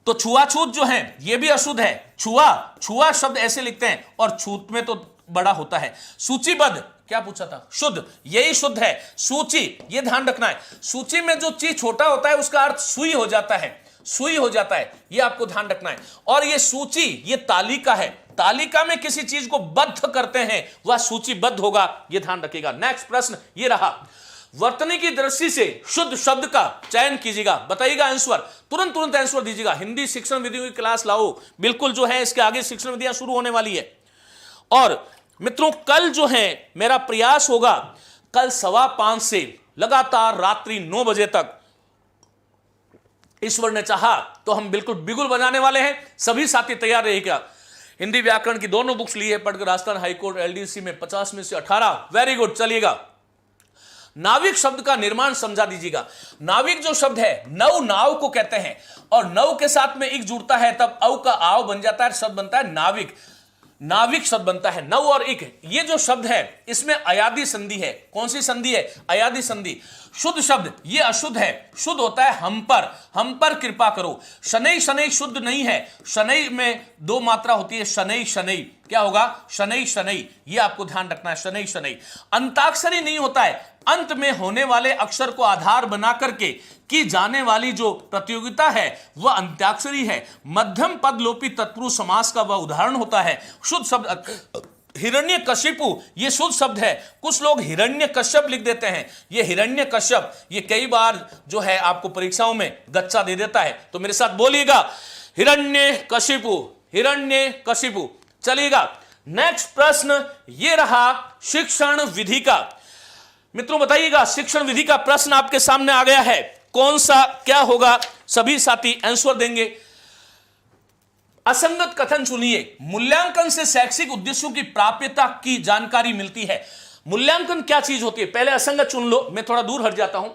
तो छुआछूत जो है ये भी अशुद्ध है। छुआ, छुआ शब्द ऐसे लिखते हैं और छूत में तो बड़ा होता है। सूचीबद्ध, क्या पूछा था? शुद्ध, यही शुद्ध है। सूची, ये ध्यान रखना है, सूची में जो चीज छोटा होता है उसका अर्थ सुई हो जाता है, सुई हो जाता है, ये आपको ध्यान रखना है। और ये सूची, ये तालिका है, तालिका में किसी चीज को बद्ध करते हैं वह सूचीबद्ध होगा, ये ध्यान रखिएगा। नेक्स्ट प्रश्न ये रहा, वर्तनी की दृष्टि से शुद्ध शब्द का चयन कीजिएगा। बताइएगा आंसर, तुरंत तुरंत आंसर दीजिएगा। हिंदी शिक्षण विधियों की क्लास लाओ, बिल्कुल जो है इसके आगे शिक्षण विधियां शुरू होने वाली है। और मित्रों कल जो है मेरा प्रयास होगा, कल 5:15 से लगातार रात्रि 9 बजे तक, ईश्वर ने चाहा तो हम बिल्कुल बिगुल बजाने वाले हैं। सभी साथी तैयार रहिएगा। हिंदी व्याकरण की दोनों बुक्स ली है पढ़कर, राजस्थान हाईकोर्ट एलडीसी में 50 में से 18, वेरी गुड। चलिएगा, नाविक शब्द का निर्माण समझा दीजिएगा। नाविक जो शब्द है, नव नाव को कहते हैं और नव के साथ में एक जुड़ता है तब अव का आव बन जाता है, शब्द बनता है नाविक। नाविक शब्द बनता है, नव और इक। ये जो शब्द है इसमें अयादि संधि है। कौन सी संधि है? अयादि संधि। शुद्ध शब्द ये अशुद्ध है, शुद्ध होता है हम पर कृपा करो। शनै शनै शुद्ध नहीं है, शनै में 2 मात्रा होती है, शनै शनै। क्या होगा? शनै शनै, ये आपको ध्यान रखना है, शनै शनै। अंताक्षरी नहीं होता है, अंत में होने वाले अक्षर को आधार बना करके की जाने वाली जो प्रतियोगिता है वह अंत्याक्षरी है। मध्यम पद लोपी तत्पुरुष समास का वह उदाहरण होता है। शुद्ध शब्द हिरण्यकशिपु, ये शुद्ध शब्द है। कुछ लोग हिरण्यकश्यप लिख देते हैं, ये हिरण्यकश्यप, ये कई बार जो है आपको परीक्षाओं में गच्चा दे देता है। तो मेरे साथ बोलिएगा, हिरण्यकशिपु, हिरण्यकशिपु। चलिएगा, नेक्स्ट प्रश्न ये रहा शिक्षण विधि का। मित्रों बताइएगा, शिक्षण विधि का प्रश्न आपके सामने आ गया है, कौन सा क्या होगा? सभी साथी आंसर देंगे। असंगत कथन चुनिए। मूल्यांकन से शैक्षिक उद्देश्यों की प्राप्यता की जानकारी मिलती है। मूल्यांकन क्या चीज होती है? पहले असंगत चुन लो, मैं थोड़ा दूर हट जाता हूं।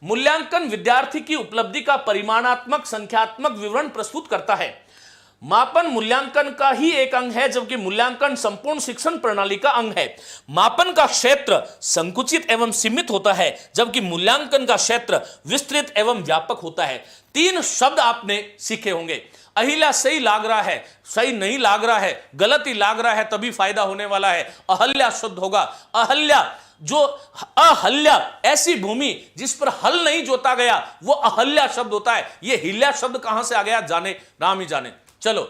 मूल्यांकन विद्यार्थी की उपलब्धि का परिमाणात्मक संख्यात्मक विवरण प्रस्तुत करता है। मापन मूल्यांकन का ही एक अंग है, जबकि मूल्यांकन संपूर्ण शिक्षण प्रणाली का अंग है। मापन का क्षेत्र संकुचित एवं सीमित होता है, जबकि मूल्यांकन का क्षेत्र विस्तृत एवं व्यापक होता है। 3 शब्द आपने सीखे होंगे। अहिल्या सही लाग रहा है, सही नहीं लाग रहा है, गलत ही लाग रहा है, तभी फायदा होने वाला है। अहल्या शुद्ध होगा। अहल्या जो अहल्या, ऐसी भूमि जिस पर हल नहीं जोता गया वो अहल्या शब्द होता है। ये हिल्या शब्द कहां से आ गया जाने राम ही जाने। चलो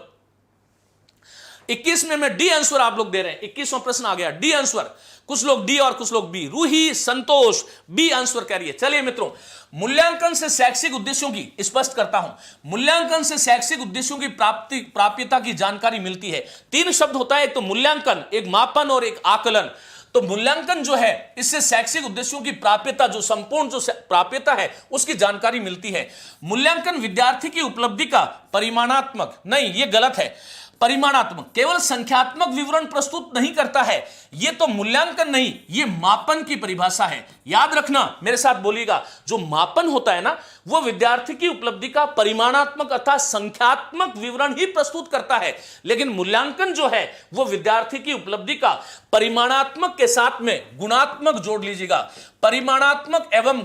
21 में मैं डी आंसर आप लोग दे रहे हैं, 21वां प्रश्न आ गया डी आंसर, कुछ लोग डी और कुछ लोग बी। रूही संतोष बी आंसर कह रही है। चलिए मित्रों, मूल्यांकन से शैक्षिक उद्देश्यों की, स्पष्ट करता हूं, मूल्यांकन से शैक्षिक उद्देश्यों की प्राप्यता की जानकारी मिलती है। 3 शब्द होता है, एक तो मूल्यांकन, एक मापन और एक आकलन। तो मूल्यांकन जो है इससे शैक्षिक उद्देश्यों की प्राप्यता, जो संपूर्ण जो प्राप्यता है उसकी जानकारी मिलती है। मूल्यांकन विद्यार्थी की उपलब्धि का परिमाणात्मक, नहीं ये गलत है, परिमाणात्मक केवल संख्यात्मक विवरण प्रस्तुत नहीं करता है। यह तो मूल्यांकन नहीं, यह मापन की परिभाषा है। याद रखना, मेरे साथ बोलिएगा, जो मापन होता है ना वो विद्यार्थी की उपलब्धि का परिमाणात्मक अर्थात संख्यात्मक विवरण ही प्रस्तुत करता है, लेकिन मूल्यांकन जो है वो विद्यार्थी की उपलब्धि का परिमाणात्मक के साथ में गुणात्मक जोड़ लीजिएगा। परिमाणात्मक एवं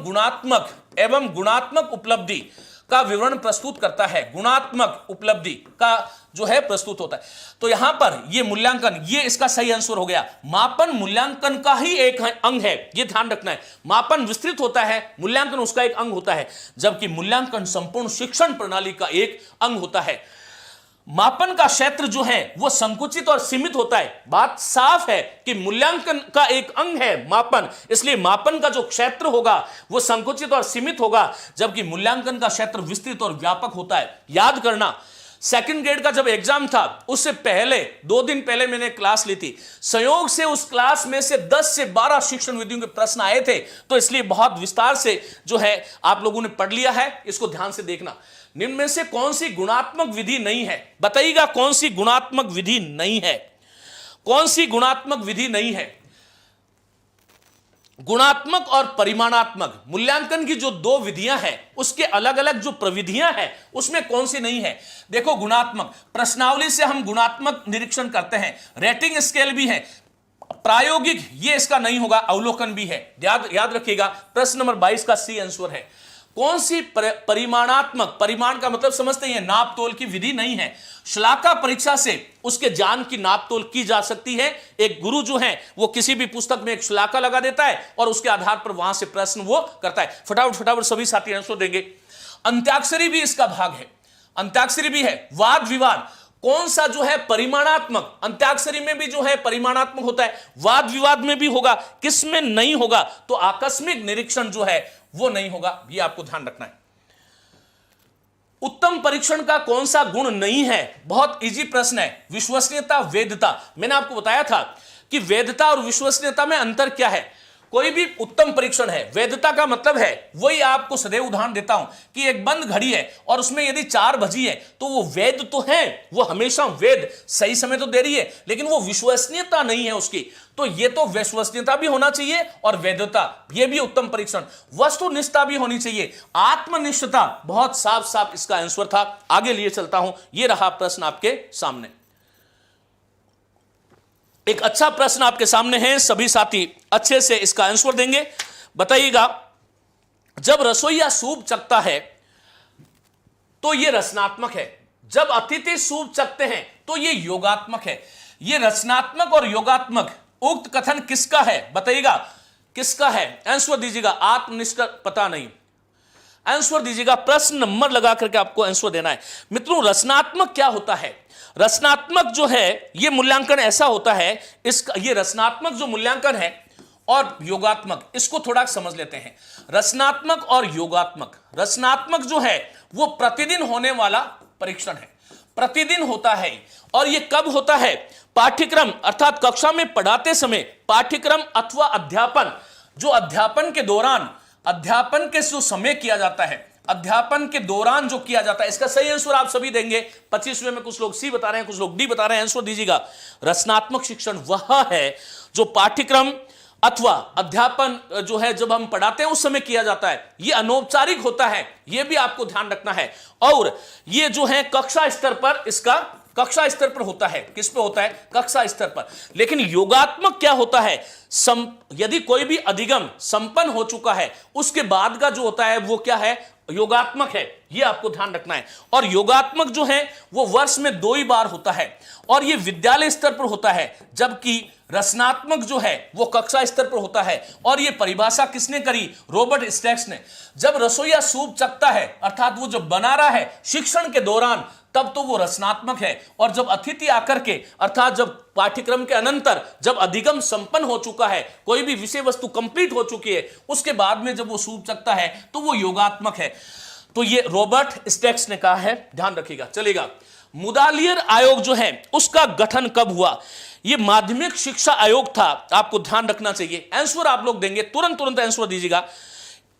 गुणात्मक उपलब्धि का विवरण प्रस्तुत करता है, गुणात्मक उपलब्धि का जो है प्रस्तुत होता है। तो यहां पर ये मूल्यांकन, ये इसका सही आंसर हो गया। मापन मूल्यांकन का ही एक अंग है, ये ध्यान रखना है। मापन विस्तृत होता है, मूल्यांकन उसका एक अंग होता है, जबकि मूल्यांकन संपूर्ण शिक्षण प्रणाली का एक अंग होता है। मापन का क्षेत्र जो है वो संकुचित और सीमित होता है। बात साफ है कि मूल्यांकन का एक अंग है मापन, इसलिए मापन का जो क्षेत्र होगा वो संकुचित और सीमित होगा, जबकि मूल्यांकन का क्षेत्र विस्तृत और व्यापक होता है। याद करना, सेकंड ग्रेड का जब एग्जाम था उससे पहले 2 दिन पहले मैंने क्लास ली थी, संयोग से उस क्लास में से 10 से 12 शिक्षण विधियों के प्रश्न आए थे, तो इसलिए बहुत विस्तार से जो है आप लोगों ने पढ़ लिया है, इसको ध्यान से देखना। निम्न में से कौन सी गुणात्मक विधि नहीं है, बताइएगा कौन सी गुणात्मक विधि नहीं है, कौन सी गुणात्मक विधि नहीं है। गुणात्मक और परिमाणात्मक मूल्यांकन की जो 2 विधियां हैं उसके अलग अलग जो प्रविधियां हैं उसमें कौन सी नहीं है। देखो, गुणात्मक प्रश्नावली से हम गुणात्मक निरीक्षण करते हैं, रेटिंग स्केल भी है, प्रायोगिक ये इसका नहीं होगा, अवलोकन भी है। याद रखिएगा, प्रश्न नंबर 22 का सी आंसर है। कौन सी परिमाणात्मक, परिमाण का मतलब समझते हैं नाप तोल की विधि नहीं है। शलाका परीक्षा से उसके ज्ञान की नाप तोल की जा सकती है। एक गुरु जो है वो किसी भी पुस्तक में एक शलाका लगा देता है और उसके आधार पर वहां से प्रश्न वो करता है। फटाफट सभी साथी आंसर देंगे। अंत्याक्षरी भी इसका भाग है, अंत्याक्षरी भी है। वाद विवाद कौन सा जो है परिमाणात्मक, अंत्याक्षरी में भी जो है परिमाणात्मक होता है, वाद विवाद में भी होगा, किसमें नहीं होगा, तो आकस्मिक निरीक्षण जो है वो नहीं होगा, ये आपको ध्यान रखना है। उत्तम परीक्षण का कौन सा गुण नहीं है, बहुत इजी प्रश्न है। विश्वसनीयता, वैधता। मैंने आपको बताया था कि वैधता और विश्वसनीयता में अंतर क्या है। कोई भी उत्तम परीक्षण है, वैधता का मतलब है, वही आपको सदैव उदाहरण देता हूं कि एक बंद घड़ी है और उसमें यदि 4 बजी है तो वो वैध तो है, वो हमेशा वैध सही समय तो दे रही है, लेकिन वो विश्वसनीयता नहीं है उसकी। तो ये तो विश्वसनीयता भी होना चाहिए और वैधता, ये भी उत्तम परीक्षण। वस्तुनिष्ठता भी होनी चाहिए, आत्मनिष्ठता, बहुत साफ साफ इसका आंसर था। आगे लिए चलता हूं, ये रहा प्रश्न आपके सामने। एक अच्छा प्रश्न आपके सामने है, सभी साथी अच्छे से इसका आंसर देंगे। बताइएगा, जब रसोइया सूप चखता है तो यह रचनात्मक है, जब अतिथि सूप चखते हैं तो यह योगात्मक है। यह रचनात्मक और योगात्मक उक्त कथन किसका है, बताइएगा किसका है, आंसर दीजिएगा। आत्मनिष्ठ पता नहीं, आंसर दीजिएगा, प्रश्न नंबर लगा करके आपको आंसर देना है। मित्रों, रचनात्मक क्या होता है? रचनात्मक जो है ये मूल्यांकन ऐसा होता है, इसका ये रचनात्मक जो मूल्यांकन है और योगात्मक, इसको थोड़ा समझ लेते हैं। रचनात्मक और योगात्मक, रचनात्मक जो है वो प्रतिदिन होने वाला परीक्षण है, प्रतिदिन होता है। और ये कब होता है? पाठ्यक्रम अर्थात कक्षा में पढ़ाते समय पाठ्यक्रम अथवा अध्यापन, जो अध्यापन के दौरान, अध्यापन के जो समय किया जाता है, अध्यापन के दौरान जो किया जाता है, इसका सही आंसर आप सभी देंगे। 25वें में कुछ लोग सी बता रहे हैं, कुछ लोग डी बता रहे हैं, आंसर दीजिएगा। रचनात्मक शिक्षण वह है जो पाठ्यक्रम अथवा अध्यापन जो है जब हम पढ़ाते हैं उस समय किया जाता है। यह अनौपचारिक होता है, यह भी आपको ध्यान रखना है। और यह जो है कक्षा स्तर पर, इसका कक्षा स्तर पर होता है। किस पे होता है? कक्षा स्तर पर। लेकिन योगात्मक क्या होता है? यदि कोई भी अधिगम संपन्न हो चुका है उसके बाद का जो होता है वो क्या है? योगात्मक है, यह आपको ध्यान रखना है। और योगात्मक जो है वो वर्ष में 2 ही बार होता है और यह विद्यालय स्तर पर होता है, जबकि रचनात्मक जो है वो कक्षा स्तर पर होता है। और यह परिभाषा किसने करी? रॉबर्ट स्टैक्स ने। जब रसोईया सूप चखता है, अर्थात वो जब बना रहा है शिक्षण के दौरान, तब तो वो रचनात्मक है। और जब अतिथि आकर के, अर्थात जब पाठ्यक्रम के अनंतर जब अधिगम संपन्न हो चुका है, कोई भी विषय वस्तु कंप्लीट हो चुकी है, उसके बाद में जब वो सूप चखता है तो वो योगात्मक है। तो ये रॉबर्ट स्टैक्स ने कहा है, ध्यान रखिएगा। चलेगा, मुदालियर आयोग जो है उसका गठन कब हुआ? ये माध्यमिक शिक्षा आयोग था, आपको ध्यान रखना चाहिए। आंसर आप लोग देंगे, तुरंत आंसर दीजिएगा।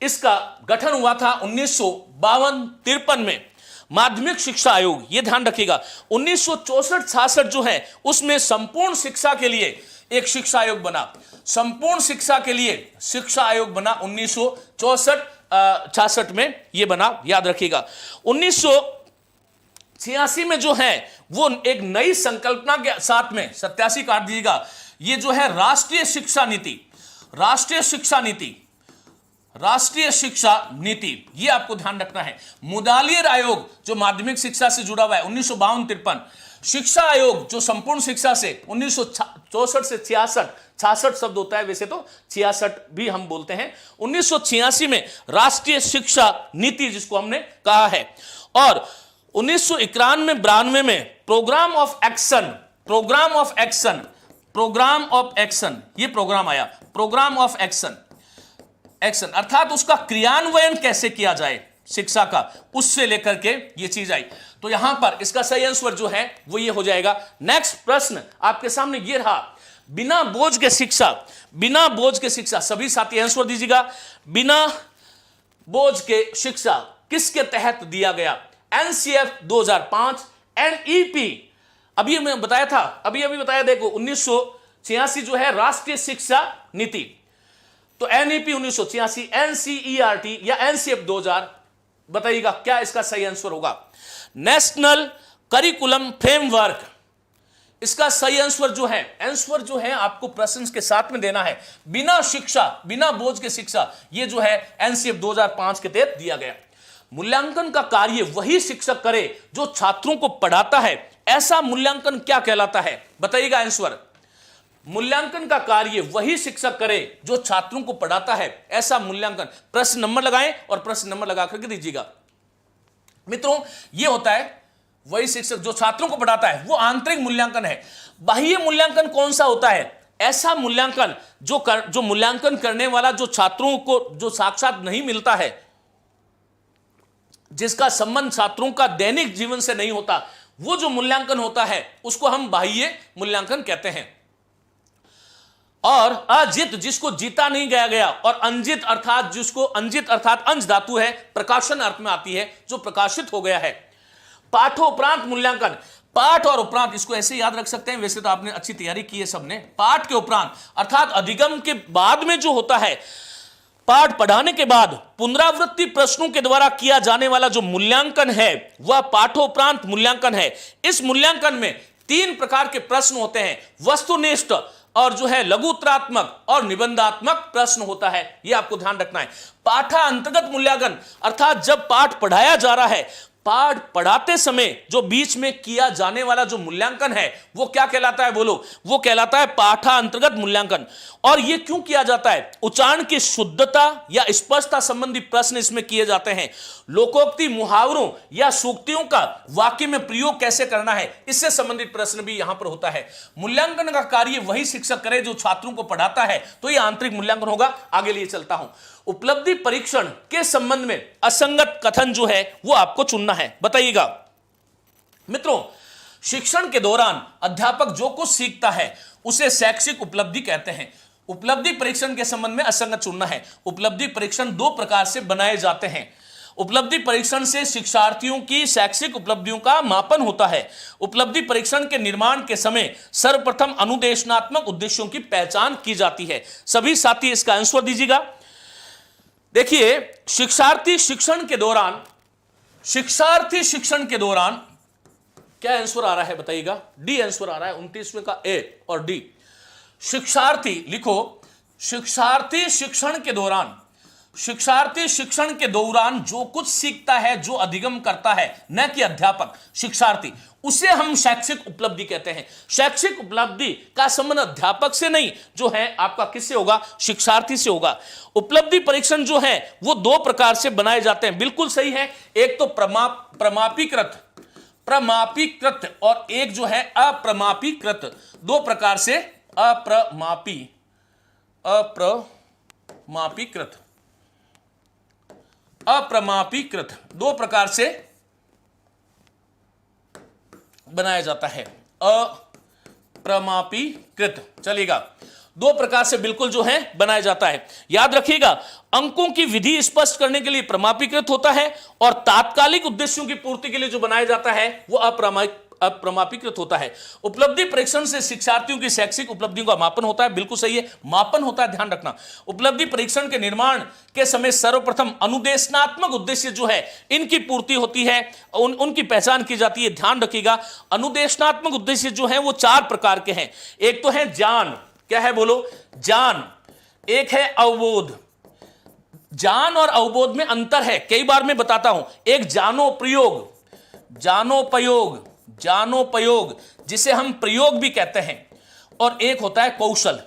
इसका गठन हुआ था 1952-53 में, माध्यमिक शिक्षा आयोग, यह ध्यान रखिएगा। 1964-66 जो है उसमें संपूर्ण शिक्षा के लिए एक शिक्षा आयोग बना, संपूर्ण शिक्षा के लिए शिक्षा आयोग बना 1964-66 में यह बना, याद रखिएगा। 1986 में जो है वो एक नई संकल्पना के साथ में, 87 काट दीजिएगा, ये जो है राष्ट्रीय शिक्षा नीति, राष्ट्रीय शिक्षा नीति, राष्ट्रीय शिक्षा नीति, ये आपको ध्यान रखना है। मुदालियर आयोग जो माध्यमिक शिक्षा से जुड़ा हुआ है 1952-53, शिक्षा आयोग जो संपूर्ण शिक्षा से 1964 से 66 शब्द होता है, वैसे तो 66 भी हम बोलते हैं। 1986 में राष्ट्रीय शिक्षा नीति जिसको हमने कहा है। और 1991-92 में programme of action, programme of action, programme of action, ये प्रोग्राम आया, प्रोग्राम ऑफ एक्शन, एक्शन अर्थात उसका क्रियान्वयन कैसे किया जाए शिक्षा का, उससे लेकर के ये चीज आई। तो यहां पर इसका सही आंसर जो है वो ये हो जाएगा। नेक्स्ट प्रश्न आपके सामने ये रहा, बिना बोझ के शिक्षा, बिना बोझ के शिक्षा, सभी साथी आंसर दीजिएगा। बिना बोझ के शिक्षा किसके तहत दिया गया? एनसीएफ 2005, एनईपी अभी मैं बताया था, अभी बताया, देखो 1986 जो है राष्ट्रीय शिक्षा नीति, तो एनईपी 1986, एनसीईआरटी या एनसीएफ 2000, बताइएगा क्या इसका सही आंसर होगा? नेशनल करिकुलम फ्रेमवर्क, इसका सही आंसर जो है आपको प्रश्न के साथ में देना है। बिना शिक्षा, बिना बोझ के शिक्षा, ये जो है एनसीएफ 2005 के तहत दिया गया। मूल्यांकन का कार्य वही शिक्षक करे जो छात्रों को पढ़ाता है, ऐसा मूल्यांकन क्या कहलाता है? बताइएगा आंसर। मूल्यांकन का कार्य वही शिक्षक करे जो छात्रों को पढ़ाता है, ऐसा मूल्यांकन। प्रश्न नंबर लगाएं और प्रश्न नंबर लगा करके दीजिएगा। मित्रों, यह होता है वही शिक्षक जो छात्रों को पढ़ाता है, वो आंतरिक मूल्यांकन है। बाह्य मूल्यांकन कौन सा होता है? ऐसा मूल्यांकन जो मूल्यांकन करने वाला जो छात्रों को जो साक्षात नहीं मिलता है, जिसका संबंध छात्रों का दैनिक जीवन से नहीं होता, वो जो मूल्यांकन होता है उसको हम बाह्य मूल्यांकन कहते हैं। और अजित जिसको जीता नहीं गया, और अंजित अर्थात जिसको अंजित अर्थात अंश धातु है, प्रकाशन अर्थ में आती है, जो प्रकाशित हो गया है। पाठोपरांत मूल्यांकन, पाठ और उपरांत, इसको ऐसे याद रख सकते हैं, वैसे तो आपने अच्छी तैयारी की है सबने। पाठ के उपरांत अर्थात अधिगम के बाद में जो होता है, पाठ पढ़ाने के बाद पुनरावृत्ति प्रश्नों के द्वारा किया जाने वाला जो मूल्यांकन है वह पाठोपरांत मूल्यांकन है। इस मूल्यांकन में 3 प्रकार के प्रश्न होते हैं, वस्तुनिष्ठ और जो है लघुत्तरात्मक और निबंधात्मक प्रश्न होता है, यह आपको ध्यान रखना है। पाठा अंतर्गत मूल्यांकन अर्थात जब पाठ पढ़ाया जा रहा है, पाठ पढ़ाते समय जो बीच में किया जाने वाला जो मूल्यांकन है वो क्या कहलाता है? बोलो, वो कहलाता है पाठा अंतर्गत मूल्यांकन। और ये क्यों किया जाता है? उच्चारण की शुद्धता या स्पष्टता संबंधी प्रश्न इसमें किए जाते हैं। लोकोक्ति, मुहावरों या सूक्तियों का वाक्य में प्रयोग कैसे करना है, इससे संबंधित प्रश्न भी यहां पर होता है। मूल्यांकन का कार्य वही शिक्षक करे जो छात्रों को पढ़ाता है, तो यह आंतरिक मूल्यांकन होगा। आगे लिए चलता हूं। उपलब्धि परीक्षण के संबंध में असंगत कथन जो है वो आपको चुनना है, बताइएगा। मित्रों, शिक्षण के दौरान अध्यापक जो कुछ सीखता है उसे शैक्षिक उपलब्धि कहते हैं। उपलब्धि परीक्षण के संबंध में असंगत चुनना है। उपलब्धि परीक्षण 2 प्रकार से बनाए जाते हैं। उपलब्धि परीक्षण से शिक्षार्थियों की शैक्षिक उपलब्धियों का मापन होता है। उपलब्धि परीक्षण के निर्माण के समय सर्वप्रथम अनुदेशनात्मक उद्देश्यों की पहचान की जाती है। सभी साथी इसका आंसर दीजिएगा। देखिए, शिक्षार्थी शिक्षण के दौरान क्या आंसर आ रहा है बताइएगा? डी आंसर आ रहा है, 29वें का ए और डी। शिक्षार्थी लिखो, शिक्षार्थी शिक्षण के दौरान शिक्षार्थी शिक्षण के दौरान जो कुछ सीखता है, जो अधिगम करता है, न कि अध्यापक, शिक्षार्थी, उसे हम शैक्षिक उपलब्धि कहते हैं। शैक्षिक उपलब्धि का संबंध अध्यापक से नहीं, जो है आपका किससे होगा, शिक्षार्थी से होगा। उपलब्धि परीक्षण जो है वो दो प्रकार से बनाए जाते हैं, बिल्कुल सही है। एक तो प्रमापीकृत और एक जो है अप्रमापीकृत। दो प्रकार से अप्रमापीकृत दो प्रकार से बनाया जाता है। अप्रमापीकृत चलेगा, दो प्रकार से बिल्कुल जो है बनाया जाता है। याद रखिएगा, अंकों की विधि स्पष्ट करने के लिए प्रमापीकृत होता है और तात्कालिक उद्देश्यों की पूर्ति के लिए जो बनाया जाता है वो अप्रमापीकृत होता है। उपलब्धि परीक्षण से शिक्षार्थियों की शैक्षिक उपलब्धियों का मापन होता है, बिल्कुल सही है, मापन होता है, ध्यान रखना। उपलब्धि परीक्षण के निर्माण के समय सर्वप्रथम अनुदेशनात्मक उद्देश्य जो है इनकी पूर्ति होती है, उनकी पहचान की जाती है। ध्यान रखिएगा, अनुदेशनात्मक उद्देश्य जो है वो चार प्रकार के हैं। एक तो है ज्ञान, क्या है बोलो, ज्ञान। एक है अवबोध। ज्ञान और अवबोध में अंतर है, कई बार मैं बताता हूं। एक जानोपयोग जिसे हम प्रयोग भी कहते हैं, और एक होता है कौशल।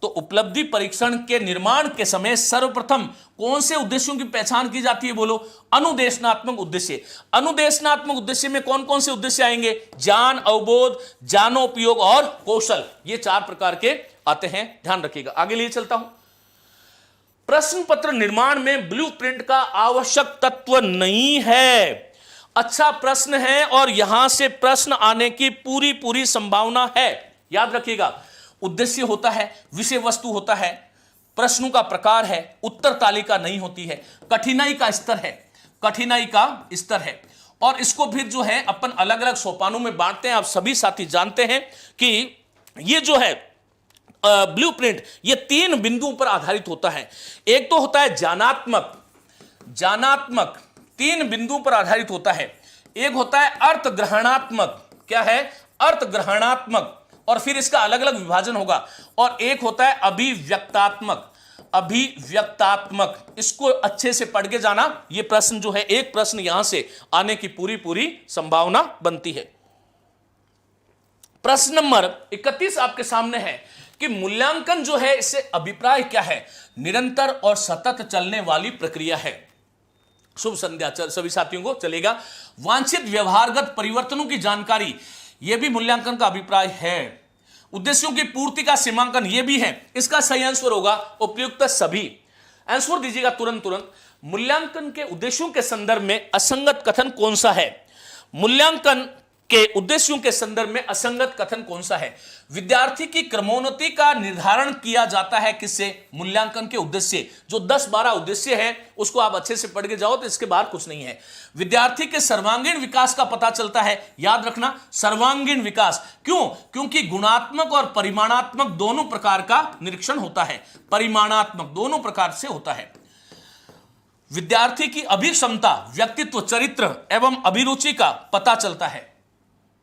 तो उपलब्धि परीक्षण के निर्माण के समय सर्वप्रथम कौन से उद्देश्यों की पहचान की जाती है बोलो, अनुदेशनात्मक उद्देश्य। अनुदेशनात्मक उद्देश्य में कौन कौन से उद्देश्य आएंगे, ज्ञान, अवबोध, ज्ञानोपयोग और कौशल, ये चार प्रकार के आते हैं, ध्यान रखिएगा। आगे लिए चलता हूं। प्रश्न पत्र निर्माण में ब्लूप्रिंट का आवश्यक तत्व नहीं है। अच्छा प्रश्न है और यहां से प्रश्न आने की पूरी संभावना है। याद रखिएगा, उद्देश्य होता है, विषय वस्तु होता है, प्रश्नों का प्रकार है, उत्तर तालिका नहीं होती है, कठिनाई का स्तर है, और इसको फिर जो है अपन अलग अलग सोपानों में बांटते हैं। आप सभी साथी जानते हैं कि ये जो है ब्लूप्रिंट ये तीन बिंदुओं पर आधारित होता है। एक तो होता है ज्ञानात्मक, तीन बिंदुओं पर आधारित होता है। एक होता है अर्थग्रहणात्मक, क्या है, अर्थग्रहणात्मक, और फिर इसका अलग अलग विभाजन होगा। और एक होता है अभिव्यक्तात्मक। इसको अच्छे से पढ़ के जाना, ये प्रश्न जो है, एक प्रश्न यहां से आने की पूरी संभावना बनती है। प्रश्न नंबर 31 आपके सामने है कि मूल्यांकन जो है इससे अभिप्राय क्या है। निरंतर और सतत चलने वाली प्रक्रिया है। शुभ संध्या सभी साथियों को, चलेगा। वांछित व्यवहारगत परिवर्तनों की जानकारी, यह भी मूल्यांकन का अभिप्राय है। उद्देश्यों की पूर्ति का सीमांकन, यह भी है। इसका सही आंसर होगा उपयुक्त सभी। आंसर दीजिएगा तुरंत। मूल्यांकन के उद्देश्यों के संदर्भ में असंगत कथन कौन सा है। मूल्यांकन के उद्देश्यों के संदर्भ में असंगत कथन कौन सा है। विद्यार्थी की क्रमोन्नति का निर्धारण किया जाता है किससे, मूल्यांकन के उद्देश्य। जो 10-12 उद्देश्य है उसको आप अच्छे से पढ़ के जाओ, तो इसके बाहर कुछ नहीं है। विद्यार्थी के सर्वांगीण विकास का पता चलता है। याद रखना, सर्वांगीण विकास। क्यों? क्योंकि गुणात्मक और परिमाणात्मक दोनों प्रकार का निरीक्षण होता है, परिमाणात्मक दोनों प्रकार से होता है। विद्यार्थी की अभिक्षमता, व्यक्तित्व, चरित्र एवं अभिरुचि का पता चलता है,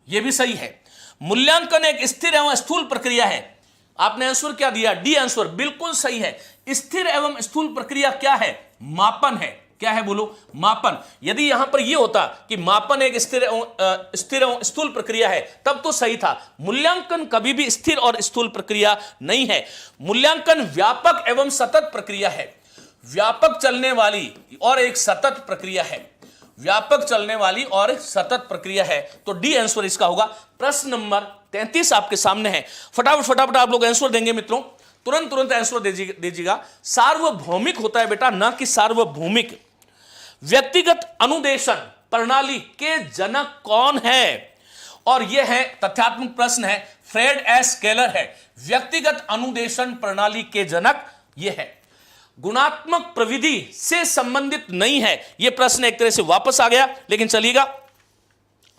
यह भी सही है। मूल्यांकन एक स्थिर एवं स्थूल प्रक्रिया है। आपने आंसर क्या दिया, डी आंसर, बिल्कुल सही है। स्थिर एवं स्थूल प्रक्रिया क्या है, मापन है। क्या है बोलो, मापन। यदि यहां पर यह होता कि मापन एक स्थिर एवं स्थूल प्रक्रिया है, तब तो सही था। मूल्यांकन कभी भी स्थिर और स्थूल प्रक्रिया नहीं है। मूल्यांकन व्यापक एवं सतत प्रक्रिया है। व्यापक चलने वाली और एक सतत प्रक्रिया है, व्यापक चलने वाली और सतत प्रक्रिया है। तो डी आंसर इसका होगा। प्रश्न नंबर 33 आपके सामने है। फटाफट आप लोग आंसर देंगे मित्रों, तुरंत आंसर दीजिएगा। सार्वभौमिक होता है बेटा, ना कि सार्वभौमिक। व्यक्तिगत अनुदेशन प्रणाली के जनक कौन है, और यह है तथ्यात्मक प्रश्न है, फ्रेड एस केलर है। व्यक्तिगत अनुदेशन प्रणाली के जनक यह है। गुणात्मक प्रविधि से संबंधित नहीं है, यह प्रश्न एक तरह से वापस आ गया, लेकिन चलिएगा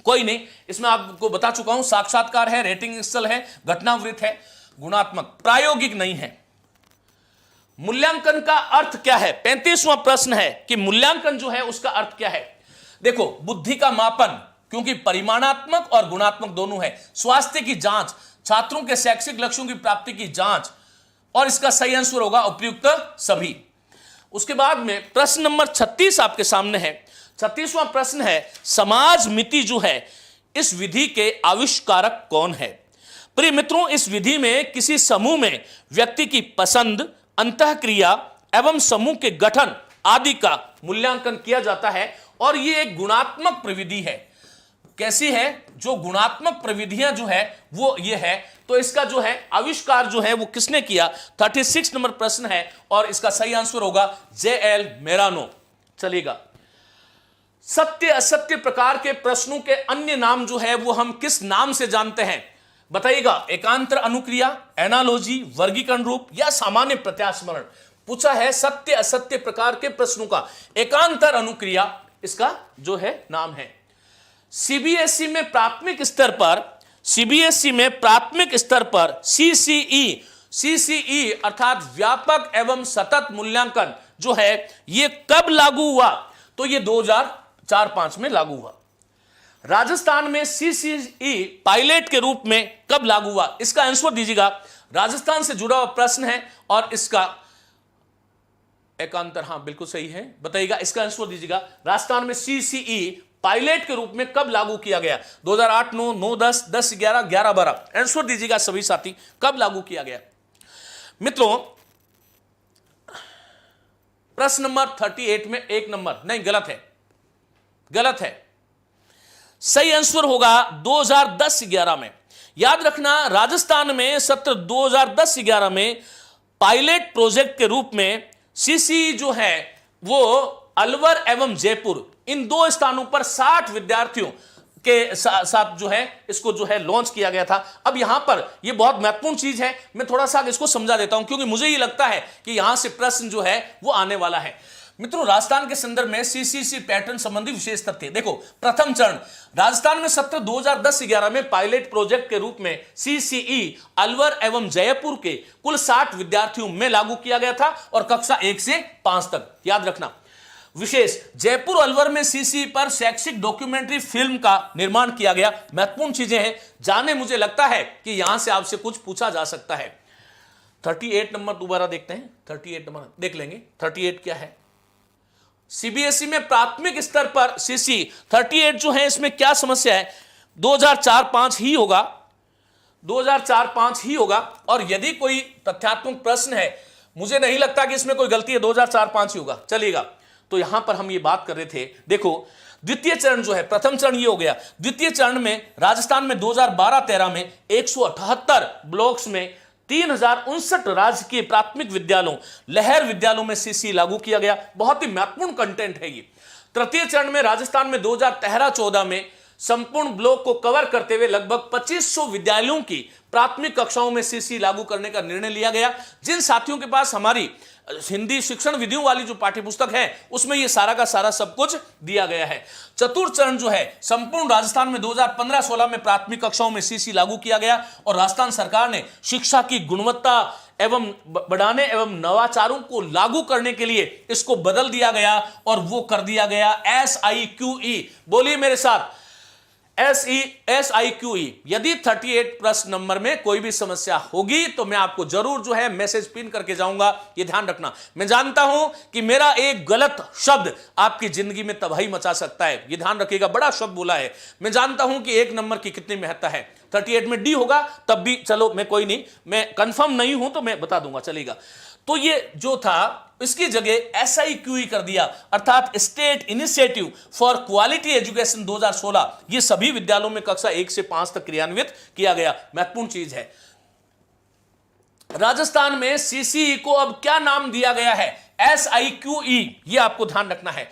कोई नहीं। इसमें आपको बता चुका हूं, साक्षात्कार है, रेटिंग स्थल है, घटनावृत्त है, गुणात्मक, प्रायोगिक नहीं है। मूल्यांकन का अर्थ क्या है, 35वां प्रश्न है कि मूल्यांकन जो है उसका अर्थ क्या है। देखो, बुद्धि का मापन, क्योंकि परिमाणात्मक और गुणात्मक दोनों है। स्वास्थ्य की जांच, छात्रों के शैक्षिक लक्ष्यों की प्राप्ति की जांच, और इसका सही आंसर होगा उपयुक्त सभी। उसके बाद में प्रश्न नंबर 36 आपके सामने है। 36वां प्रश्न है, समाज मिति जो है इस विधि के आविष्कारक कौन है? प्रिय मित्रों, इस विधि में किसी समूह में व्यक्ति की पसंद, अंतःक्रिया एवं समूह के गठन आदि का मूल्यांकन किया जाता है और यह एक गुणात्मक प्रविधि है। कैसी है? जो गुणात्मक प्रविधियां जो है वो ये है। तो इसका जो है आविष्कार जो है वो किसने किया? 36 नंबर प्रश्न है और इसका सही आंसर होगा J.L. मेरानो। चलेगा। सत्य असत्य प्रकार के प्रश्नों के अन्य नाम जो है वो हम किस नाम से जानते हैं? बताइएगा। एकांतर अनुक्रिया, एनालॉजी, वर्गीकरण रूप या सामान्य प्रत्यास्मरण। पूछा है सत्य असत्य प्रकार के प्रश्नों का एकांतर अनुक्रिया इसका जो है नाम है। सीबीएसई में प्राथमिक स्तर पर सीसीई अर्थात व्यापक एवं सतत मूल्यांकन जो है ये कब लागू हुआ? तो ये 2004-05 में लागू हुआ। राजस्थान में सीसीई पायलट के रूप में कब लागू हुआ? इसका आंसर दीजिएगा। राजस्थान से जुड़ा हुआ प्रश्न है और इसका एकांतर, हां बिल्कुल सही है। बताइएगा, इसका आंसर दीजिएगा। राजस्थान में सीसीई पायलट के रूप में कब लागू किया गया? 2008, 9, 9, 10, 10, 11, 11, 12। आंसर दीजिएगा सभी साथी, कब लागू किया गया? मित्रों, प्रश्न नंबर 38 में एक नंबर नहीं, गलत है। सही आंसर होगा 2010-11 में। याद रखना, राजस्थान में सत्र 2010-11 में पायलट प्रोजेक्ट के रूप में सीसी जो है वो अलवर एवं जयपुर इन दो स्थानों पर 60 विद्यार्थियों के साथ जो है इसको जो है लॉन्च किया गया था। अब यहां पर यह बहुत महत्वपूर्ण चीज है, मैं थोड़ा सा इसको समझा देता हूं क्योंकि मुझे ये लगता है कि यहां से प्रश्न जो है वो आने वाला है। मित्रों, राजस्थान के संदर्भ में सीसीसी पैटर्न संबंधी विशेष तथ्य देखो। प्रथम चरण राजस्थान में सत्र 2010-11 में पायलट प्रोजेक्ट के रूप में सीसीई अलवर एवं जयपुर के कुल 60 विद्यार्थियों में लागू किया गया था और कक्षा 1 से 5 तक। याद रखना, विशेष जयपुर अलवर में सीसी पर शैक्षिक डॉक्यूमेंट्री फिल्म का निर्माण किया गया। महत्वपूर्ण चीजें हैं जाने। मुझे लगता है कि यहां से आपसे कुछ पूछा जा सकता है। 38 नंबर दोबारा देखते हैं। 38 नंबर देख लेंगे। 38 क्या है? सीबीएसई में प्राथमिक स्तर पर सीसी 38 जो है इसमें क्या समस्या है? 2004-05 ही होगा, 2004-05 ही होगा। और यदि कोई तथ्यात्मक प्रश्न है, मुझे नहीं लगता कि इसमें कोई गलती है, 2004-05 ही होगा। चलिएगा, तो यहां पर हम ये बात कर रहे थे। देखो, द्वितीय चरण जो है, प्रथम चरण ये हो गया। द्वितीय चरण में राजस्थान में 2012-13 में 178 ब्लॉक्स में 3059 राजकीय प्राथमिक विद्यालयों, लहर विद्यालयों में सीसी लागू किया गया। बहुत ही महत्वपूर्ण कंटेंट है ये। तृतीय चरण में राजस्थान में 2013-14 में संपूर्ण ब्लॉक को कवर करते हुए लगभग 2500 विद्यालयों की प्राथमिक कक्षाओं में सीसी लागू करने का निर्णय लिया गया। जिन साथियों के पास हमारी हिंदी शिक्षण विधियों वाली जो पाठ्यपुस्तक है उसमें ये सारा का सारा सब कुछ दिया गया है। चतुर्थ चरण जो है संपूर्ण राजस्थान में 2015-16 में प्राथमिक कक्षाओं में सीसी लागू किया गया और राजस्थान सरकार ने शिक्षा की गुणवत्ता एवं बढ़ाने एवं नवाचारों को लागू करने के लिए इसको बदल दिया गया और वो कर दिया गया SIQE। बोलिए मेरे साथ, SIQE। यदि 38 प्रश्न नंबर में कोई भी समस्या होगी तो मैं आपको जरूर जो है मैसेज पिन करके जाऊंगा। ये ध्यान रखना। मैं जानता हूं कि मेरा एक गलत शब्द आपकी जिंदगी में तबाही मचा सकता है। ये ध्यान रखिएगा, बड़ा शब्द बोला है। मैं जानता हूं कि एक नंबर की कितनी महत्ता है। 38 में डी होगा तब भी चलो, मैं कोई नहीं, मैं कंफर्म नहीं हूं तो मैं बता दूंगा। चलेगा, तो ये जो था इसकी जगह SIQE कर दिया, अर्थात state initiative for quality education 2016। ये सभी विद्यालयों में कक्षा 1 से 5 तक क्रियान्वित किया गया। महत्वपूर्ण चीज है। राजस्थान में सीसीई को अब क्या नाम दिया गया है? SIQE। ये आपको ध्यान रखना है।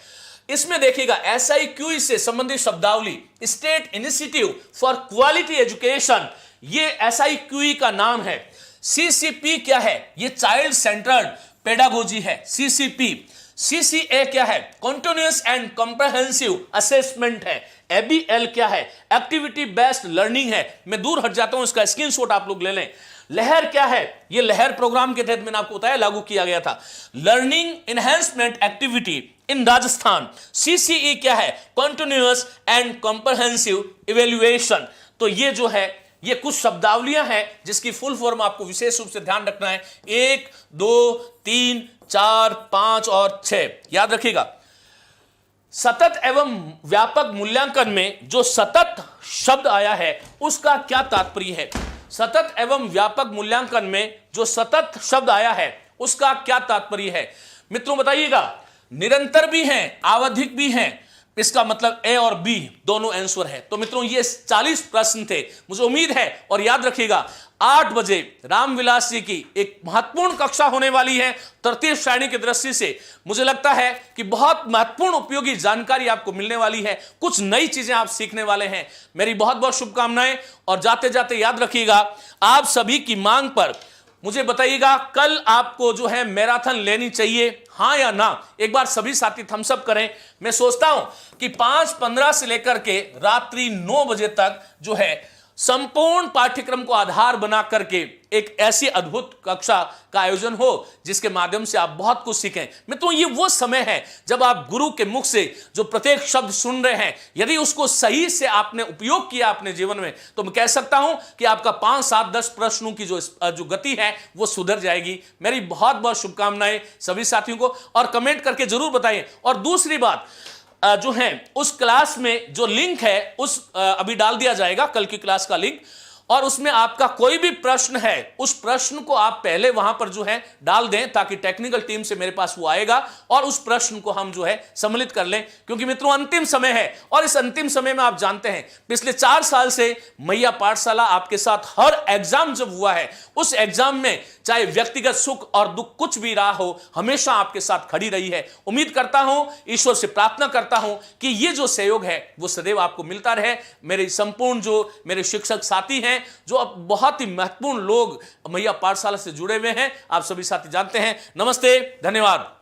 इसमें देखिएगा SIQE से संबंधित शब्दावली state initiative for quality education, ये SIQE का नाम है। CCP क्या है? ये चाइल्ड सेंटर्ड पेडागोजी है, CCP। CCA क्या है? कॉन्टिन्यूअस एंड कॉम्प्रहेंसिव असेसमेंट है। ABL क्या है? एक्टिविटी बेस्ड लर्निंग है। मैं दूर हट जाता हूं, इसका स्क्रीनशॉट आप लोग ले लें। लहर क्या है? ये लहर प्रोग्राम के तहत मैंने आपको बताया लागू किया गया था। Learning enhancement activity in Rajasthan. CCE क्या है? Continuous and comprehensive evaluation. तो ये जो है ये कुछ शब्दावलियां हैं जिसकी फुल फॉर्म आपको विशेष रूप से ध्यान रखना है। 1, 2, 3, 4, 5 और 6 याद रखिएगा। सतत एवं व्यापक मूल्यांकन में जो सतत शब्द आया है उसका क्या तात्पर्य है? सतत एवं व्यापक मूल्यांकन में जो सतत शब्द आया है उसका क्या तात्पर्य है? मित्रों बताइएगा। निरंतर भी हैं, आवधिक भी हैं, इसका मतलब ए और बी दोनों आंसर है। तो मित्रों ये 40 प्रश्न थे। मुझे उम्मीद है और याद रखिएगा 8 बजे रामविलास जी की एक महत्वपूर्ण कक्षा होने वाली है तृतीय श्रेणी की दृष्टि से। मुझे लगता है कि बहुत महत्वपूर्ण उपयोगी जानकारी आपको मिलने वाली है, कुछ नई चीजें आप सीखने वाले हैं। मेरी बहुत बहुत शुभकामनाएं। और जाते जाते याद रखिएगा आप सभी की मांग पर मुझे बताइएगा कल आपको जो है मैराथन लेनी चाहिए, हां या ना? एक बार सभी साथी थम्स अप करें। मैं सोचता हूं कि 5:15 से लेकर के रात्रि 9 बजे तक जो है संपूर्ण पाठ्यक्रम को आधार बना करके एक ऐसी अद्भुत कक्षा का आयोजन हो जिसके माध्यम से आप बहुत कुछ सीखें। मित्रों ये वो समय है जब आप गुरु के मुख से जो प्रत्येक शब्द सुन रहे हैं, यदि उसको सही से आपने उपयोग किया अपने जीवन में, तो मैं कह सकता हूं कि आपका 5, 7, 10 प्रश्नों की जो गति है वो सुधर जाएगी। मेरी बहुत बहुत शुभकामनाएं सभी साथियों को, और कमेंट करके जरूर बताइए। और दूसरी बात जो है उस क्लास में जो लिंक है उस अभी डाल दिया जाएगा, कल की क्लास का लिंक, और उसमें आपका कोई भी प्रश्न है उस प्रश्न को आप पहले वहां पर जो है डाल दें ताकि टेक्निकल टीम से मेरे पास वो आएगा और उस प्रश्न को हम जो है सम्मिलित कर लें। क्योंकि मित्रों अंतिम समय है और इस अंतिम समय में आप जानते हैं पिछले 4 साल से मैया पाठशाला आपके साथ हर एग्जाम जब हुआ है उस एग्जाम में चाहे व्यक्तिगत सुख और दुख कुछ भी रहा हो, हमेशा आपके साथ खड़ी रही है। उम्मीद करता हूं, ईश्वर से प्रार्थना करता हूं कि ये जो सहयोग है वो सदैव आपको मिलता रहे। मेरे संपूर्ण जो मेरे शिक्षक साथी हैं, जो अब बहुत ही महत्वपूर्ण लोग मैया पाठशाला से जुड़े हुए हैं, आप सभी साथी जानते हैं। नमस्ते, धन्यवाद।